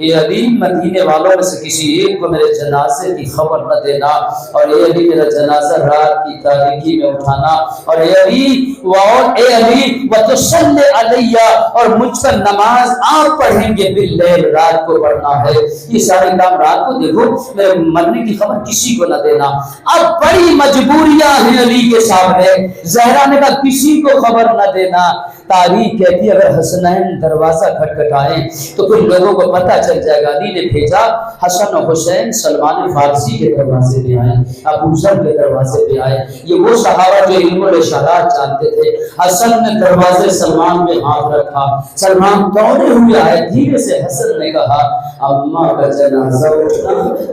یا علی مدینے والوں میں سے کسی ایک کو میرے جنازے کی خبر نہ دینا، اور اے علی میرا جنازہ رات کی تاریکی میں اٹھانا، اور اے علی وتصلی علیہ، اور مجھ پر نماز آپ پڑھیں گے باللیل، رات کو پڑھنا ہے۔ یہ سارے کام رات کو، دیکھو میرے مرنے کی خبر کسی کو نہ دینا۔ اب بڑی مجبوریاں ہیں علی کے سامنے، زہرا نے کہا کسی کو خبر نہ دینا۔ تاریخ کہتی ہے اگر حسنین دروازہ کھٹکھٹائیں تو پھر لوگوں کو پتہ چل جائے گا۔ علی نے بھیجا حسن و حسین سلمان فارسی کے دروازے پہ آئے، ابو ذر کے دروازے پہ آئے، یہ وہ صحابہ جو علم الاشارات جانتے تھے۔ حسن نے دروازے سلمان میں ہاتھ رکھا، سلمان دوڑے ہوئے آئے، دھیرے سے حسن نے کہا اماں کا جنازہ اٹھنا ہے،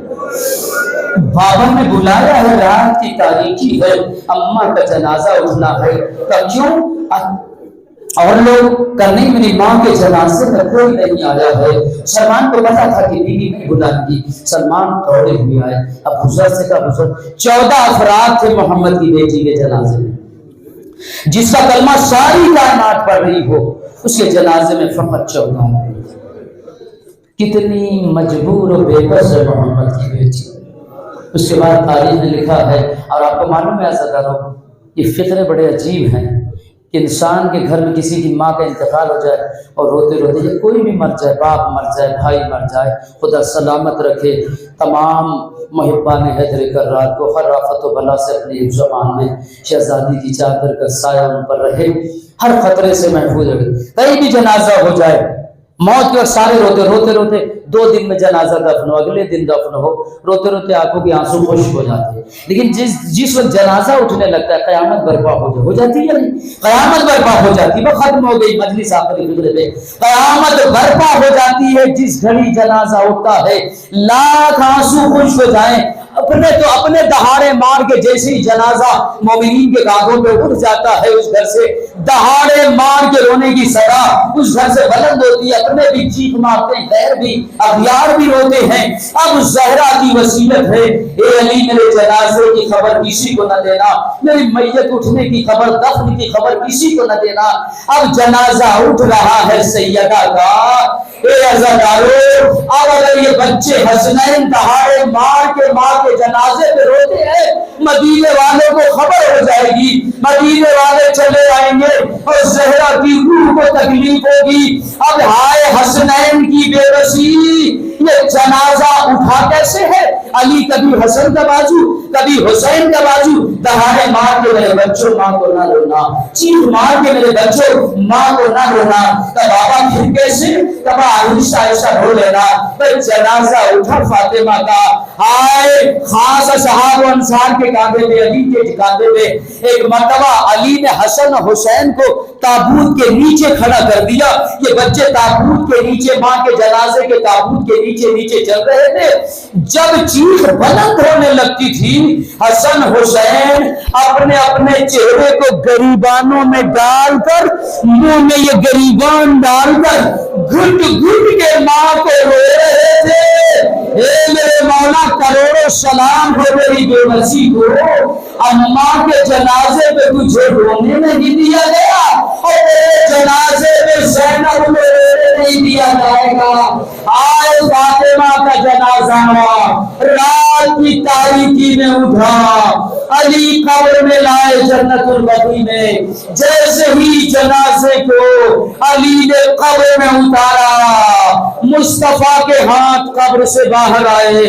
بابا نے بلایا ہے، رات کی تاریکی ہے، اماں کا جنازہ اٹھنا ہے۔ کہ کیوں؟ اور لوگ کہ نہیں میری ماں کے جنازے میں کوئی نہیں آیا ہے۔ سلمان کو پتا تھا کہ بیوی نہیں بلائیں گی، سلمان دوڑے ہوئے آئے، اب حضرت سے کہا حضرت 14 افراد تھے محمد کی بیٹی کے جنازے میں، جس کا کلمہ ساری کائنات پڑھ رہی ہو، اس کے جنازے میں فقط 14 تھے۔ کتنی مجبور و بے بس ہے محمد کی بیٹی۔ اس کے بعد تاریخ نے لکھا ہے، اور آپ کو معلوم ہے عزیزانو یہ فطرے بڑے عجیب ہیں کہ انسان کے گھر میں کسی کی ماں کا انتقال ہو جائے اور روتے روتے، یا کوئی بھی مر جائے، باپ مر جائے، بھائی مر جائے، خدا سلامت رکھے تمام محبان حیدر کرار کو ہر آفت و بلا سے اپنی حفظ و امان میں، شہزادی کی چادر کا سایہ ان پر رہے، ہر خطرے سے محفوظ رہے۔ کہیں بھی جنازہ ہو جائے، موت کے وقت سارے روتے روتے 2 دن میں جنازہ دفن ہو، اگلے دن دفن ہو، روتے روتے آنکھوں کی آنسو خشک ہو جاتے ہیں، لیکن جس وقت جنازہ اٹھنے لگتا ہے قیامت برپا ہو جاتی ہے یا نہیں؟ قیامت برپا ہو جاتی ہے، وہ ختم ہو گئی مجلس آخری فکرے پہ، قیامت برپا ہو جاتی ہے جس گھڑی جنازہ اٹھتا ہے، لاکھ آنسو خشک ہو جائیں، اپنے دہاڑے مار کے جیسے ہی جنازہ مومنین کے کاندھوں پہ اٹھ جاتا ہے، اس گھر سے دہاڑے مار کے رونے کی صدا اس گھر سے بلند ہوتی ہے، اپنے بھی چیخ مارتے ہیں، غیر بھی اغیار بھی روتے ہیں۔ اب زہرا کی وصیت ہے، اے علی میرے جنازے کی خبر کسی کو نہ دینا، میری میت اٹھنے کی خبر، دفن کی خبر کسی کو نہ دینا۔ اب جنازہ اٹھ رہا ہے سیدہ کا، اے عزادارو، اب اگر یہ بچے حسنین دہاڑے مار کے ماں کے جنازے پہ روتے ہیں، مدینے والوں کو خبر ہو جائے گی، مدینے والے چلے آئیں گے اور زہرا کی روح کو تکلیف ہوگی۔ اب ہائے حسنین کی بے بسی، یہ جنازہ اٹھا کیسے ہے؟ علی کبھی حسن کا بازو کبھی حسین کا بازو دہاڑے مار کے میرے بچوں ماں کو نہ رونا، چیخ مار کے میرے بچوں ماں کو نہ رونا، تب بابا پھر کیسے تب آہستہ آہستہ رو لینا۔ پھر جنازہ اٹھا فاطمہ کا، آئے خاص صحابہ و انصار کے کاندھے پہ، علی کے کاندھے پہ۔ ایک مرتبہ علی نے حسن حسین کو تابوت کے نیچے کھڑا کر دیا، یہ بچے تابوت کے نیچے ماں کے جنازے کے تابوت کے نیچے نیچے چل رہے تھے۔ جب چیخ بلند ہونے لگتی تھی، حسن حسین اپنے اپنے چہرے کو گریبانوں میں ڈال کر، منہ میں یہ گریبان ڈال کر گھٹ گھٹ کے ماں کو رو رہے تھے۔ اے میرے مولا کروڑوں سلام ہو میری بے بسی کو، اماں کے جنازے پہ تجھے رونے نہیں دیا گیا اور تیرے جنازے پہ زینب کو رونے نہیں دیا جائے گا۔ آئے فاطمہ کا جنازہ رات کی تاریکی میں اٹھا، علی قبر میں لائے جنت البقیع میں۔ جیسے ہی جنازے کو علی نے قبر میں اتارا، مصطفیٰ کے ہاتھ قبر سے باہر آئے،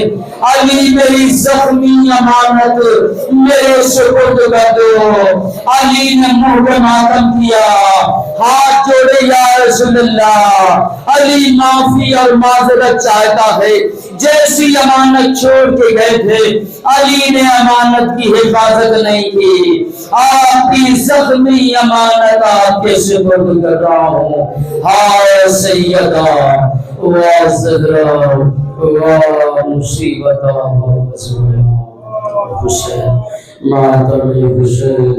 علی میری زخمی امانت میرے سپرد کر دو۔ علی نے منہ پہ ماتم کیا، ہاتھ جوڑے، یا رسول اللہ، علی معافی اور معذرت چاہتا ہے، جیسی امانت چھوڑ کے گئے تھے علی نے امانت کی حفاظت نہیں کی، آپ کی زخمی امانت آپ کے سپرد کر رہا ہوں۔ ہائے سیدہ و زہرا و مصیبتہ حسین ماتم حسین۔